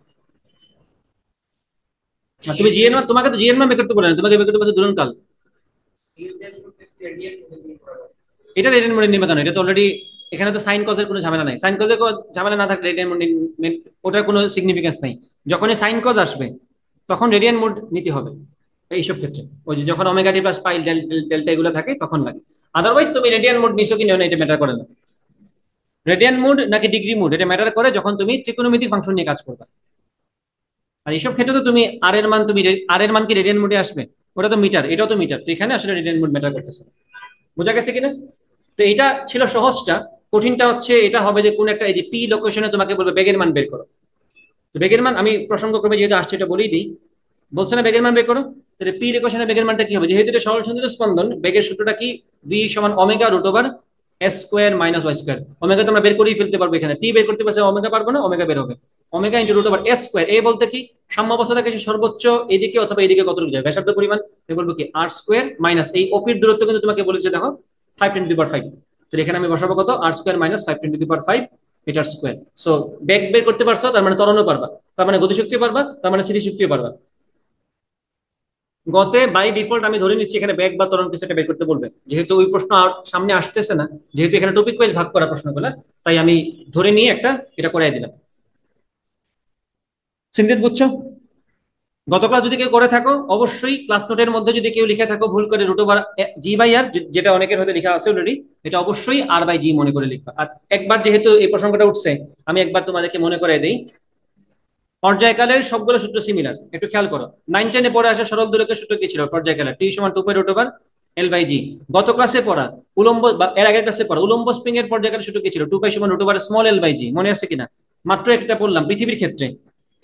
আর তুমি জিএন মান, তোমাকে তো জিএন মান বের করতে বলে না, তোমাকে বের করতে বলছে দুরন্ত কাল। এটা রেডিয়ান মোডে নিবে কেন, এটা তো অলরেডি, এখানে তো সাইন কজের কোনো ঝামেলা নাই। সাইন কজের ঝামেলা না থাকলে রেডিয়ান মোড, ওটার কোনো সিগনিফিকেন্স নাই। যখনই সাইন কজ আসবে তখন রেডিয়ান মোড নিতে হবে এইসব ক্ষেত্রে। ওই যে যখন ওমেগা টি প্লাস পাই ডেল্টা এগুলো থাকে তখন লাগে। আদারওয়াইজ তুমি রেডিয়ান মোড নিছো কি না এটা ম্যাটার করে না। রেডিয়ান মোড নাকি ডিগ্রি মোড এটা ম্যাটার করে যখন তুমি ত্রিকোণমিতিক ফাংশন নিয়ে কাজ করবে। আর এইসব ক্ষেত্রে তো তুমি আর এর মান, তুমি আর এর মান কি রেডিয়ান মোডে আসবে? ওটা তো মিটার, এটাও তো মিটার, তো এখানে আসলে রেডিয়ান মোড ম্যাটার করতেছে। বোঝা গেছে কিনা? তো এটা ছিল সহজটা। কঠিনটা হচ্ছে এটা হবে যে কোন একটা, এই যে পি লোকেশনে তোমাকে বলবে বেগের মান বের করো। তো বেগের মান আমি প্রসঙ্গক্রমে যেহেতু আসছে এটা বলেই দিই, বলছে না বেগের মান বের করো, তাহলে পি লোকেশনে বেগের মানটা কি হবে, যেহেতু এটা সরল সন্ধিত স্পন্দন, বেগের সূত্রটা কি, ভি সমান omega root over S square minus Y square. Omega তোমরা বের করেই ফেলতে পারবে, এখানে টি বের করতে পারছে, ওমেগা পারবো না, ওমেগা বের হবে। Omega into root over S square, এ বলতে কি সাম্য অবস্থা থেকে সর্বোচ্চ এদিকে অথবা এদিকে কতটুকু যায় ব্যাসার্ধ পরিমাণ, বলবো কি আর স্কোয়ার মাইনাস এই ওপির দূরত্ব কিন্তু তোমাকে বলেছে দেখো 5 × 10⁵। তো এখানে আমি বসাবো কত, আর স্কোয়ার মাইনাস 5 × 10⁵ এটার স্কোয়ার। সো বেগ বের করতে পারছো, তার মানে ত্বরণও পারবা, তার মানে গতিশক্তি পারবা, তার মানে স্থিতিশক্তিও পারবা। গতে বাই ডিফল্ট আমি ধরে নিচ্ছি এখানে বেগ বা ত্বরণ কিছু একটা বের করতে বলবে, যেহেতু ওই প্রশ্ন সামনে আসতেছে না, যেহেতু এখানে টপিক ওয়াইজ ভাগ করা প্রশ্নগুলো, তাই আমি ধরে নিয়ে একটা এটা করাই দিলাম। সিন্ধিত বুঝছো? গত ক্লাস যদি কেউ করে থাকো অবশ্যই ক্লাস নোটের মধ্যে যদি কেউ লিখে থাকো ভুল করে রুট ওভার জি বাই আর, যেটা অনেকের হয়তো লেখা আছে অলরেডি, এটা অবশ্যই আর বাই জি মনে করে লিখবা। আর একবার যেহেতু এই প্রসঙ্গটা উঠছে, আমি একবার তোমাদেরকে মনে করে দিই, পর্যায়কালের সবগুলো সূত্র সিমিলার, একটু খেয়াল করো। 9-10 পরে আসা সরল দোলকের সূত্র কি ছিল পর্যায়কালের, টি সমান two pi root over L by G. গত ক্লাসে পড়া উলম্ব বা এর আগের ক্লাসে পড়া উলম্ব স্প্রিং এর পর্যায়কালের সূত্র কি ছিল, টু পাই সমান root over small L by G, মনে আছে কিনা? মাত্র একটা পড়লাম পৃথিবীর ক্ষেত্রে,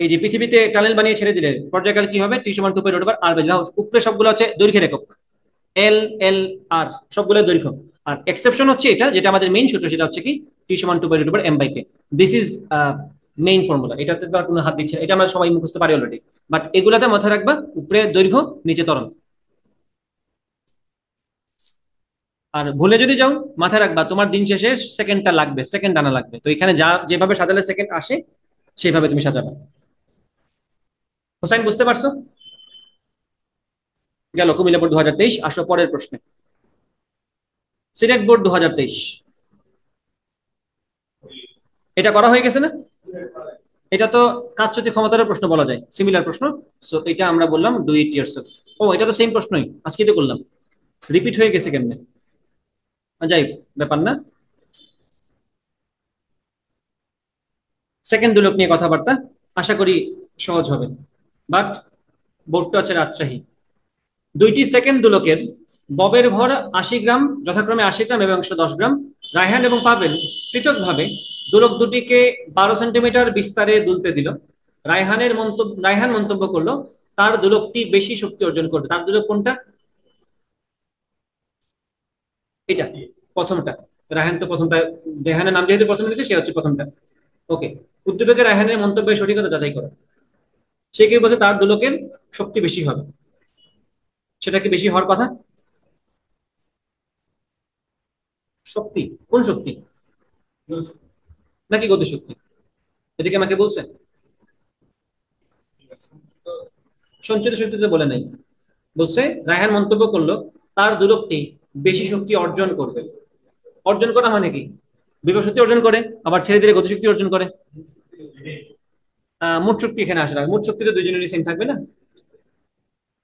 এই যে পৃথিবীতে টানেল বানিয়ে ছেড়ে দিলে পর্যায়কাল কি হবে, টি সমান two pi root over R by G. উপরে সবগুলো আছে দৈর্ঘ্যের একক, এল এল আর সবগুলো দৈর্ঘ্য। আর এক্সেপশন হচ্ছে এটা, যেটা আমাদের মেইন সূত্র, সেটা হচ্ছে কি টি সমান two pi root over M by K. This is main formula, এটাতে তো আর কোনো হাত দিচ্ছে না, এটা আমরা সবাই মুখস্থ পারি অলরেডি। বাট এগুলাতে মাথায় রাখবা, উপরে দৈর্ঘ্য নিচে ত্বরণ। আর ভুলে যদি যাও মাথায় রাখবা তোমার দিন শেষে সেকেন্ডটা লাগবে, সেকেন্ড আনা লাগবে। তো এখানে যা যেভাবে সাজালে সেকেন্ড আসে সেইভাবে তুমি সাজাবে। হোসাইন বুঝতে পারছো? গেল কুমিল্লা বোর্ড 2023। আসো পরের প্রশ্নে, সিলেট বোর্ড 2023। এটা করা হয়ে গেছে না? এটা তো কাজচ্যুতি ক্ষমতার প্রশ্ন বলা যায়, সিমিলার প্রশ্ন। সো এটা আমরা বললাম ডু ইট ইয়োরসেলফ। ও, এটা তো সেম প্রশ্নই, আজকে তো করলাম, রিপিট হয়ে গেছে কেমনে? যাই হোক, ব্যাপার না। সেকেন্ড দুলক নিয়ে কথাবার্তা, আশা করি সহজ হবে। বাট বোর্ডটা হচ্ছে রাজশাহী। দুইটি সেকেন্ড দোলকের ববের ভর 80 গ্রাম, যথাক্রমে 80 গ্রাম এবং 110 গ্রাম। রায়হান এবং পাবেল পৃথকভাবে দোলক দুটিকে 12 সেন্টিমিটার বিস্তারে দুলতে দিল। রায়হান মন্তব্য করলো তার দোলকটি বেশি শক্তি অর্জন করবে। তার দোলক কোনটা? এটা প্রথমটা। রায়হান তো প্রথমটা, রায়হানের নাম যেহেতু প্রথমে দিয়েছে সে হচ্ছে প্রথমটা। ওকে, উদ্দীপকের রায়হানের মন্তব্যের সঠিকতা যাচাই করো। সে কি বলছে? তার দোলকের শক্তি বেশি হবে। সেটা কি বেশি হওয়ার কথা? শক্তি? কোন শক্তি? নাকি গতিশক্তি? এদিকে আমাকে বলছেন সঞ্চিত শক্তিতে বলে নাই। বলছে রায়হান মন্তব্য করলো তার দোলকটি বেশি শক্তি অর্জন করবে। অর্জন করা মানে কি? বিভব শক্তি অর্জন করে, আবার ছেড়ে দিলে গতিশক্তি অর্জন করে। মোট শক্তি এখানে আসে না, মোট শক্তি তো দুইজনেরই সেম থাকবে না।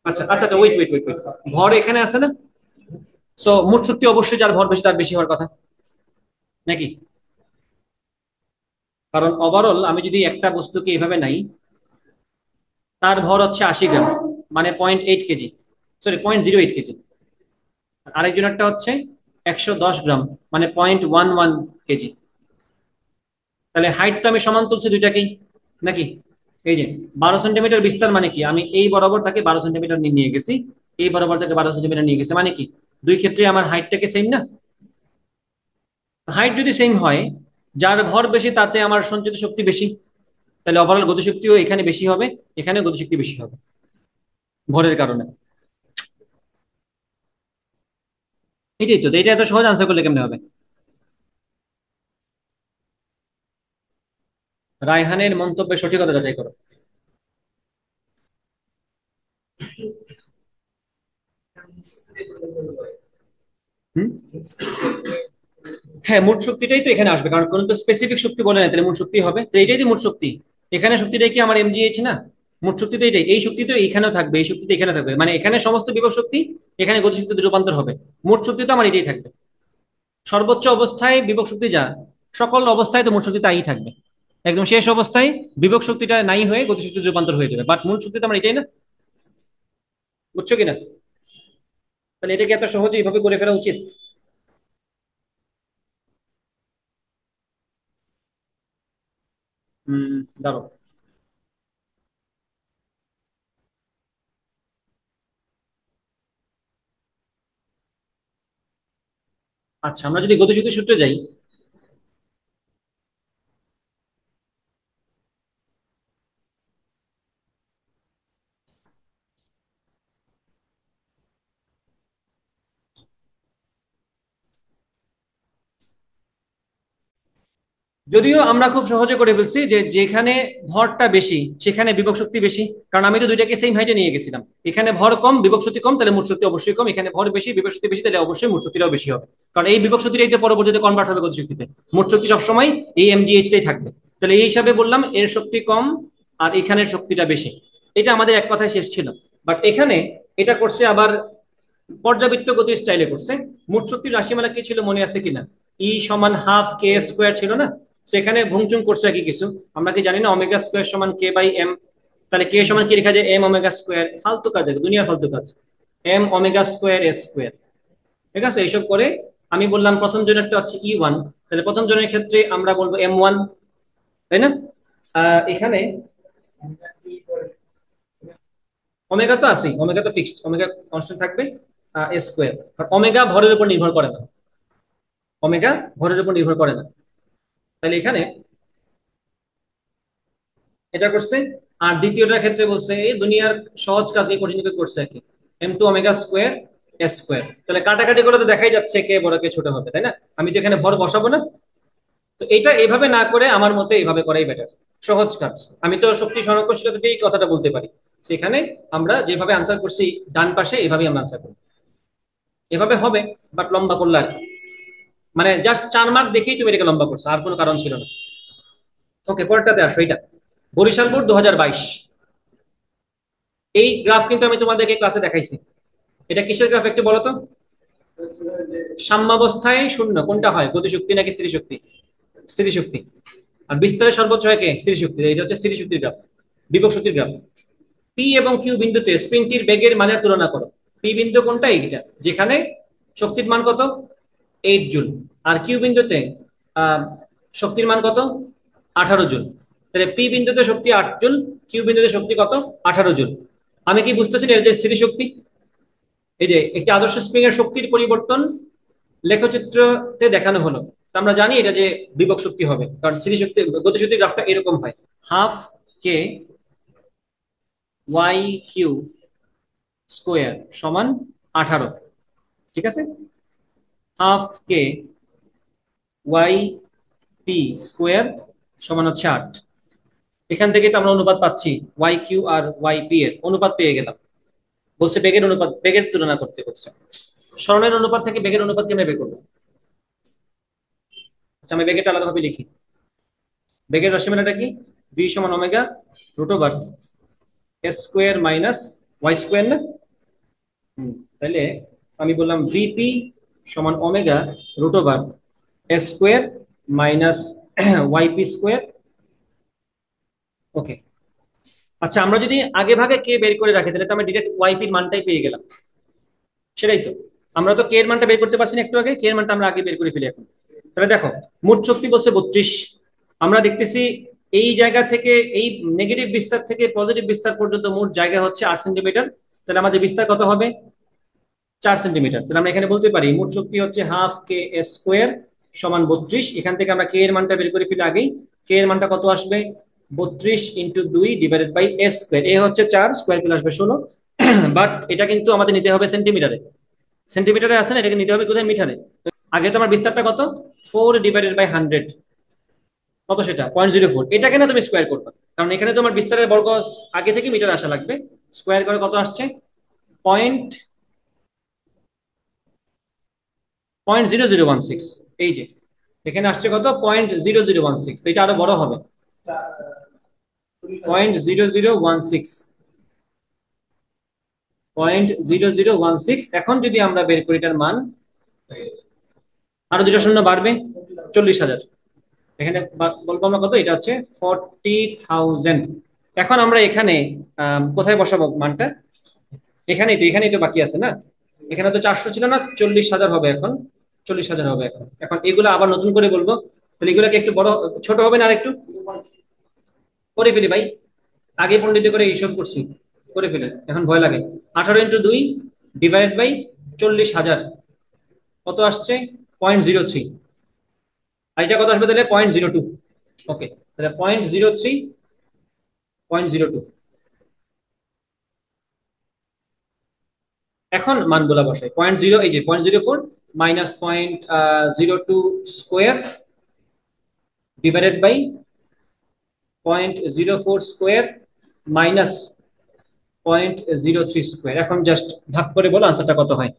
আচ্ছা আচ্ছা আচ্ছা, ওয়েট ওয়েট ওয়েট ওয়েট, ভর এখানে আছে না? সো মোট শক্তি অবশ্যই যার ভর বেশি তার বেশি হওয়ার কথা, নাকি? কারণ ওভারঅল আমি যদি একটা বস্তুকে এভাবে নাই, তার ভর হচ্ছে 80 গ্রাম, মানে 0.8 কেজি, সরি 0.08 কেজি। আরেকজনেরটা হচ্ছে 110 গ্রাম, মানে 0.11 কেজি। তাহলে হাইট তো আমি সমান তুলছি দুইটাকেই, নাকি? এই যে 12 সেন্টিমিটার বিস্তার মানে কি? আমি এই বরাবর তাকে 12 সেন্টিমিটার নিয়ে নিয়ে গেছি, এই বরাবর তাকে 12 সেন্টিমিটার নিয়ে গেছে, মানে কি দুই ক্ষেত্রে আমার হাইটটাকে সেম না? হাইট যদি সেম হয়, যার ভর বেশি তাতে আমার সঞ্চিত শক্তি বেশি, তাহলে ওভারঅল গতিশক্তিও এখানে বেশি হবে, এখানে গতিশক্তি বেশি হবে ভরের কারণে। এটাই তো, এটা এত সহজ আনসার করলে কেমনে হবে? রায়হানের মন্তব্যের সঠিকতা যাচাই করো। হুম, হ্যাঁ, মোট শক্তিটাই তো এখানে আসবে, কারণ কোনো তো স্পেসিফিক শক্তি বলে না, তাহলে মোট শক্তি হবে, তো এটাই তো মোট শক্তি। এখানে শক্তিটাই কি আমার এমজিএইচ না? মোট শক্তি তো এটাই, এই শক্তি তো এখানেও থাকবে, এই শক্তি তো এখানে থাকবে, মানে এখানে সমস্ত বিভব শক্তি এখানে গতিশক্তিতে রূপান্তর হবে। মোট শক্তি তো আমার এটাই থাকবে। সর্বোচ্চ অবস্থায় বিভব শক্তি যা, সকল অবস্থায় তো মোট শক্তি তাই থাকবে। একদম শেষ অবস্থায় বিভব শক্তিটা নাই হয়ে গতিশক্তিতে রূপান্তর হয়ে যাবে, বাট মূল শক্তি তো আমার এটাই না। বুঝছো কিনা? তাহলে এটাকে এত সহজে এইভাবে করে ফেলা উচিত? দাঁড়ো। আচ্ছা, আমরা যদি গতিশক্তির সূত্রে যাই, যদিও আমরা খুব সহজে করে ফেলছি যে যেখানে ভরটা বেশি সেখানে বিভব শক্তি বেশি, কারণ আমি তো দুইটাকে সেম হাইটে নিয়ে গেছিলাম। এখানে ভর কম, বিভব শক্তি কম, তাহলে মোট শক্তি অবশ্যই কম। এখানে ভর বেশি, বিভব শক্তি বেশি, তাহলে অবশ্যই মোট শক্তিটাও বেশি হবে। কারণ এই বিভব শক্তিটাই তো পরবর্তীতে কনভার্ট হবে গতিশক্তিতে। মোট শক্তি সবসময় এই এমজিএইচটাই থাকবে। তাহলে এই হিসাবে বললাম এর শক্তি কম আর এখানের শক্তিটা বেশি। এটা আমাদের এক কথায় শেষ ছিল। বাট এখানে এটা করছে আবার পর্যাবৃত্ত গতির স্টাইলে করছে। মোট শক্তির রাশিমালা কি ছিল মনে আছে কিনা? ই সমান হাফ কে স্কোয়ার ছিল না? সেখানে ভুংচুং করছে কি কিছু, আমরা কি জানি না ওমেগা স্কোয়ার সমান কে বাই এম। তাহলে কে সমান কি লেখা যায়? M omega square. ফালতু কাজ, দুনিয়ার ফালতু কাজ। M omega square S square. ঠিক আছে, এইসব করে আমি বললাম প্রথম জনেরটা হচ্ছে ই 1। তাহলে প্রথম জনের ক্ষেত্রে আমরা বলবো M1, তাই না? এখানে ওমেগা তো আছে, ওমেগা তো ফিক্সড, ওমেগা কনস্ট্যান্ট থাকবে এস স্কোয়ার। আর ওমেগা ভরের উপর নির্ভর করে না, ওমেগা ভরের উপর নির্ভর করে না। তাহলে এখানে এটা করছে। আর দ্বিতীয়টার ক্ষেত্রে বলছে এই দুনিয়ার সহজ কাজ এই কঠিন করছে আর কি, M2 omega square S square. তাহলে কাটাকাটি করে তো দেখাই যাচ্ছে কে বড় কে ছোট হবে, তাই না? আমি তো এখানে ভর বসাবো না। তো এটা এভাবে না করে আমার মতে এইভাবে করাই বেটার, সহজ কাজ। আমি তো শক্তি সংরক্ষণশীলতা দিয়ে এই কথাটা বলতে পারি। সেখানে আমরা যেভাবে আনসার করছি ডান পাশে, এভাবেই আমরা আনসার করি। এভাবে হবে, বাট লম্বা করলে আর কি। মানে জাস্ট 4 মার্ক দেখেই তুমি এটাকে লম্বা করছো, আর কোনো কারণ ছিল না। ওকে, পরেরটাতে আসো। এটা বরিশাল বোর্ড 2022। এই গ্রাফ কিন্তু আমি তোমাদেরকে ক্লাসে দেখাইছি। এটা কিসের গ্রাফ একটু বলো তো? সাম্যাবস্থায় শূন্য কোনটা হয়, গতিশক্তি নাকি স্থিতিশক্তি? স্থিতিশক্তি। আর বিস্তারের সর্বোচ্চ হয় কে? স্থিতিশক্তি। এটা হচ্ছে স্থিতিশক্তির গ্রাফ, বিভব শক্তির গ্রাফ। পি এবং কিউ বিন্দুতে স্প্রিংটির বেগের মানের তুলনা করো। পি বিন্দু কোনটা? এইটা, যেখানে শক্তির মান কত? 8 জুল। আর কিউ বিন্দুতে আহ শক্তির মান কত? 18 জুল। তাহলে পি বিন্দুতে শক্তি 8 জুল, কিউ বিন্দুতে শক্তি কত? 18 জুল। আমি কি বুঝতেছি এটা যে স্থিতিশক্তি? এই যে একটি আদর্শ স্প্রিং এর শক্তির পরিবর্তন লেখচিত্রতে দেখানো হলো। তো আমরা জানি এটা যে বিভব শক্তি হবে, কারণ স্থিতিশক্তি গতিশক্তির গ্রাফটা এরকম হয়, হাফ কে ওয়াই কিউ স্কোয়ার সমান 18। ঠিক আছে, হাফ কে ওয়াই পি স্কোয়ার সমান হচ্ছে 8। এখান থেকে তো আমরা অনুপাত পাচ্ছি, Y Q R Y P এর অনুপাত পেয়ে গেলাম। বলছে বেগের অনুপাত, বেগের তুলনা করতে বলছে। সরণের অনুপাত থেকে বেগের অনুপাত কেমনে বের করবো? আচ্ছা, আমি বেগেরটা আলাদাভাবে লিখি। বেগের রাশিমালাটা কি? ভি সমান omega root over S square minus Y square না? তাহলে আমি বললাম ভিপি সমান omega root over S square minus YP square. Okay. আচ্ছা, আমরা যদি আগে ভাগে কে বের করে রাখি তাহলে তো আমরা ডিরেক্ট ওয়াইপির মানটাই পেয়ে গেলাম। সেটাই তো, আমরা তো কে এর মানটা বের করতে পারছি না একটু আগে, কে এর মানটা আমরা আগে বের করে ফেলি এখন। তাহলে দেখো, মোট শক্তি বলছে 32। আমরা দেখতেছি এই জায়গা থেকে, এই নেগেটিভ বিস্তার থেকে পজিটিভ বিস্তার পর্যন্ত মোট জায়গা হচ্ছে 8 সেন্টিমিটার। তাহলে আমাদের বিস্তার কত হবে? 4 সেন্টিমিটার। তাহলে আমরা এখানে বলতে পারি মোট শক্তি হচ্ছে হাফ কে এস স্কোয়ার সমান 32। এখান থেকে আমরা কে এর মানটা বের করে ফেলি আগেই। কে এর মানটা কত আসবে? 32 × 2 ডিভাইডেড বাই এস স্কোয়ার। এ হচ্ছে 4, স্কোয়ার প্লাস আসবে 16। বাট এটা কিন্তু আমাদের নিতে হবে সেন্টিমিটারে। সেন্টিমিটারে আছে না, এটাকে নিতে হবে কোথায়? মিটারে। আগে তোমার বিস্তারটা কত? 4/100। কত সেটা? 0.04। এটাকে না তুমি স্কোয়ার করবে, কারণ এখানে তোমার বিস্তারের বর্গ আগে থেকে মিটার আসা লাগবে। স্কোয়ার করে কত আসছে? পয়েন্ট 0.0016। এই যে এখানে আসছে কত? 0.0016। তো এটা আরো বড় হবে, 0.0016। 0.0016। এখন যদি আমরা বের করি এটার মান, আরো দুটো শূন্য বাড়বে, 40,000। এখানে বলবো আমরা কত? এটা হচ্ছে 40,000। এখন আমরা এখানে কোথায় বসাবো মানটা? এখানেই তো, এখানেই তো বাকি আছে না? এখানে তো 400 ছিল না, 40,000 হবে এখন। 40,000 হবে এখন। এখন এগুলো আবার নতুন করে বলবো, তাহলে এগুলোকে একটু বড় ছোট হবে না আরেকটু? করে ফেলি ভাই, আগে পণ্ডিত করে এইসব করছি, করে ফেলে এখন ভয় লাগে। 18 × 2 ডিভাইড বাই 40,000 কত আসছে? 0.03। আর এটা কত আসবে তাহলে? 0.02। ওকে, তাহলে 0.03, 0.02। এখন মানগুলা বসাই। 0.0, এই যে 0.04 minus 0.02 square divided by 0.04 square minus 0.03 square. এখন জাস্ট ভাগ করে বলো আনসারটা কত হয়।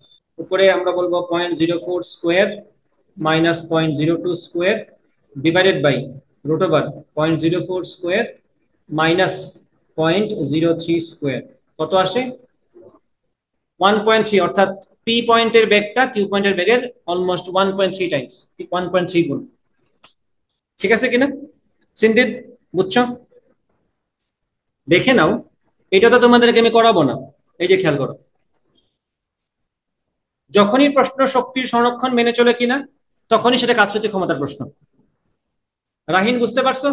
উপরে আমরা বলবো 0.04 square minus 0.02 square divided by root over 0.04 square minus 0.03 square. কত আসে? 1.3। অর্থাৎ পি পয়েন্টের বেগটা কিউ পয়েন্টের বেগের অলমোস্ট 1.3 টাইমস, 1.3 গুণ। ঠিক আছে কিনা সিন্দিদ? বুঝছো? দেখে নাও, এটা তো তোমাদেরকে আমি করাবো না। এই যে খেয়াল করো, যখনই প্রশ্ন শক্তির সংরক্ষণ মেনে চলে কিনা, তখনই সেটা কাজশক্তি ক্ষমতার প্রশ্ন। রাহিন, বুঝতে পারছো?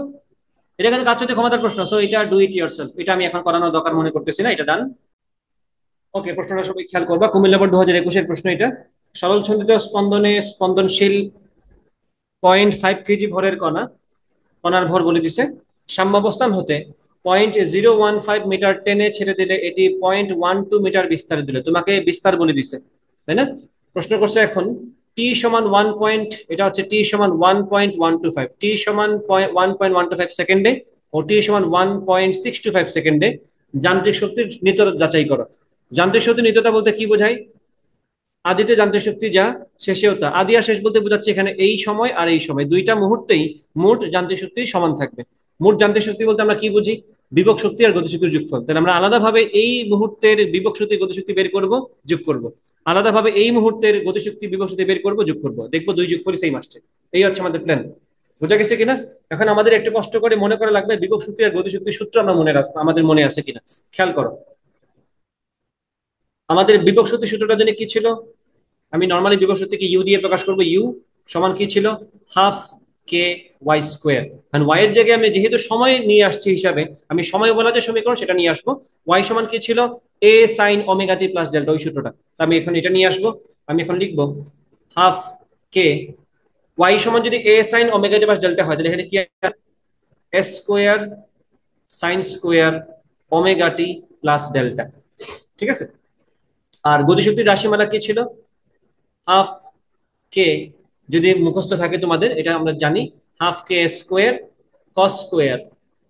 এটা কিন্তু কাজশক্তি ক্ষমতার প্রশ্ন। সো এটা ডু ইট ইয়োরসেলফ, এটা আমি এখন করানোর দরকার মনে করতেছি না, এটা ডান। ওকে, প্রশ্নটা সবাই খেয়াল করবা। কুমিল্লা বোর্ড 2021-এর প্রশ্ন এটা। সরল ছন্দিত স্পন্দনে স্পন্দনশীল 0.5 কেজি ভরের কণা, কণার ভর বলে দিছে, সাম্যাবস্থান হতে 0.015 মিটার টেনে ছেড়ে দিলে এটি 0.12 মিটার বিস্তার দিলে। তোমাকে বিস্তার বলে দিছে, তাই না? প্রশ্ন করছে এখন টি সমান 1 এটা হচ্ছে টি সমান 1.125, টি সমান 1.125 সেকেন্ডে ও টি সমান 1.625 সেকেন্ডে যান্ত্রিক শক্তির নিত্যতা যাচাই করো। যান্ত্রিক শক্তির নিত্যতা বলতে কি বোঝায়? আদিতে যান্ত্রিক শক্তি যা, শেষেও তা। আদি আর শেষ বলতে বোঝাচ্ছে এখানে এই সময় আর এই সময় দুইটা মুহূর্তেই মোট যান্ত্রিক শক্তি সমান থাকবে। মোট যান্ত্রিক শক্তি বলতে আমরা কি বুঝি? বিভব শক্তি আর গতিশক্তির যোগফল। তাহলে আমরা আলাদাভাবে এই মুহূর্তের বিভব শক্তি গতিশক্তি বের করব, যোগ করব। আলাদাভাবে এই মুহূর্তের গতিশক্তি বিভব শক্তি বের করব, যোগ করব, দেখবো দুই যোগফলই সেম আসছে। এই হচ্ছে আমাদের প্ল্যান। বোঝা গেছে কিনা? এখন আমাদের একটু কষ্ট করে মনে করা লাগবে বিভব শক্তি আর গতিশক্তির সূত্র আমরা আমাদের মনে আছে কিনা। খেয়াল করো, আমাদের বিভব শক্তি সূত্রটা জানি কি ছিল? আমি নর্মালি বিভব শক্তিকে ইউ দিয়ে প্রকাশ করবো। ইউ সমান কি ছিল? হাফ কে ওয়াই স্কোয়ার। কারণ ওয়াই এর জায়গায় আমি যেহেতু সময় নিয়ে আসছি হিসাবে, আমি সময় বলা যে সমীকরণ সেটা নিয়ে আসবো। ওয়াই সমান কি ছিল? এ sine omega T plus delta, ওই সূত্রটা। তো আমি এখন এটা নিয়ে আসবো। আমি এখন লিখবো হাফ কে ওয়াই সমান যদি A sine omega T plus delta হয়, তাহলে এখানে কি S square sine square omega T plus delta. ঠিক আছে। আর গতিশক্তির রাশিমালা কি ছিল? হাফ কে, যদি মুখস্থ থাকে তোমাদের, এটা আমরা জানি, হাফ কে square cos square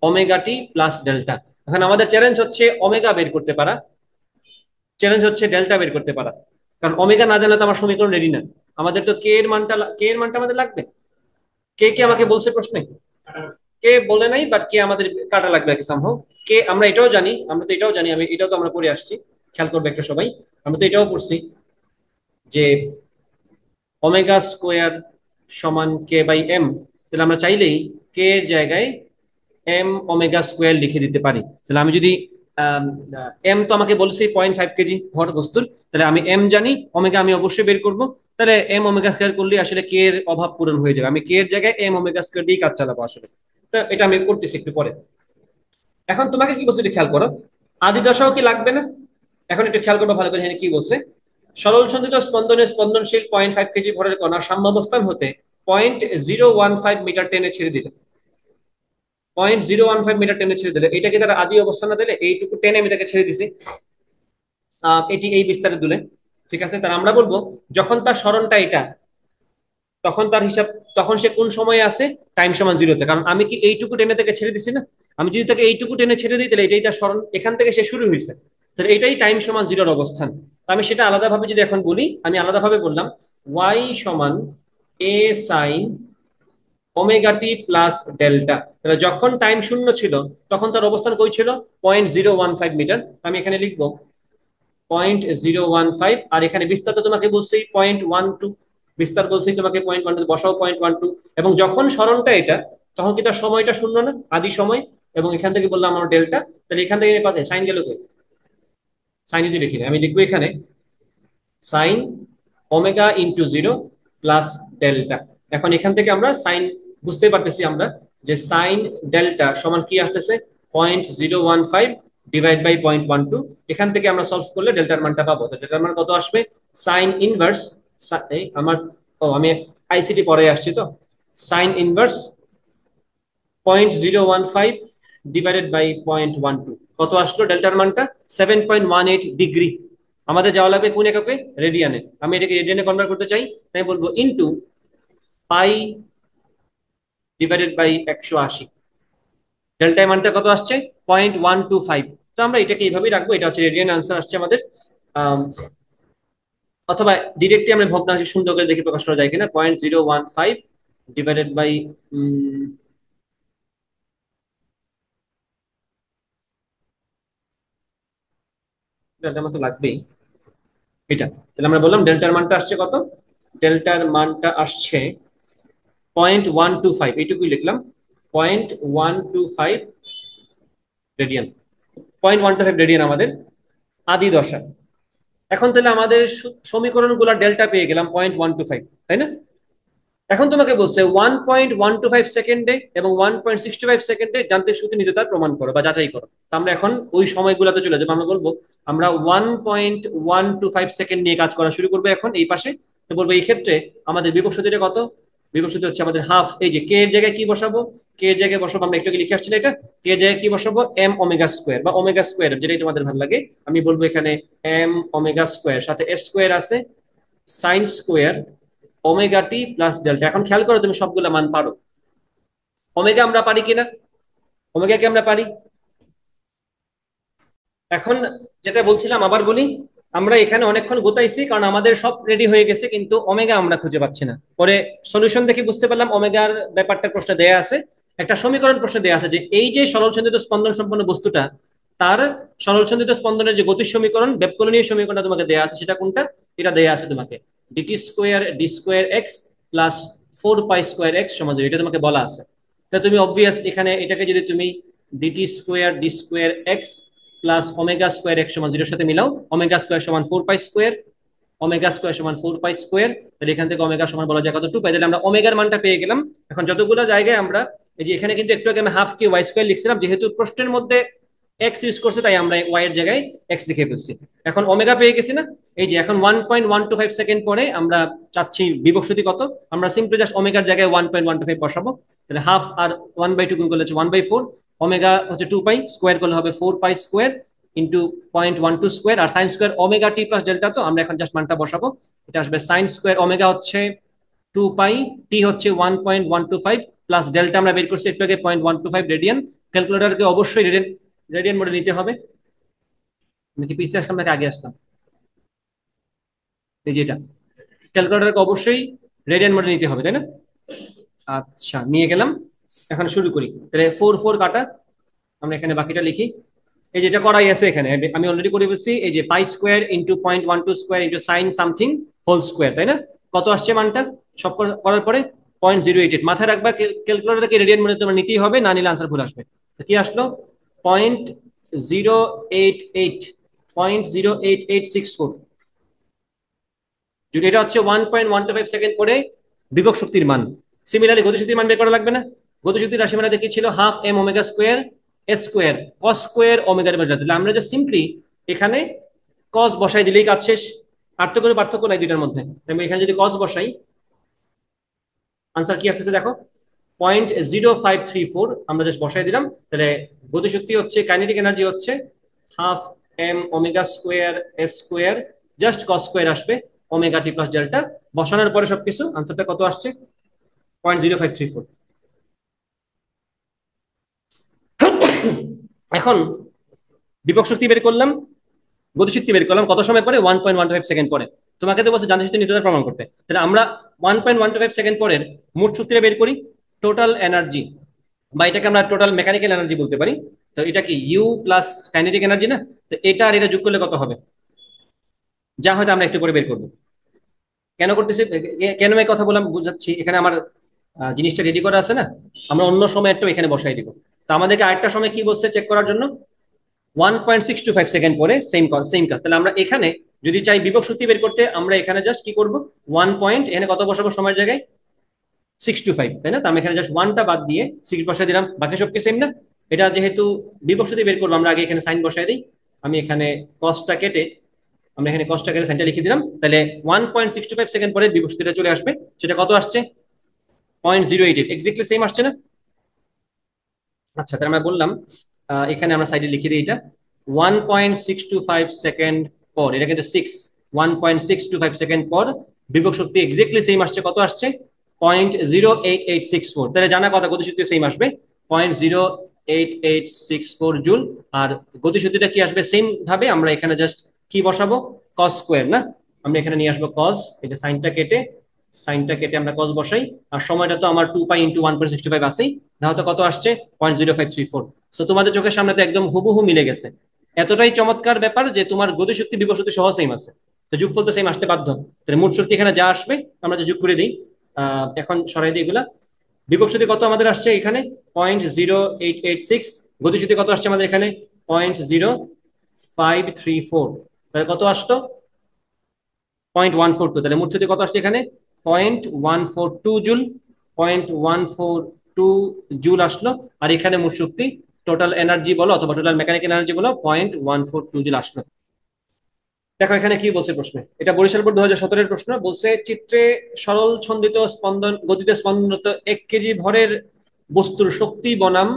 omega T plus delta. এখন আমাদের চ্যালেঞ্জ হচ্ছে ওমেগা বের করতে পারা, চ্যালেঞ্জ হচ্ছে ডেল্টা বের করতে পারা। কারণ ওমেগা না জানলে তো আমার সমীকরণ রেডি না। আমাদের তো কে এর মানটা আমাদের লাগবে। কে কে আমাকে বলছে প্রশ্নে? কে বলে নাই, বাট কে আমাদের কাটা লাগবে আর কি সামহাও। কে আমরা এটাও জানি, আমরা তো এটাও জানি, আমি এটাও তো আমরা পড়ে আসছি। খেয়াল করবে একটা সবাই, আমরা তো এটাও পড়ছি যে ওমেগা স্কোয়ার সমান কে বাই এম। তাহলে আমরা চাইলেই কে এর জায়গায় এম ওমেগা স্কোয়ার লিখে দিতে পারি। তাহলে আমি যদি এম তো আমাকে বলছি 0.5 কেজি ভর বস্তুর, তাহলে আমি এম জানি, ওমেগা আমি অবশ্যই বের করব। তাহলে এম ওমেগা স্কোয়ার করলে আসলে কে এর অভাব পূরণ হয়ে যাবে। আমি কে এর জায়গায় এম ওমেগা স্কোয়ার দিয়ে কাজ চালাবো আসলে। তো এটা আমি করতেছি একটু পরে। এখন তোমাকে কি বলছে একটু খেয়াল করো, আদি দশাও কি লাগবে না? এখন একটু খেয়াল করবো ভালো করে, এখানে কি বলছে? সরল সঞ্চিত স্পন্দনে স্পন্দনশীল 0.5 কেজি ভরের কণা সাম্যাবস্থান হতে 0.015 মিটার টেনে ছেড়ে দিল। 0.015 মিটার টেনে ছেড়ে দিলে, এটাকে তারা আদি অবস্থান না দিলে এইটুকু টেনে আমি তাকে ছেড়ে দিছি এটি এই বিস্তারে দুলে। ঠিক আছে, তাহলে আমরা বলবো যখন তার সরণটা এটা, তখন তার হিসাব, তখন সে কোন সময়ে আছে? টাইম সমান জিরোতে। কারণ আমি কি এইটুকু টেনে তাকে ছেড়ে দিছি না? আমি যদি তাকে এইটুকু টেনে ছেড়ে দিই, তাহলে এটাই তার সরণ, এখান থেকে সে শুরু হয়েছে। তাহলে এটাই টাইম সমান জিরোর অবস্থান। তো আমি সেটা আলাদাভাবে যদি এখন বলি, আমি আলাদাভাবে বললাম ওয়াই সমান এ sine omega T plus delta. তাহলে যখন টাইম শূন্য ছিল তখন তার অবস্থান কই ছিল? 0.015 মিটার। আমি এখানে লিখবো 0.015। আর এখানে বিস্তার তো তোমাকে বলছি 0.12, বিস্তার বলছি তোমাকে 0.12, বসাও 0.12। এবং যখন সরণটা এটা, তখন কি তার সময়টা শূন্য না, আদি সময়? এবং এখান থেকে বললাম আমার ডেল্টা। তাহলে এখান থেকে পাবে সাইন গেল কই? সাইন যদি লিখি না, আমি লিখবো এখানে sine omega into zero plus delta. এখন এখান থেকে আমরা সাইন বুঝতে পারতেছি আমরা যে সাইন ডেল্টা সমান কি আসতেছে? 0.015 ডিভাইড বাই 0.12। এখান থেকে আমরা সলভ করলে ডেল্টার মানটা পাবো। তো ডেল্টার মান কত আসবে? সাইন ইনভার্স, আমার, ও আমি আইসিটি পরে আসছি তো, সাইন ইনভার্স 0.015 ডিভাইডেড বাই 0.12। কত আসলো ডেল্টার মানটা? 7.18 ডিগ্রি। আমাদের যাওয়া লাগবে কোন এককে? রেডিয়ানে। আমি এটাকে রেডিয়ানে কনভার্ট করতে চাই, তাই বলবো into pi divided by 180। Delta মানটা কত আসছে? 0.125। তো আমরা এটাকে এইভাবেই রাখবো, এটা হচ্ছে রেডিয়ান আনসার আসছে আমাদের। আম, অথবা ডিরেক্টলি আমরা ভগ্নাংশে সুন্দর করে দেখে প্রকাশ করা যায় কিনা। 0.015 ডিভাইডেড বাই, ডেল্টার মান তো লাগবেই এটা। তাহলে আমরা বললাম ডেল্টার মানটা আসছে কত? ডেল্টার মানটা আসছে 0.125, এইটুকুই লিখলাম, 0.125 রেডিয়ান। 0.125 রেডিয়ান আমাদের আদি দশা। এখন তাহলে আমাদের সমীকরণ গুলা ডেল্টা পেয়ে গেলাম 0.125, তাই না? এখন তোমাকে বলছে 1.125 সেকেন্ডে এবং 1.65 সেকেন্ডে যান্ত্রিক শক্তি নিতে তার প্রমাণ করো বা যাচাই করো। তো আমরা এখন ওই সময়গুলোতে চলে যাবো। আমরা বলবো আমরা 1.125 সেকেন্ড নিয়ে কাজ করা শুরু করবো এখন এই পাশে। তো বলবো এই ক্ষেত্রে আমাদের বিভব শক্তিটা কত? বিভব শক্তি হচ্ছে আমাদের হাফ। এই যে কে এর জায়গায় কি বসাবো? কে এর জায়গায় বসাবো, আমরা একটু আগে লিখে আসছি না এটা। কে এর জায়গায় কি বসাবো? এম ওমেগা স্কোয়ার বা ওমেগা স্কোয়ার, যেটাই তোমাদের ভালো লাগে। আমি বলবো এখানে এম ওমেগা স্কোয়ার, সাথে এস স্কোয়ার আছে, sign square omega T plus delta. এখন খেয়াল করো তুমি সবগুলা মান পারো। ওমেগা আমরা পারি কিনা? ওমেগা কি আমরা পারি? এখন যেটা বলছিলাম আবার বলি, আমরা এখানে অনেকক্ষণ গোতাইছি কারণ আমাদের সব রেডি হয়ে গেছে, কিন্তু ওমেগা আমরা খুঁজে পাচ্ছি না। পরে সলিউশন দেখে বুঝতে পারলাম ওমেগার ব্যাপারটা প্রশ্ন দেয়া আছে। একটা সমীকরণ প্রশ্ন দেওয়া আছে যে এই যে সরলসন্ধিত স্পন্দন সম্পন্ন বস্তুটা, তার সরলসন্ধিত স্পন্দনের যে গতির সমীকরণ, বেবকলনীয় সমীকরণটা তোমাকে দেওয়া আছে, সেটা কোনটা? এটা দেওয়া আছে তোমাকে, DT square D square X plus 4 pi square X সমান 0, এটা তোমাকে বলা আছে। তা তুমি অবভিয়াস এখানে এটাকে যদি তুমি DT square D square X plus omega square X সমান 0 সাথে মিলাও, ওমেগা স্কোয়ার সমান 4 পাই স্কোয়ার, ওমেগা স্কোয়ার সমান 4 পাই স্কোয়ার, তাহলে এখান থেকে ওমেগা সমান বলা যায় কত? 2 পাই। তাহলে আমরা ওমেগার মানটা পেয়ে গেলাম। এখন যতগুলো জায়গায় আমরা, এই যে এখানে কিন্তু একটু আগে আমি হাফ কে ওয়াই স্কোয়ার লিখছিলাম, যেহেতু প্রশ্নের মধ্যে এক্স ইউজ করছে তাই আমরা ওয়াই এর জায়গায় এক্স লিখে ফেলছি। এখন ওমেগা পেয়ে গেছি না? এই যে এখন 1.125 সেকেন্ড পরে আমরা চাচ্ছি বিভব কত, আমরা সিম্পলি জাস্ট ওমেগার জায়গায় 1.125 বসাবো। তাহলে হাফ আর 1/2 গুণ করলে হচ্ছে 1/4, ওমেগা হচ্ছে 2 পাই, স্কোয়ার করলে হবে 4 পাই স্কোয়ার ইন্টু 0.12 স্কোয়ার, আর sign square omega T plus delta, তো আমরা এখন জাস্ট মানটা বসাবো। এটা আসবে সাইন স্কোয়ার ওমেগা হচ্ছে 2 পাই, টি হচ্ছে 1.125 প্লাস ডেল্টা আমরা বের করছি একটু আগে 0.125 রেডিয়ান। ক্যালকুলেটরকে অবশ্যই রেডিয়ান রেডিয়ান মোডে নিতে হবে। নাকি পিছিয়ে আসলাম নাকি আগে আসলাম? এই যেটা, ক্যালকুলেটরকে অবশ্যই রেডিয়ান মোডে নিতে হবে, তাই না? আচ্ছা, নিয়ে গেলাম। এখন শুরু করি। তাহলে 4 4 কাটা, আমরা এখানে বাকিটা লিখি। এই যেটা করাই আছে এখানে, আমি অলরেডি করে বলছি, এই যে pi square into 0.12 square into sine something whole square, তাই না? কত আসছে মানটা সব করার পরে? 0.088। মাথায় রাখবা ক্যালকুলেটরকে রেডিয়ান মনে তোমার নিতেই হবে, না নিলে আনসার ভুল আসবে। কি আসলো? 0.088, 0.08864। যদি এটা হচ্ছে 1.125 সেকেন্ড পরে বিভব শক্তির মান। সিমিলারলি গতিশক্তির মান বের করা লাগবে না? গতিশক্তির রাশিমালা কি ছিল? Half M omega square S square cos square ওমেগার উপর। তাহলে আমরা যে সিম্পলি এখানে কস বসাই দিলেই কাজ শেষ। আর তো কোনো পার্থক্য নাই দুইটার মধ্যে। আমি এখানে যদি কস বসাই, আনসার কি আসতেছে দেখো, 0.0534। আমরা জাস্ট বসাই দিলাম। তাহলে গতিশক্তি হচ্ছে, কাইনেটিক এনার্জি হচ্ছে half M omega square S square, just cos square আসবে ওমেগা টি প্লাস ডেল্টা। বসানোর পরে সবকিছু আনসারটা কত আসছে? 0.0534। এখন বিভব শক্তি বের করলাম, গতিশক্তি বের করলাম কত সময় পরে? 1.125 সেকেন্ড পরে। তোমাকে তো বলছে যান্ত্রিক শক্তি নিত্যতা প্রমাণ করতে। তাহলে আমরা 1.125 সেকেন্ড পরের মোট শক্তিটা বের করি, টোটাল এনার্জি, বা এটাকে আমরা টোটাল মেকানিক্যাল এনার্জি বলতে পারি। তো এটা কি ইউ প্লাস কাইনেটিক এনার্জি না? তো এটা আর এটা যোগ করলে কত হবে, যা হয়তো আমরা একটু পরে বের করবো। কেন করতেছি, কেন এই কথা বললাম বুঝাচ্ছি। এখানে আমার জিনিসটা রেডি করা আছে না, আমরা অন্য সময় একটু এখানে বসাই দিব। তো আমাদেরকে আরেকটা সময় কি বলছে চেক করার জন্য? 1.625 সেকেন্ড পরে সেম সেম কাজ। তাহলে আমরা এখানে যদি চাই বিভব শক্তি বের করতে, আমরা এখানে জাস্ট কি করব, 1 পয়েন্ট এখানে কত বসাবো সময়ের জায়গায়? 625, তাই না? তো আমি এখানে জাস্ট 1টা বাদ দিয়ে 6 বসাই দিলাম, বাকি সব কি সেম না? এটা যেহেতু বিভব শক্তি বের করবো, আমরা আগে এখানে সাইন বসাই দিই। আমি এখানে কসটা কেটে, আমরা এখানে কসটা কেটে সাইনটা লিখে দিলাম। তাহলে 1.625 সেকেন্ড পরে বিভব শক্তিটা চলে আসবে। সেটা কত আসছে? 0.088, এক্স্যাক্টলি সেম আসছে না? আচ্ছা, তাহলে আমরা বললাম, এখানে আমরা সাইডে লিখে দিই এটা 1.625 সেকেন্ড পর, এটা কিন্তু 1.625 সেকেন্ড পর বিভব শক্তি এক্স্যাক্টলি সেম আসছে। কত আসছে? 0.08864। তাহলে জানা কথা, গতিশক্তি সেম আসবে 0.08864 জুল। আর গতিশক্তিটা কি আসবে সেম ভাবে, আমরা এখানে জাস্ট কি বসাবো, কস স্কোয়ার না? আমরা এখানে নিয়ে আসবো কস, এটা সাইনটা কেটে আমরা কস বসাই। আর সময়টা তো আমার 2 পাই ইন্টু 1.65 আছেই, তাহলে কত আসছে? 0.0534। সো তোমাদের চোখের সামনে তো একদম হুবহু মিলে গেছে। এতটাই চমৎকার ব্যাপার যে তোমার গতিশক্তি বিভব শক্তি সহ সেম আছে, তো যোগফল তো সেম আসতে বাধ্য। তাহলে মোট শক্তি এখানে যা আসবে আমরা যে যোগ করে দিই, এখন সরাই দিই এগুলা। বিভব শক্তি কত আমাদের আসছে এখানে? 0.0886। গতিশক্তি কত আসছে আমাদের এখানে? 0.0534। তাহলে কত আসতো? 0.142। তাহলে মোট শক্তি কত আসছে এখানে? 0.142 জুল। 0.142 জুল আসলো। আর এখানে মোট শক্তি, টোটাল এনার্জি বলো অথবা টোটাল মেকানিক্যাল এনার্জি বলো, 0.142 জুল আসলো। দেখো এখানে কি বলছে প্রশ্নে, এটা বরিশাল বোর্ড 2017-এর প্রশ্ন। বলছে চিত্রে সরল ছন্দিত স্পন্দন গতিতে স্পন্দনরত 1 কেজি ভরের বস্তুর শক্তি বনাম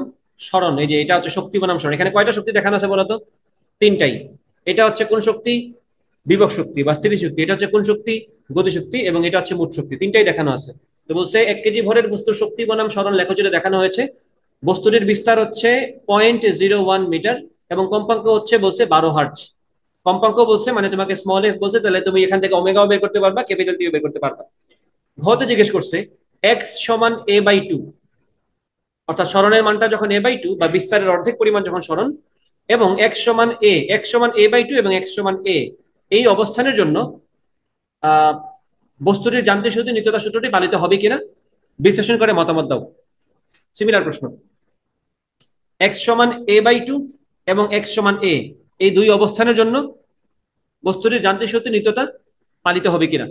সরণ, এই যে এটা হচ্ছে শক্তি বনাম সরণ, এখানে কয়টা শক্তি দেখানো আছে বলতো? তিনটাই। এটা হচ্ছে কোন শক্তি? বিভব শক্তি বা স্থিতিশক্তি। এটা হচ্ছে কোন শক্তি? গতিশক্তি। এবং এটা হচ্ছে মোট শক্তি, তিনটাই দেখানো আছে। তো বলছে 1 কেজি ভরের বস্তুর শক্তি বনাম সরণ লেখো, যেটা দেখানো হয়েছে। বস্তুটির বিস্তার হচ্ছে 0.01 মিটার এবং কম্পাঙ্ক হচ্ছে বলছে 12 হার্জ। কম্পাঙ্ক বলছে মানে তোমাকে স্মল এফ বলছে, তাহলে তুমি এখান থেকে ওমেগাও বের করতে পারবা, ক্যাপিটাল টিও বের করতে পারবা। ঘতে জিজ্ঞেস করছে এক্স সমান a/2, অর্থাৎ সরণের মানটা যখন a/2 বা বিস্তারের অর্ধেক পরিমাণ যখন সরণ, এবং x সমান a/2 এবং x সমান a, এই অবস্থানের জন্য আহ বস্তুটির যান্ত্রিক সূত্রে নিত্যতা সূত্রটি পালিত হবে কিনা বিশ্লেষণ করে মতামত দাও। সিমিলার প্রশ্ন। x সমান a/2 এবং x সমান a, এই দুই অবস্থানের জন্য বস্তুটির যান্ত্রিক সূত্রে নিত্যতা পালিত হবে কিনা।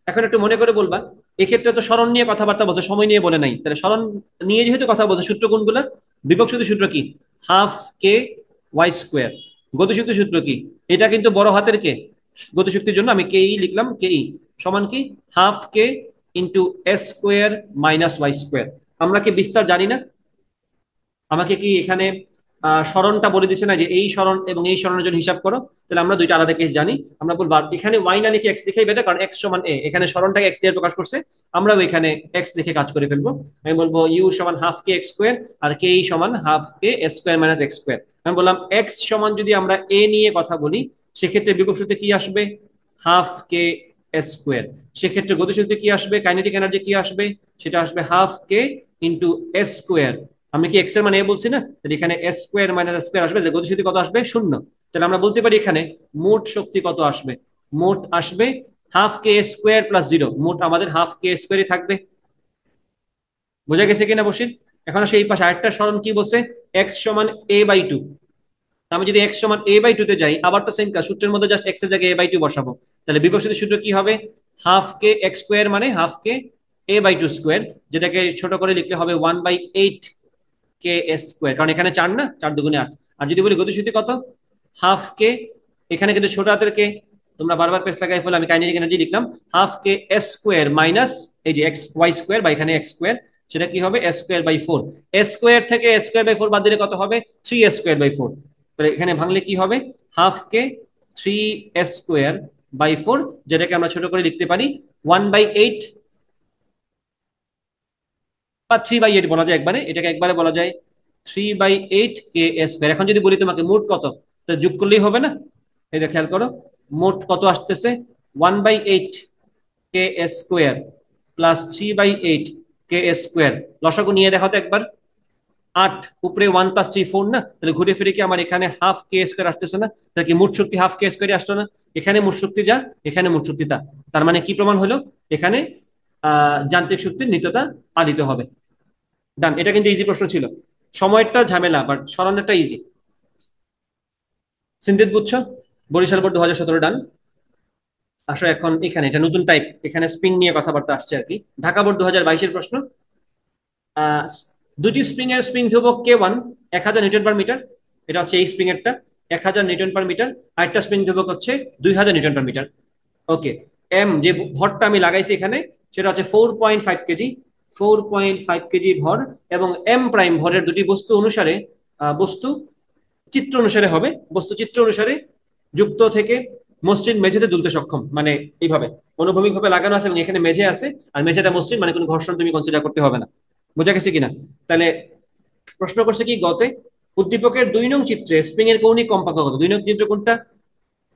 এখন একটু মনে করে বলবা, এক্ষেত্রে তো স্মরণ নিয়ে কথাবার্তা বলছে, সময় নিয়ে বলে নাই, তাহলে স্মরণ নিয়ে যেহেতু কথা বলছে, সূত্র কোনগুলা? বিভব শক্তির সূত্র কি? হাফ কে ওয়াই স্কোয়ার। গতিশক্তির সূত্র কি? এটা কিন্তু বড় হাতের কে, গতিশক্তির জন্য আমি কে ই লিখলাম, কে ই সমান কি half K into S square minus Y square. আমরা কি বিস্তার জানি না? আমাকে কি এখানে সরণটা বলে দিচ্ছে না যে এই সরণ এবং এই সরণের জন্য হিসাব করো? তাহলে আমরা দুইটা আলাদা কেস জানি। আমরা বলবো এখানে ওয়াই না লিখে এক্স লিখেই বেটার, কারণ এক্স সমান এ, এখানে সরণটাকে এক্স দিয়ে প্রকাশ করছে, আমরাও এখানে এক্স লিখে কাজ করে ফেলবো। আমি বলবো ইউ সমান হাফ কে এক্স স্কোয়ার, আর কে ই সমান half K S square minus x square. আমি বললাম এক্স সমান যদি আমরা এ নিয়ে কথা বলি, সেক্ষেত্রে বিভব শক্তি কি আসবে? Half K S square. সেক্ষেত্রে গতিশক্তি কি আসবে? কাইনেটিক এনার্জি কি আসবে? সেটা আসবে half K into S square. আমি কি এক্স এর মানে এ বলছি না? তাহলে এখানে এস স্কোয়ার মাইনাস স্কোয়ার আসবে, তাহলে গতিশক্তি কত আসবে? শূন্য। তাহলে আমরা বলতে পারি এখানে মোট শক্তি কত আসবে? মোট আসবে হাফ কে স্কোয়ার প্লাস জিরো, মোট আমাদের হাফ কে স্কোয়ারই থাকবে। বোঝা গেছে কিনা বসির? এখন আসে এই পাশে আরেকটা সরণ কি বলছে, এক্স সমান a/2। আমি যদি এক্স সমান a/2 তে যাই, আবার তো সেম কাজ, সূত্রের মধ্যে জাস্ট এক্স এর জায়গায় a/2 বসাবো। তাহলে বিভব শক্তির সূত্র কি হবে? হাফ কে এক্স স্কোয়ার মানে হাফ কে a/2 স্কোয়ার, যেটাকে ছোট করে লিখলে হবে 1/8 কে এস স্কোয়ার, কারণ এখানে 4 না, 4 দুগুণে 8। আর যদি বলি গতিশক্তি কত, হাফ কে, এখানে কিন্তু ছোট হাতের কে, তোমরা বারবার পেস লাগাই ফেলে, আমি কাইনেটিক এনার্জি লিখলাম half K S square minus এই যে এক্স ওয়াই স্কোয়ার, বা এখানে এক্স স্কোয়ার, সেটা কি হবে? S square by four. S square থেকে এস স্কোয়ার বাই ফোর বাদ দিলে কত হবে? 3s² by 4। তাহলে এখানে ভাঙলে কি হবে? হাফ কে 3s² বাই 4, যেটাকে আমরা ছোট করে লিখতে পারি 1/8 বা 3/8 বলা যায় একবারে, এটাকে একবারে বলা যায় 3/8 কে এস স্কোয়ার। এখন যদি বলি তোমাকে মোট কত, তো যোগ করলেই হবে না? এই যে খেয়াল করো, মোট কত আসতেছে? 1/8 K S square plus 3/8 K S square. লসাগু নিয়ে দেখো তো একবার। 8 উপরে 1 প্লাস 3 4 না? তাহলে ঘুরে ফিরে কি আমার এখানে হাফ কে স্কোয়ার আসতেছে না? তাহলে কি মোট শক্তি হাফ কে স্কোয়ারই আসলো না? এখানে মোট শক্তি যা, এখানে মোট শক্তি তা। তার মানে কি প্রমাণ হলো? এখানে যান্ত্রিক শক্তির নিত্যতা পালিত হবে। ডান, এটা কিন্তু ইজি প্রশ্ন ছিল। সময়টা ঝামেলা, বাট সরণেরটা ইজি। সিন্ধিত বুঝছো? বরিশাল বোর্ড 2017 ডান। আসলে এখন এখানে এটা নতুন টাইপ, এখানে স্প্রিং নিয়ে কথাবার্তা আসছে আর কি। ঢাকা বোর্ড 2022-এর প্রশ্ন। আহ দুটি স্প্রিং এর স্প্রিং ধ্রুবক K1 1000 নিউটন পার মিটার, এটা হচ্ছে এই স্প্রিং এরটা 1000 নিউটন পার মিটার, আরেকটা স্প্রিং ধ্রুবক হচ্ছে 2000 নিউটন পার মিটার। ওকে, এম যে ভরটা আমি লাগাইছি এখানে, সেটা হচ্ছে 4.5 কেজি, 4.5 কেজি ভর। এবং এম প্রাইম ভরের দুটি বস্তু অনুসারে, বস্তু চিত্র অনুসারে হবে, বস্তু চিত্র অনুসারে যুক্ত থেকে মসৃণ মেঝেতে দুলতে সক্ষম, মানে এইভাবে অনুভূমিক ভাবে লাগানো আছে এবং এখানে মেঝে আছে, আর মেঝেটা মসৃণ, মানে কোনো ঘর্ষণ তুমি কনসিডার করতে হবে না। বোঝা গেছে কিনা? তাহলে প্রশ্ন করছে কি গতে, উদ্দীপকের 2 নং চিত্রে স্প্রিং এর কৌণিক কম্পাঙ্ক কত? 2 নং চিত্র কোনটা?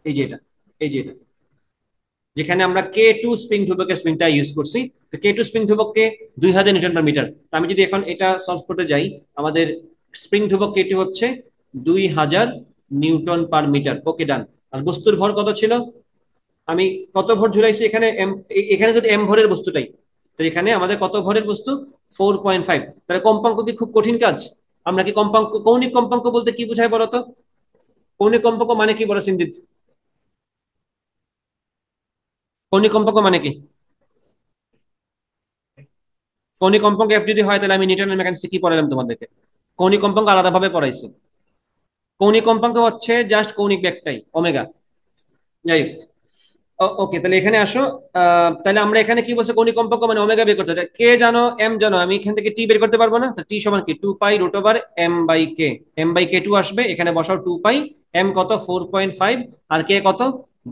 এই যে এটা, এই যে এটা, যেখানে আমরা K2 স্প্রিং ধ্রুবকের স্প্রিংটা ইউজ করছি। তো K2 স্প্রিং ধ্রুবককে 2000 নিউটন পার মিটার। আমি যদি এখন এটা সলভ করতে যাই, আমাদের স্প্রিং ধ্রুবক K2 হচ্ছে 2000 নিউটন পার মিটার। ওকে ডান। আর বস্তুর ভর কত ছিল? আমি কত ভর ঝুলাইছি এখানে? এম, এখানে যদি এম ভরের বস্তুটাই, তো এখানে আমাদের কত ভরের বস্তু? 4.5। তাহলে কম্পাঙ্ক কি খুব কঠিন কাজ? আমরা কি কম্পাঙ্ক, কৌণিক কম্পাঙ্ক বলতে কি বোঝায় বলতো? কৌণিক কম্পাঙ্ক মানে কি বলো সিন্দিত? কৌণিক কম্পাঙ্ক মানে কি? কৌণিক কম্পাঙ্ক এফ যদি হয়, তাহলে আমি নিউটনের মেকানিক্সে কি পড়ালাম তোমাদেরকে? কৌণিক কম্পাঙ্ক আলাদাভাবে পড়াইছি। কৌণিক কম্পাঙ্ক হচ্ছে জাস্ট কৌণিক বেগটাই, ওমেগা। যাই হোক, ওকে, তাহলে এখানে আসো। তাহলে আমরা এখানে কি বলছে, কৌণিক কম্পাঙ্ক মানে ওমেগা বের করতে হবে। কে জানো, এম জানো, আমি এখান থেকে টি বের করতে পারবো না? তো টি সমান কি 2π√m/k। m/k2 আসবে, এখানে বসাও 2π। এম কত? 4.5। আর কে কত?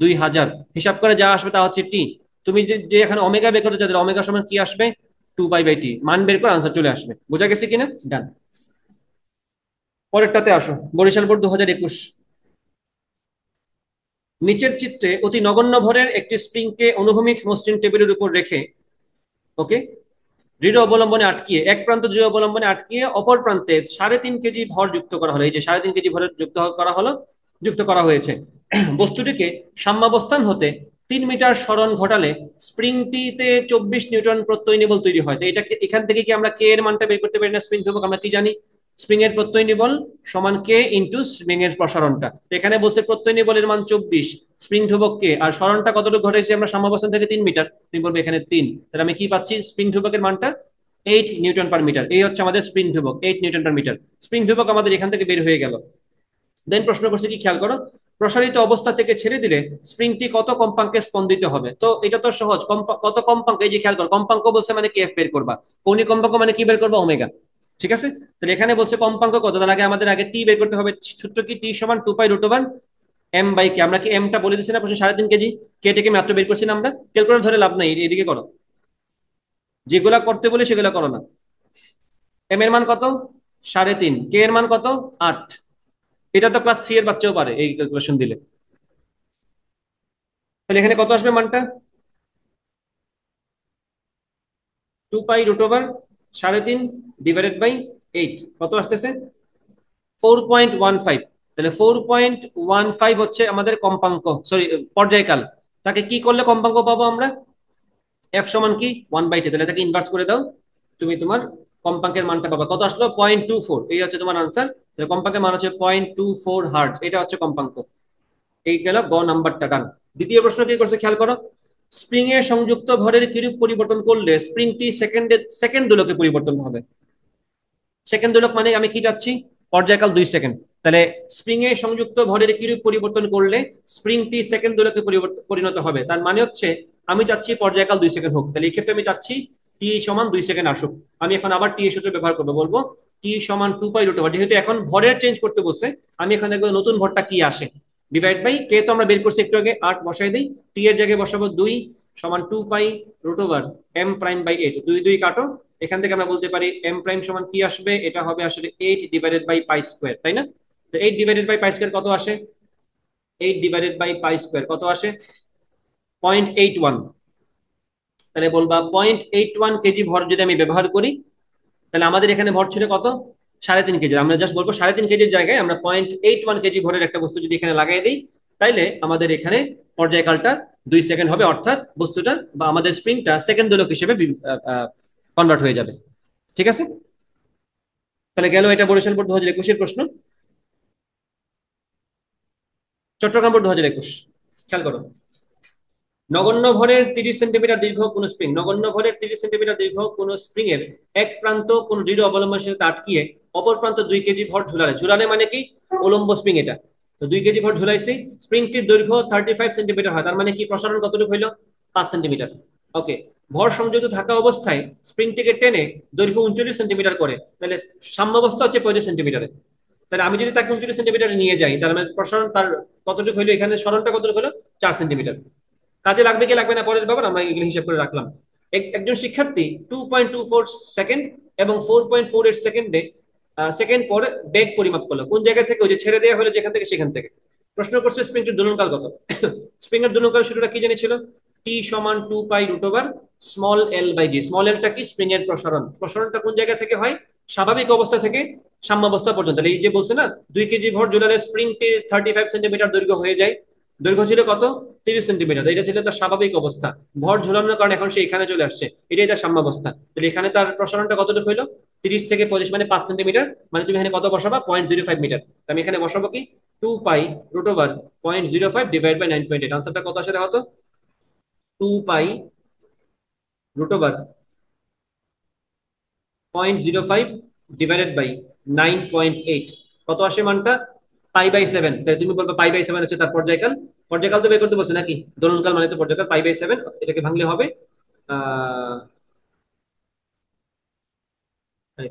2000। হিসাব করে যা আসবে তা হচ্ছে টি। তুমি যে যে এখানে ওমেগা বের করতে চাও, ওমেগা সমান কি আসবে? 2π/t। মান বের করে আনসার চলে আসবে। বোঝা গেছে কিনা? ডান। পরেরটাতে আসো, বরিশাল বোর্ড 2021। নিচের চিত্রে অতি নগণ্য ভরের একটি স্প্রিংকে অনুভূমিক মসৃণ টেবিলের উপর রেখে, ওকে, দৃঢ় অবলম্বনে আটকিয়ে, এক প্রান্ত দৃঢ় অবলম্বনে আটকিয়ে অপর প্রান্তে 3.5 কেজি ভর যুক্ত করা হলো। এই যে 3.5 কেজি ভরের যুক্ত করা হয়েছে। বস্তুটিকে সাম্যাবস্থান হতে 3 মিটার সরণ ঘটালে স্প্রিংটিতে 24 নিউটন প্রত্যয়ী বল তৈরি হয়। তো এটা এখান থেকে কি আমরা কে এর মানটা বের করতে পারি না? স্প্রিং ধ্রুবক আমরা কি জানি? স্প্রিং এর প্রত্যয়ী বল সমান কে ইন্টু স্প্রিং এর প্রসারণটা। তো এখানে বসে প্রত্যয়ী বলের মান 24, স্প্রিং ধ্রুবক কে, আর সরণটা কতটুকু ঘটাইছি আমরা সাম্যাবস্থান থেকে 3 মিটার, তুমি বলবে এখানে 3। তাহলে আমি কি পাচ্ছি? স্প্রিং ধ্রুবকের মানটা 8 নিউটন পার মিটার। এই হচ্ছে আমাদের স্প্রিং ধ্রুবক, 8 নিউটন পার মিটার। স্প্রিং ধ্রুবক আমাদের এখান থেকে বের হয়ে গেল। দেন প্রশ্ন করছে কি, খেয়াল করো, প্রসারিত অবস্থা থেকে ছেড়ে দিলে স্প্রিংটি কত কম্পাঙ্কে স্পন্দিত হবে? তো এটা তো সহজ, কত কম্পাঙ্ক, এই যে খেয়াল করো, কম্পাঙ্ক বলছে মানে কেএফ বের করবা, কৌণিক কম্পাঙ্ক মানে কি বের করবা? ওমেগা। ঠিক আছে, তাহলে এখানে বলছে কম্পাঙ্ক কত, তার আগে আমাদের আগে টি বের করতে হবে। সূত্র কি? টি সমান 2 পাই √ এম বাই কে। আমরা কি এমটা বলে দিচ্ছি না প্রশ্নে 3.5 কেজি, কে থেকে মাত্র বের করছি না আমরা। ক্যালকুলেটর ধরে লাভ নাই, এদিকে করো, যেগুলা করতে বলে সেগুলা করো না। এম এর মান কত? 3.5। কে এর মান কত? 8। এটা তো ক্লাস 3 এর বাচ্চাও পারে এই ক্যালকুলেশন দিলে। তাহলে এখানে কত আসবে মানটা? 2 পাই √ 3.5 কত আসতেছে? 4.15। তাহলে 4.15 হচ্ছে আমাদের কম্পাঙ্ক, সরি পর্যায়কাল। তাকে কি করলে কম্পাঙ্ক পাবো আমরা? এফ সমান কি? 1/2। তাহলে তাকে ইনভার্স করে দাও, তুমি তোমার কম্পাঙ্কের মানটা পাবা। কত আসলো? 0.24। এই হচ্ছে তোমার আনসার। তাহলে কম্পাঙ্কের মান হচ্ছে 0.24 হার্টজ, এটা হচ্ছে কম্পাঙ্ক। এই গেল গ নাম্বারটা, ডান। দ্বিতীয় প্রশ্ন কি করছে খেয়াল করো, স্প্রিং এ সংযুক্ত ভরের কিরূপ পরিবর্তন করলে স্প্রিংটি সেকেন্ড দোলকে পরিবর্তন হবে? সেকেন্ড দোলক মানে আমি কি চাচ্ছি? পর্যায়কাল 2 সেকেন্ড। তাহলে স্প্রিং এ সংযুক্ত ভরের কিরূপ পরিবর্তন করলে স্প্রিংটি সেকেন্ড দোলকে পরিণত হবে? তার মানে হচ্ছে আমি চাচ্ছি পর্যায়কাল 2 সেকেন্ড হোক। তাহলে এই ক্ষেত্রে আমি চাচ্ছি টি সমান 2 সেকেন্ড আসুক। আমি এখন আবার টি এর সূত্র ব্যবহার করবো, বলবো টি সমান 2 পাই √ যেহেতু এখন ভরের চেঞ্জ করতে বলছে, আমি এখানে দেখবো নতুন ভরটা কি আসে। ডিভাইড বাই কে তো আমরা বের করছি একটু আগে, 8 বসাই দিই। টি এর জায়গায় বসাবো 2 সমান 2 পাই √ এম প্রাইম বাই 8। 2 2 কাটো, এখান থেকে আমরা বলতে পারি এম প্রাইম সমান কি আসবে? এটা হবে আসলে 8/পাই², তাই না? তো 8/পাই² কত আসে? 8/পাই² কত আসে? 0.81। তাহলে বলবা 0.81 কেজি ভর যদি আমি ব্যবহার করি, তাহলে আমাদের এখানে ভর ছিল কত? 3.5 কেজি। আমরা জাস্ট বলবো 3.5 কেজির জায়গায় আমরা 0.81 কেজি ভরের একটা বস্তু যদি এখানে লাগাই দিই, তাইলে আমাদের এখানে পর্যায়কালটা 2 সেকেন্ড হবে, অর্থাৎ বস্তুটা বা আমাদের স্প্রিংটা সেকেন্ড দোলক হিসেবে কনভার্ট হয়ে যাবে। ঠিক আছে, তাহলে গেল এটা বরিশাল বোর্ড 2021-এর প্রশ্ন। চট্টগ্রাম বোর্ড 2021, খেয়াল করো, নগণ্য ভরের 30 সেন্টিমিটার দীর্ঘ কোন স্প্রিং এর এক প্রান্ত কোন দৃঢ় অবলম্বনের সাথে আটকিয়ে অপর প্রান্ত 2 কেজি ভর ঝুলালে, ঝুলালে মানে কি? উলম্ব স্প্রিং এটা। তো 2 কেজি ভর ঝুলাইছি, স্প্রিংটির দৈর্ঘ্য 35 সেন্টিমিটার হয়, তার মানে কি প্রসারণ কতটুকু হইলো? 5 সেন্টিমিটার। ওকে, ভর সংযুক্ত থাকা অবস্থায় স্প্রিংটিকে টেনে দৈর্ঘ্য 39 সেন্টিমিটার করে, তাহলে সাম্যাবস্থা হচ্ছে 35 সেন্টিমিটারে। তাহলে আমি যদি তাকে 39 সেন্টিমিটার নিয়ে যাই, তার মানে প্রসারণ তার কতটুকু হইলো? এখানে সরণটা কতটুকু হলো? 4 সেন্টিমিটার। কাজে লাগবে কি লাগবে না পরের ব্যাপার, আমরা এগুলো হিসাব করে রাখলাম। একজন শিক্ষার্থী 2.24 সেকেন্ড এবং 4.48 সেকেন্ড পরে বেগ পরিমাপ করলো। কোন জায়গা থেকে? ওই যে ছেড়ে দেওয়া হলো যেখান থেকে, সেখান থেকে। প্রশ্ন করছে স্প্রিংটির দোলনকাল কত। স্প্রিং এর দোলনকাল শুরুটা কি জেনেছিল? টি সমান 2 পাই √ এল/জি। স্মল এলটা কি? স্প্রিং এর প্রসারণ। প্রসারণটা কোন জায়গা থেকে হয়? স্বাভাবিক অবস্থা থেকে সাম্যাবস্থা পর্যন্ত। এই যে বলছে না 2 কেজি ভর জোলারে স্প্রিংটি 35 সেন্টিমিটার দৈর্ঘ্য হয়ে যায়। দৈর্ঘ্য ছিল কত? 30 সেন্টিমিটার। এটা ছিল তার স্বাভাবিক অবস্থা। ভর ঝুলানোর কারণে এখন সে এখানে চলে আসছে, এটাই তার সাম্যাবস্থা। তাহলে এখানে তার প্রসারণটা কতটুকু হইলো? 30 থেকে 35 মানে 5 সেন্টিমিটার। মানে তুমি এখানে কত বসাবা? 0.05 মিটার। আমি এখানে বসাবো কি? 2 পাই √ 0.05 / 9.8। আনসারটা কত আসে দেখো তো? 2 পাই √ 0.05 / 9.8 কত আসে মানটা? পাই/7। তাই তুমি বলবে পাই/7 হচ্ছে তার পর্যায়কাল। পর্যায়কাল তো বের করতে বলছে নাকি? দোলনকাল মানে তো পর্যায়কাল, পাই/7। এটাকে ভাঙলে হবে আহ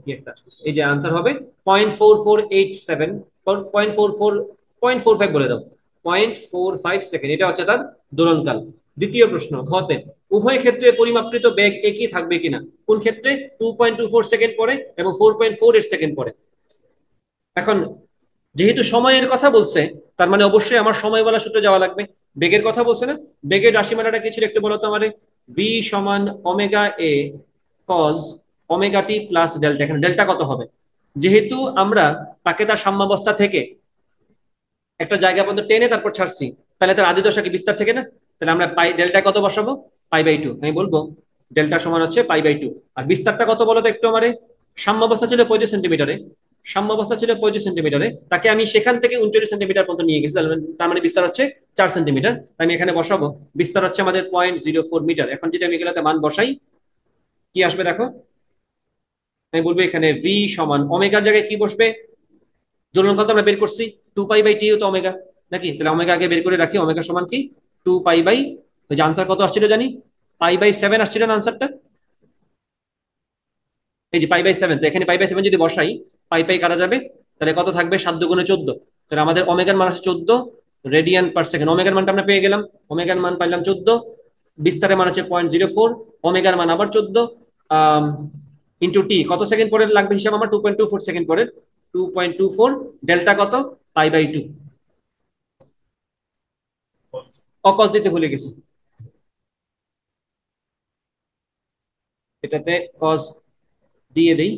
কি একটা আসতেছে, এই যে আনসার হবে 0.4487, 0.44 বলে দাও, 0.45 সেকেন্ড। এটা হচ্ছে তার দোলনকাল। দ্বিতীয় প্রশ্ন হতে, উভয় ক্ষেত্রে পরিমাপকৃত বেগ একই থাকবে কিনা? কোন ক্ষেত্রে? 2.24 সেকেন্ড পরে এবং 4.48 সেকেন্ড পরে। এখন যেহেতু সময়ের কথা বলছে, তার মানে অবশ্যই আমার সময়বালা সূত্রে যাওয়া লাগবে। বেগের কথা বলছে না? বেগের রাশিমালাটা কি ছিল একটু বলো তো আমারে। ভি সমান ওমেগা এ cause omega T plus delta. এখানে ডেল্টা কত হবে? যেহেতু আমরা তাকে তার সাম্যাবস্থা থেকে একটা জায়গা পর্যন্ত টেনে তারপর ছাড়ছি, তাহলে তার আদি দশা কি বিস্তার থেকে না? তাহলে আমরা পাই ডেল্টা কত বসাবো? পাই/2। আমি বলবো ডেল্টা সমান হচ্ছে পাই/2। আর বিস্তারটা কত বলো তো একটু আমারে। সাম্যাবস্থা ছিল 35 সেন্টিমিটারে, সাম্যাবস্থা ছিল 35 সেন্টিমিটারে, তাকে আমি সেখান থেকে 39 সেন্টিমিটার পর্যন্ত নিয়ে গেছি, তার মানে বিস্তার হচ্ছে 4 সেন্টিমিটার। আমি এখানে বসাবো বিস্তার হচ্ছে আমাদের 0.04 মিটার। এখন যদি আমি এগুলাতে মান বসাই, কি আসবে দেখো। আমি বলবো এখানে ভি সমান ওমেগার জায়গায় কি বসবে? দোলনকাল তো আমরা বের করছি, 2 পাই/টি তো ওমেগা, নাকি? তাহলে ওমেগা আগে বের করে রাখি। ওমেগা সমান কি? 2 পাই বাই, ওই যে আনসার কত আসছিল জানি, পাই/7 আসছিল না আনসারটা? এই যে পাই/7, তো এখানে পাই/7 যদি বসাই, পাই পাই কাটা যাবে, তাহলে কত থাকবে? 7 × 14। তাহলে আমাদের ওমেগার মান আছে 14 রেডিয়ান পার সেকেন্ড। ওমেগার মানটা আমরা পেয়ে গেলাম, ওমেগার মান পাইলাম 14, বিস্তারের মান হচ্ছে 0.04, ওমেগার মান আবার 14, ইন্টু টি কত সেকেন্ড পরে লাগবে হিসাব আমার? 2.24 সেকেন্ড পরে, 2.24, ডেল্টা কত? পাই/2। অকস দিতে ভুলে গেছি, এটাতে কস দিয়ে দেই।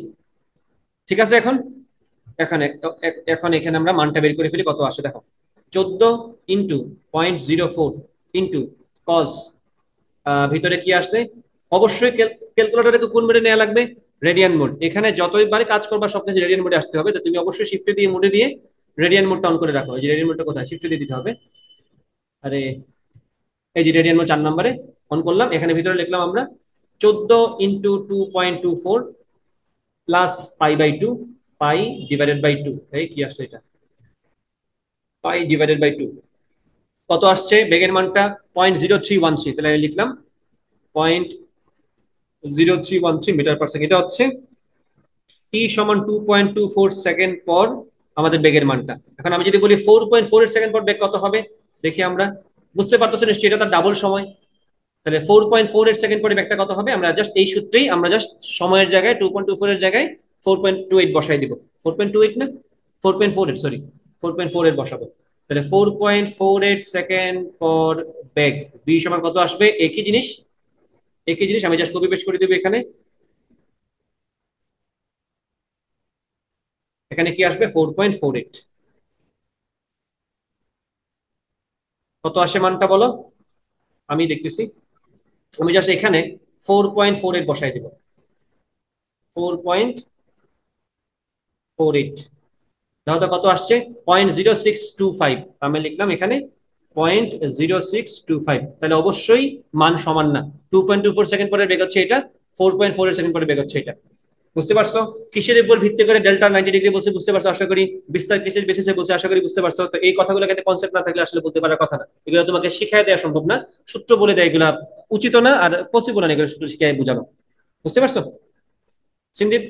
ঠিক আছে, এখন এখানে এখন এখানে আমরা মানটা বের করে ফেলি, কত আসে দেখো। 14 × 0.04 ইন্টু কস, ভিতরে কি আসছে? অবশ্যই ক্যালকুলেটরে কোন মোডে নেওয়া লাগবে? Radian mode. এখানে যতইবারে কাজ করবা সব কিছু রেডিয়ান মোডে আসতে হবে, তো তুমি অবশ্যই শিফটে দিয়ে মোডে দিয়ে রেডিয়ান মোডটা অন করে রাখো। এই যে রেডিয়ান মোডটা কোথায়? শিফটে দিয়ে দিতে হবে। আরে এই যে রেডিয়ান মোড 4 নম্বরে অন করলাম, এখানে ভিতরে লিখলাম আমরা 14 × 2.24 প্লাস পাই/2, পাই/2। এই কি আসছে এটা? পাই/2 কত আসছে বেগের মানটা? 0.0313। তাহলে আমি লিখলাম 0.0313 মিটার পার সেকেন্ড। এটা হচ্ছে টি সমান 2.24 সেকেন্ড পর আমাদের বেগের মানটা। এখন আমি যদি বলি 4.48 সেকেন্ড পর বেগ কত হবে, দেখি আমরা। বুঝতে পারতেছো নিশ্চয়ই, এটা তার ডাবল সময়। তাহলে 4.48 সেকেন্ড পরে ব্যাগটা কত হবে? আমরা জাস্ট এই সূত্রেই আমরা জাস্ট সময়ের জায়গায় 2.24 এর জায়গায় 4.28 বসাই দিব। 4.28 না, 4.48, সরি, 4.48 বসাবো। তাহলে 4.48 সেকেন্ড পর ব্যাগ, বি সমান কত আসবে? একই জিনিস, একই জিনিস আমি জাস্ট কপি পেস্ট করে দেবো এখানে। এখানে কি আসবে? 4.48। কত আসে মানটা বলো, আমি দেখতেছি। আমি জাস্ট এখানে 4.48 বসাই দিব, 4.48। তাহলে কত আসছে? 0.0625। আমি লিখলাম এখানে 0.0625। তাহলে অবশ্যই মান সমান না। 2.24 সেকেন্ড পরে বেগ হচ্ছে এটা, 4.48 সেকেন্ড পরে বেগ হচ্ছে এটা। বুঝতে পারছো কিসের উপর ভিত্তি করে ডেল্টা 90 ডিগ্রি বলছে? বুঝতে পারছো আশা করি। বিস্তার কিসের বেসিসে বলছে আশা করি বুঝতে পারছো। তো এই কথাগুলো কিন্তু কনসেপ্ট না থাকলে আসলে বলতে পারার কথা না। এগুলো তোমাকে শিখাই দেওয়া সম্ভব না, সূত্র বলে দেয় এগুলা উচিত না আর পসিবল না এগুলো সূত্র শিখাই বোঝানো। বুঝতে পারছো সিন্দীপ?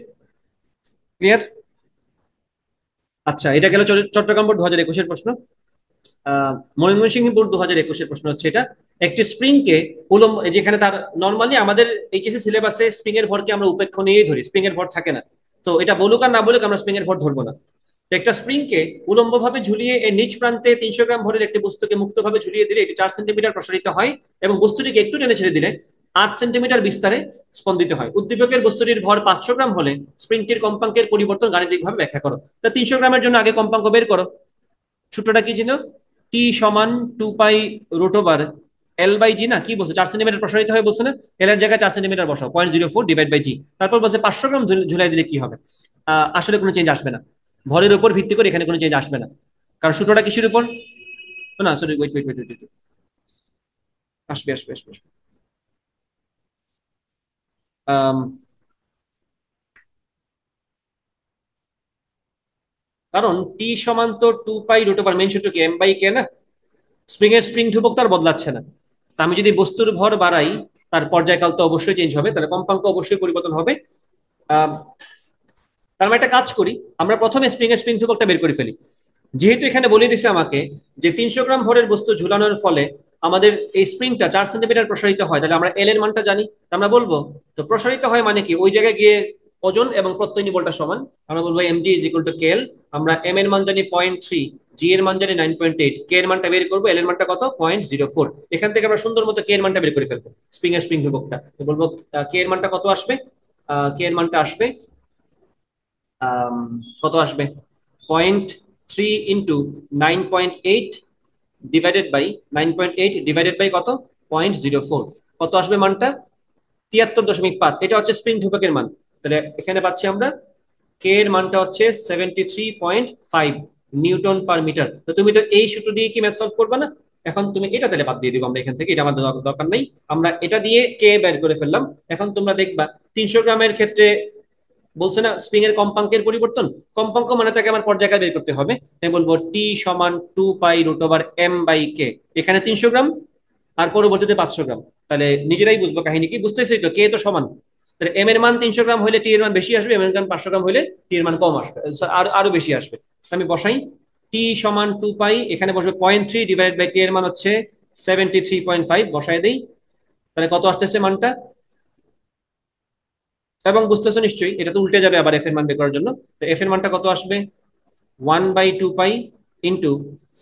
ক্লিয়ার? আচ্ছা, এটা গেল চট্টগ্রাম বোর্ড 2021-এর প্রশ্ন। ময়মনসিংহ বোর্ড 2021-এর প্রশ্ন হচ্ছে এটা। একটি স্প্রিং কে উলম্ব, যেখানে তার নর্মালি আমাদের এইচএসসি সিলেবাসে স্প্রিং এর ভরকে আমরা উপেক্ষ নিয়েই ধরি, স্প্রিং এর ভর থাকে না। তো এটা বলুক আর না বলুক আমরা স্প্রিং এর ভর ধরবো না। তো একটা স্প্রিং কে উলম্ব ভাবে ঝুলিয়ে এর নিচ প্রান্তে 300 গ্রাম ভরের একটি বস্তুকে মুক্তভাবে ঝুলিয়ে দিলে এটি 4 সেন্টিমিটার প্রসারিত হয় এবং বস্তুটিকে একটু টেনে ছেড়ে দিলে 8 সেন্টিমিটার বিস্তারে স্পন্দিত হয়। উদ্দীপকের বস্তুটির ভর 500 গ্রাম হলে স্প্রিংটির কম্পাঙ্কের পরিবর্তন গাণিতিকভাবে ব্যাখ্যা করো। তা 300 গ্রামের জন্য আগে কম্পাঙ্ক বের করো। সূত্রটা কি ছিল? টি সমান 2 পাই রুট ওভার L/G, না কি বলছে? 4 সেন্টিমিটার প্রসারিত হয়ে বলছে না? এল এর জায়গায় 4 সেন্টিমিটার বসাও, 0.04 ডিভাইড বাই জি। তারপর বলছে 500 গ্রাম ঝুলাই দিলে কি হবে? আসলে কোনো চেঞ্জ আসবে না, ভরের উপর ভিত্তি করে এখানে কোনো চেঞ্জ আসবে না। কারণ সূত্রটা কিসের উপর? না sorry, wait wait wait wait, আসবে আসবে আসবে আসবে। আম, কারণ টি সমান তো 2 পাই রুট ওভার, মেন সূত্র কি? M/K না? স্প্রিং এর স্প্রিং ধ্রুবক তো আর বদলাচ্ছে না। তা আমি যদি বস্তুর ভর বাড়াই, তার পর্যায়কাল তো অবশ্যই চেঞ্জ হবে, তাহলে কম্পাঙ্ক অবশ্যই পরিবর্তন হবে। আহ, তার মানে একটা কাজ করি, আমরা প্রথমে স্প্রিং এর স্প্রিং ধ্রুবকটা বের করে ফেলি। যেহেতু এখানে বলে দিছে আমাকে যে 300 গ্রাম ভরের বস্তু ঝুলানোর ফলে আমাদের এই স্প্রিংটা 4 সেন্টিমিটার প্রসারিত হয়, তাহলে আমরা এল এর মানটা জানি। আমরা বলবো তো প্রসারিত হয় মানে কি, ওই জায়গায় গিয়ে ওজন এবং প্রত্যয়নী বলটা সমান। আমরা বলবো mg is equal to KL. আমরা এম এর মান জানি 0.3, জি এর মান জানি 9.8, কে এর মানটা বের করবো, এল এর মানটা কত? 0.04। এখান থেকে আমরা সুন্দর মতো কে এর মানটা বের করে ফেলবো, স্প্রিং এর স্প্রিং ধ্রুবকটা। বলবো কে এর মানটা কত আসবে? কে এর মানটা আসবে আম, কত আসবে? 0.3 into 9.8 divided by 9.8 divided by কত? 0.04। কত আসবে মানটা? 73.5। এটা হচ্ছে স্প্রিং ধ্রুবকের মান। তাহলে এখানে পাচ্ছি আমরা কে এর মানটা হচ্ছে 73.5 নিউটন পার মিটার। তো তুমি তো এই সূত্র দিয়ে কি ম্যাথ সলভ করবে না? এখন তুমি এটা তাহলে বাদ দিয়ে দিবো আমরা এখান থেকে, এটা আমাদের দরকার নেই। আমরা এটা দিয়ে কে বের করে ফেললাম। এখন তোমরা দেখবা 300 গ্রামের ক্ষেত্রে বলছে না স্প্রিং এর কম্পাঙ্কের পরিবর্তন। কম্পাঙ্ক মানে তাকে আমার পর্যায়কাল বের করতে হবে। আমি বলবো টি সমান 2 পাই √m/k। এখানে 300 গ্রাম আর পরবর্তীতে 500 গ্রাম। তাহলে নিজেরাই বুঝবো কাহিনী কি, বুঝতেছি তো, কে তো সমান। তাহলে এম এর মান 300 গ্রাম হলে টি এর মান বেশি আসবে, এম এর মান 500 গ্রাম হলে টি এর মান কম আসবে, আর আরো বেশি আসবে। আমি বসাই টি সমান 2 পাই, এখানে বসবে 0.3 ডিভাইড বাই কে এর মান হচ্ছে 73.5, বসাই দেই। তাহলে কত আসতেছে মানটা? এবং বুঝতেছো নিশ্চয়ই এটা তো উল্টে যাবে আবার এফ এর মান বের করার জন্য। তো এফ এর মানটা কত আসবে? 1/2 পাই ইন্টু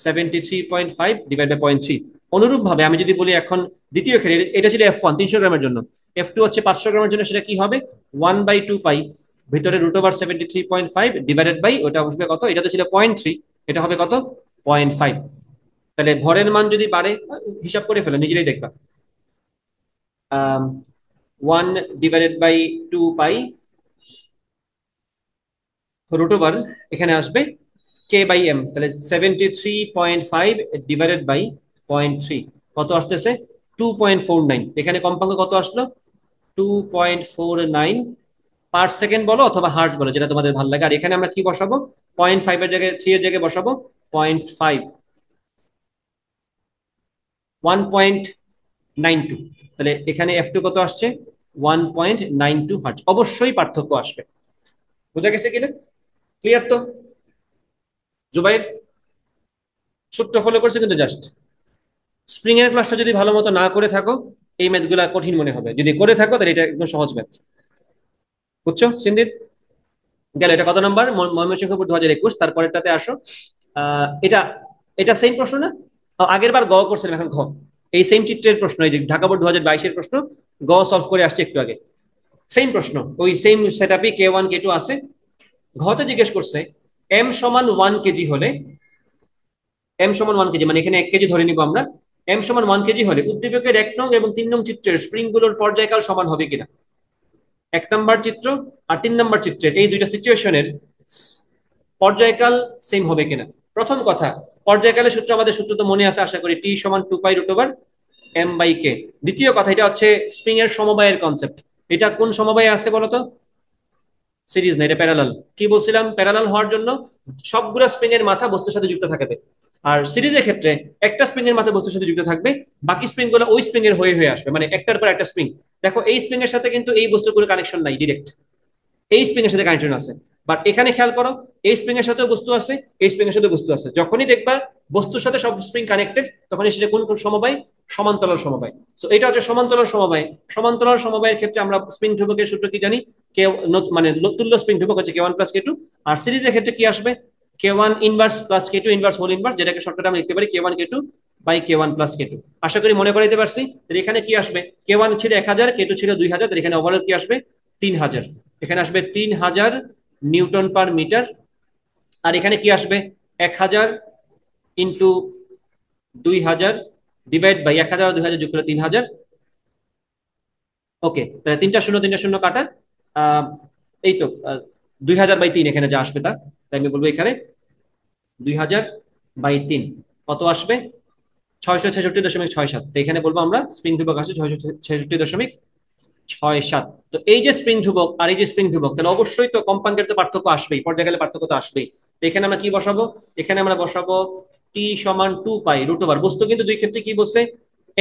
73.5 ডিভাইড বাই 0.3। অনুরূপ ভাবে আমি যদি বলি এখন দ্বিতীয় ক্ষেত্রে, এটা ছিল F1 300 গ্রামের জন্য, F2 হচ্ছে 500 গ্রামের জন্য, সেটা কি হবে? 1/2 পাই ভিতরে √73.5 ডিভাইডেড বাই ওটা বসবে কত? এটা তো ছিল 0.3, এটা হবে কত? 0.5। তাহলে ভরের মান যদি বাড়ে, হিসাব করে ফেলো নিজেরাই দেখবা। 1/2 পাই √, এখানে আসবে k/m, তাহলে 73.5 ডিভাইডেড বাই 0.3 কত আসতেছে? 2.49। এখানে কম্পাঙ্ক কত আসলো? 2.49 পার সেকেন্ড বলো অথবা হার্ট বলো, যেটা তোমাদের ভালো লাগে। আর এখানে আমরা কি বসাবো? 0.5 এর জায়গায় 3 এর জায়গায় বসাবো 0.5, 1.92। তাহলে এখানে F2 কত আসছে? 1.92 হার্টজ। অবশ্যই পার্থক্য আসবে। বোঝা গেছে কিনা? ক্লিয়ার তো? জুবাইর সূত্র ফলো করছে কিন্তু জাস্ট। স্প্রিং এর ক্লাসটা যদি ভালো মতো না করে থাকো, এই ম্যাথ গুলা কঠিন মনে হবে। যদি করে থাকো তাহলে এটা একদম সহজ ম্যাথ। বুঝছো সিন্দিত? গেল। এটা কত নাম্বার? ময়মনসিংহ বোর্ড 2021। তারপরেরটাতে আসো। এটা এটা সেম প্রশ্ন না? আগের বার গ করছিলাম, এখন ঘ। এই সেম চিত্রের প্রশ্ন, এই যে ঢাকা বোর্ড 2022-এর প্রশ্ন, গ সলভ করে আসছে একটু আগে। সেম প্রশ্ন, ওই সেম সেট আপই K1 K2 আছে। ঘতে জিজ্ঞেস করছে এম সমান 1 কেজি হলে, এম সমান 1 কেজি মানে এখানে 1 কেজি ধরে নিব আমরা। এম সমান 1 কেজি হলে উদ্দীপকের 1 নং এবং 3 নং চিত্রের স্প্রিং গুলোর পর্যায়কাল সমান হবে কিনা। 1 নম্বর চিত্র আর 3 নম্বর চিত্রের এই দুইটা সিচুয়েশনের পর্যায়কাল সেম হবে কিনা। প্রথম কথা, পর্যায়কালের সূত্র আমাদের সূত্র তো মনে আছে আশা করি, টি সমান 2π√m/k। দ্বিতীয় কথা, এটা হচ্ছে স্প্রিং এর সমবায়ের কনসেপ্ট। এটা কোন সমবায় আছে বলতো? সিরিজ না, এটা প্যারালাল। কি বলছিলাম? প্যারালাল হওয়ার জন্য সবগুলো স্প্রিং এর মাথা বস্তুর সাথে যুক্ত থাকবে। আর সিরিজের ক্ষেত্রে একটা স্প্রিং এর মাথা বস্তুর সাথে যুক্ত থাকবে, বাকি স্প্রিং গুলো ওই স্প্রিং এর হয়ে হয়ে আসবে, মানে একটার পর একটা স্প্রিং। দেখো এই স্প্রিং এর সাথে কিন্তু এই বস্তুর কোনো কানেকশন নাই ডিরেক্ট, এই স্প্রিং এর সাথে কানেকশন আছে। বাট এখানে খেয়াল করো, এই স্প্রিং এর সাথেও বস্তু আছে, এই স্প্রিং এর সাথে বস্তু আছে। যখনই দেখবা বস্তুর সাথে সব স্প্রিং কানেক্টেড, তখনই সেটা কোন কোন সমবায়? সমান্তরাল সমবায়। তো এটা হচ্ছে সমান্তরাল সমবায়। সমান্তরাল সমবায়ের ক্ষেত্রে আমরা স্প্রিং ধ্রুবকের সূত্র কি জানি? কে, মানে তুল্য স্প্রিং ধ্রুবক হচ্ছে K1 + K2। আর সিরিজের ক্ষেত্রে কি আসবে? K1 inverse + K2 inverse whole inverse, যেটাকে শর্টকাটে আমরা লিখতে পারি K1 K2/K1 + K2। আশা করি মনে করে দিতে পারছি। তাহলে এখানে কি আসবে? K1 ছিল 1000, K2 ছিল 2000, তাহলে এখানে ওভারঅল কি আসবে? 3000। এখানে আসবে 3000 নিউটন পার মিটার। আর এখানে কি আসবে? 1000 ইন্টু 2000 ডিভাইড বাই 1000 আর 2000 যোগ করে 3000। ওকে, তাহলে তিনটা শূন্য তিনটা শূন্য কাটা। আহ, এই তো 2000/3 এখানে যা আসবে তা। তাই আমি বলবো এখানে 2000/3 কত আসবে? 666.67। তো এখানে বলবো আমরা স্প্রিং ধ্রুবক আছে 666.67। তো এই যে স্প্রিং ধ্রুবক আর এই যে স্প্রিং ধ্রুবক, তাহলে অবশ্যই তো কম্পাঙ্কের তো পার্থক্য আসবেই, পর্যায়কালে পার্থক্য তো আসবেই। তো এখানে আমরা কি বসাবো? এখানে আমরা বসাবো টি সমান 2π√। বস্তু কিন্তু দুই ক্ষেত্রে কি বলছে?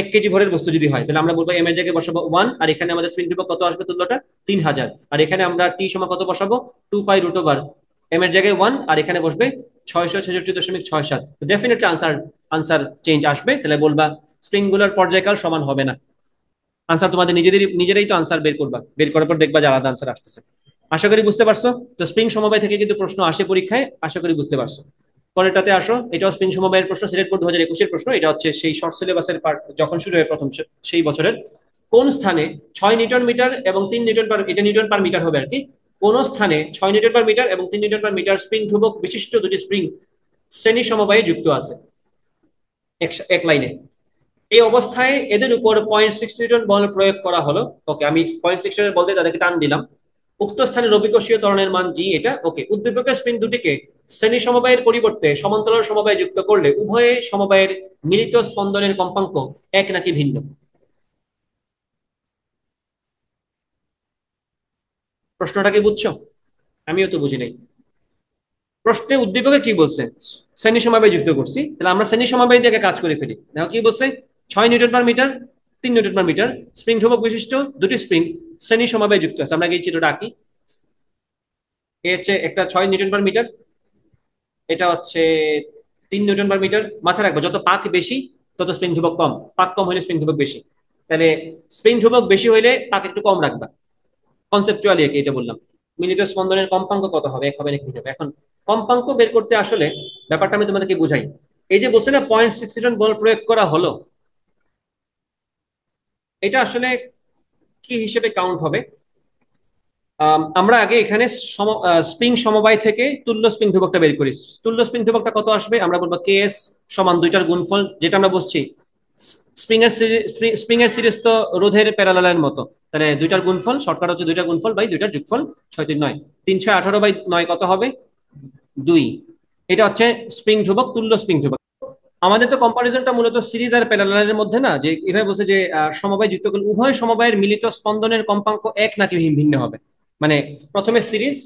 1 কেজি ভরের বস্তু যদি হয় তাহলে আমরা বলবো এম এর জায়গায় বসাবো 1, আর এখানে আমাদের স্প্রিং ধ্রুবক কত আসবে তুল্যটা? 3000। আর এখানে আমরা টি সমান কত বসাবো? 2π√। এম এর জায়গায় 1 আর এখানে বসবে 666.67। ডেফিনেটলি আনসার আনসার চেঞ্জ আসবে। তাহলে বলবা স্প্রিং গুলোর পর্যায়কাল সমান হবে না। আনসার তোমাদের নিজেরাই তো আনসার বের করবা, বের করার পর দেখবা যে আলাদা আনসার আসতেছে। আশা করি বুঝতে পারছো। তো স্প্রিং সমবায় থেকে কিন্তু প্রশ্ন আসে পরীক্ষায়, আশা করি বুঝতে পারছো। পরেরটাতে আসো, এটাও স্প্রিং সমবায়ের প্রশ্ন, সিলেট বোর্ড 2021-এর প্রশ্ন। এটা হচ্ছে সেই শর্ট সিলেবাসের পার্ট, যখন শুরু হয় প্রথম সেই বছরের। কোন স্থানে 6 নিউটন মিটার এবং 3 নিউটন পার, এটা নিউটন পার মিটার হবে আর কি, কোন স্থানে 6 নিউটন পার মিটার এবং 3 নিউটন পার মিটার স্প্রিং ধ্রুবক বিশিষ্ট দুটি স্প্রিং শ্রেণী সমবায়ে যুক্ত আছে এক এক লাইনে। এই অবস্থায় এদের উপর 0.6 নিউটন বল প্রয়োগ করা হলো। ওকে, আমি 0.6 নিউটন বলতে তাদেরকে টান দিলাম। উক্ত স্থানে রবিকোষীয় ত্বরণের মান জি, এটা ওকে। উদ্দীপকের স্প্রিং দুটিকে শ্রেণী সমবায়ের পরিবর্তে সমান্তরাল সমবায়ে যুক্ত করলে উভয়ে সমবায়ের মিলিত স্পন্দনের কম্পাঙ্ক এক নাকি ভিন্ন? প্রশ্নটা কি বুঝছো? আমিও তো বুঝি নাই। প্রশ্নে উদ্দীপকে কি বলছে? শ্রেণী সমবায় যুক্ত করছি, তাহলে আমরা শ্রেণী সমবায় দিয়ে কাজ করে ফেলি। দেখো কি বলছে, 6 newton per metre, 3 newton per metre spring ধ্রুবক বিশিষ্ট দুটি স্প্রিং শ্রেণী সমবায় যুক্ত আছে। আমরা এই চিত্রটা আঁকি। এ হচ্ছে একটা 6 নিউটন পার মিটার, এটা হচ্ছে 3 নিউটন পার মিটার। মাথায় রাখবো যত পাক বেশি তত স্প্রিং ধ্রুবক কম, পাক কম হলে স্প্রিং ধ্রুবক বেশি। তাহলে স্প্রিং ধ্রুবক বেশি হইলে পাক একটু কম রাখবা, কনসেপচুয়ালি এটা বললাম। মিলিত স্পন্দনের কম্পাঙ্ক কত হবে, এক হবে নাকি দুই হবে? এখন কম্পাঙ্ক বের করতে আসলে ব্যাপারটা আমি তোমাদেরকে বুঝাই। এই যে বলছে না 0.6 নিউটন বল প্রয়োগ করা হলো, এটা আসলে কি হিসেবে কাউন্ট হবে? আমরা আগে এখানে স্প্রিং সমবায় থেকে তুল্য স্প্রিং ধ্রুবকটা বের করি। তুল্য স্প্রিং ধ্রুবকটা কত আসবে? আমরা বলবো কে এস সমান দুইটার গুণফল, যেটা আমরা বসছি স্প্রিং এর সিরিজ তো রোধের প্যারালালের মতো। তাহলে দুইটার গুণফল, শর্টকাট হচ্ছে দুইটার গুণফল বাই দুইটার যোগফল। 6 3 9, 3 6 18 বাই 9 কত হবে? 2। এটা হচ্ছে স্প্রিং ধ্রুবক, তুল্য স্প্রিং ধ্রুবক। আমাদের তো কম্পারিজনটা মূলত সিরিজ আর প্যারালালের মধ্যে না, যে এভাবে বলছে যে সমবায় যুক্ত করলে উভয় সমবায়ের মিলিত স্পন্দনের কম্পাঙ্ক এক নাকি ভিন্ন হবে। মানে প্রথমে সিরিজ,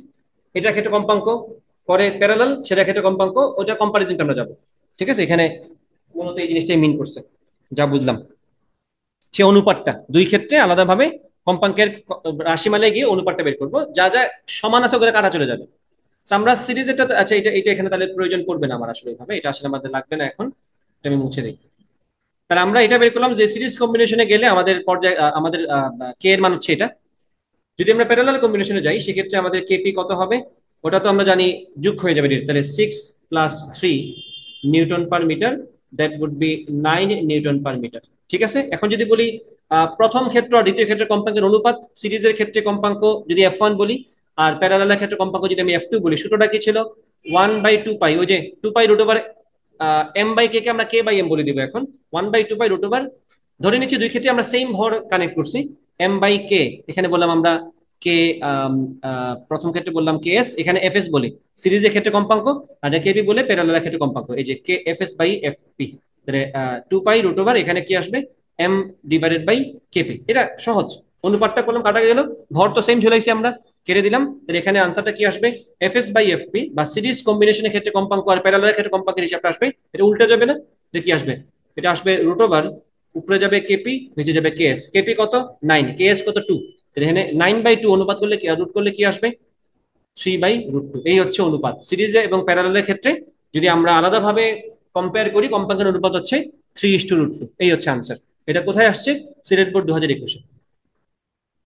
এটা ক্ষেত্রে কম্পাঙ্ক, পরে প্যারালাল, সেটা ক্ষেত্রে কম্পাঙ্ক, ওটা কম্পারিজনটা আমরা যাবো। ঠিক আছে, এখানে মূলত এই জিনিসটাই মিন করছে, যা বুঝলাম। সে অনুপাতটা দুই ক্ষেত্রে আলাদাভাবে কম্পাঙ্কের রাশিমালে গিয়ে অনুপাতটা বের করবো, যা যা সমান আছে ওগুলো কাটা চলে যাবে। So, আমরা সিরিজ এটা, আচ্ছা এটা এটা এখানে তাহলে প্রয়োজন পড়বে না আমার আসলে ভাবে, এটা আসলে আমাদের লাগবে না এখন, এটা আমি মুছে দিই। তাহলে আমরা এটা বের করলাম যে সিরিজ কম্বিনেশনে গেলে আমাদের পর্যায়ে আমাদের কে এর মান হচ্ছে এটা। যদি আমরা প্যারালাল কম্বিনেশনে যাই সেক্ষেত্রে আমাদের কেপি কত হবে? ওটা তো আমরা জানি, যুগ হয়ে যাবে তাহলে 6 + 3 newton per metre, that would be 9 newton per metre. ঠিক আছে, এখন যদি বলি প্রথম ক্ষেত্র আর দ্বিতীয় ক্ষেত্রে কম্পাঙ্কের অনুপাত, সিরিজের ক্ষেত্রে কম্পাঙ্ক যদি F1 বলি, আর প্যারালালের ক্ষেত্রে কম্পাঙ্ক যদি আমি F2 বলি, সূত্রটা কি ছিল? 1/2 পাই, ওই যে 2 pi root over M by কে কে আমরা কে বাই এম বলে দিব এখন। 1/2 পাই রুট ওভার, ধরে নিচ্ছি দুই ক্ষেত্রে আমরা সেম ভর কানেক্ট করছি, এম বাই কে, এখানে বললাম আমরা কে, প্রথম ক্ষেত্রে বললাম কে এস, এখানে এফ এস বলি সিরিজের ক্ষেত্রে কম্পাঙ্ক, আর কেপি বলে প্যারালালের ক্ষেত্রে কম্পাঙ্ক, এই যে K F S by F P. তাহলে 2 পাই রুট ওভার এখানে কি আসবে? M divided by KP. এটা সহজ, অনুপাতটা করলাম, কাটা গেল, ভর তো সেম ঝুলাইছি আমরা, কেটে দিলাম। তাহলে এখানে আনসারটা কি আসবে? F S by F P বা সিরিজ কম্বিনেশনের ক্ষেত্রে কম্পাঙ্ক আর প্যারালালের ক্ষেত্রে কম্পাঙ্কের হিসাবটা আসবে, এটা উল্টে যাবে না? এটা কি আসবে? এটা আসবে √ওভার, উপরে যাবে কেপি, নিচে যাবে কেএস। কেপি কত? 9, কেএস কত? 2। এখানে 9/2 অনুপাত করলে রুট করলে কি আসবে? 3/√2। এই হচ্ছে অনুপাত সিরিজে এবং প্যারালালের ক্ষেত্রে। যদি আমরা আলাদাভাবে কম্পেয়ার করি, কম্পাঙ্কের অনুপাত হচ্ছে 3:√2। এই হচ্ছে আনসার। এটা কোথায় আসছে? সিলেট বোর্ড 2021-এ।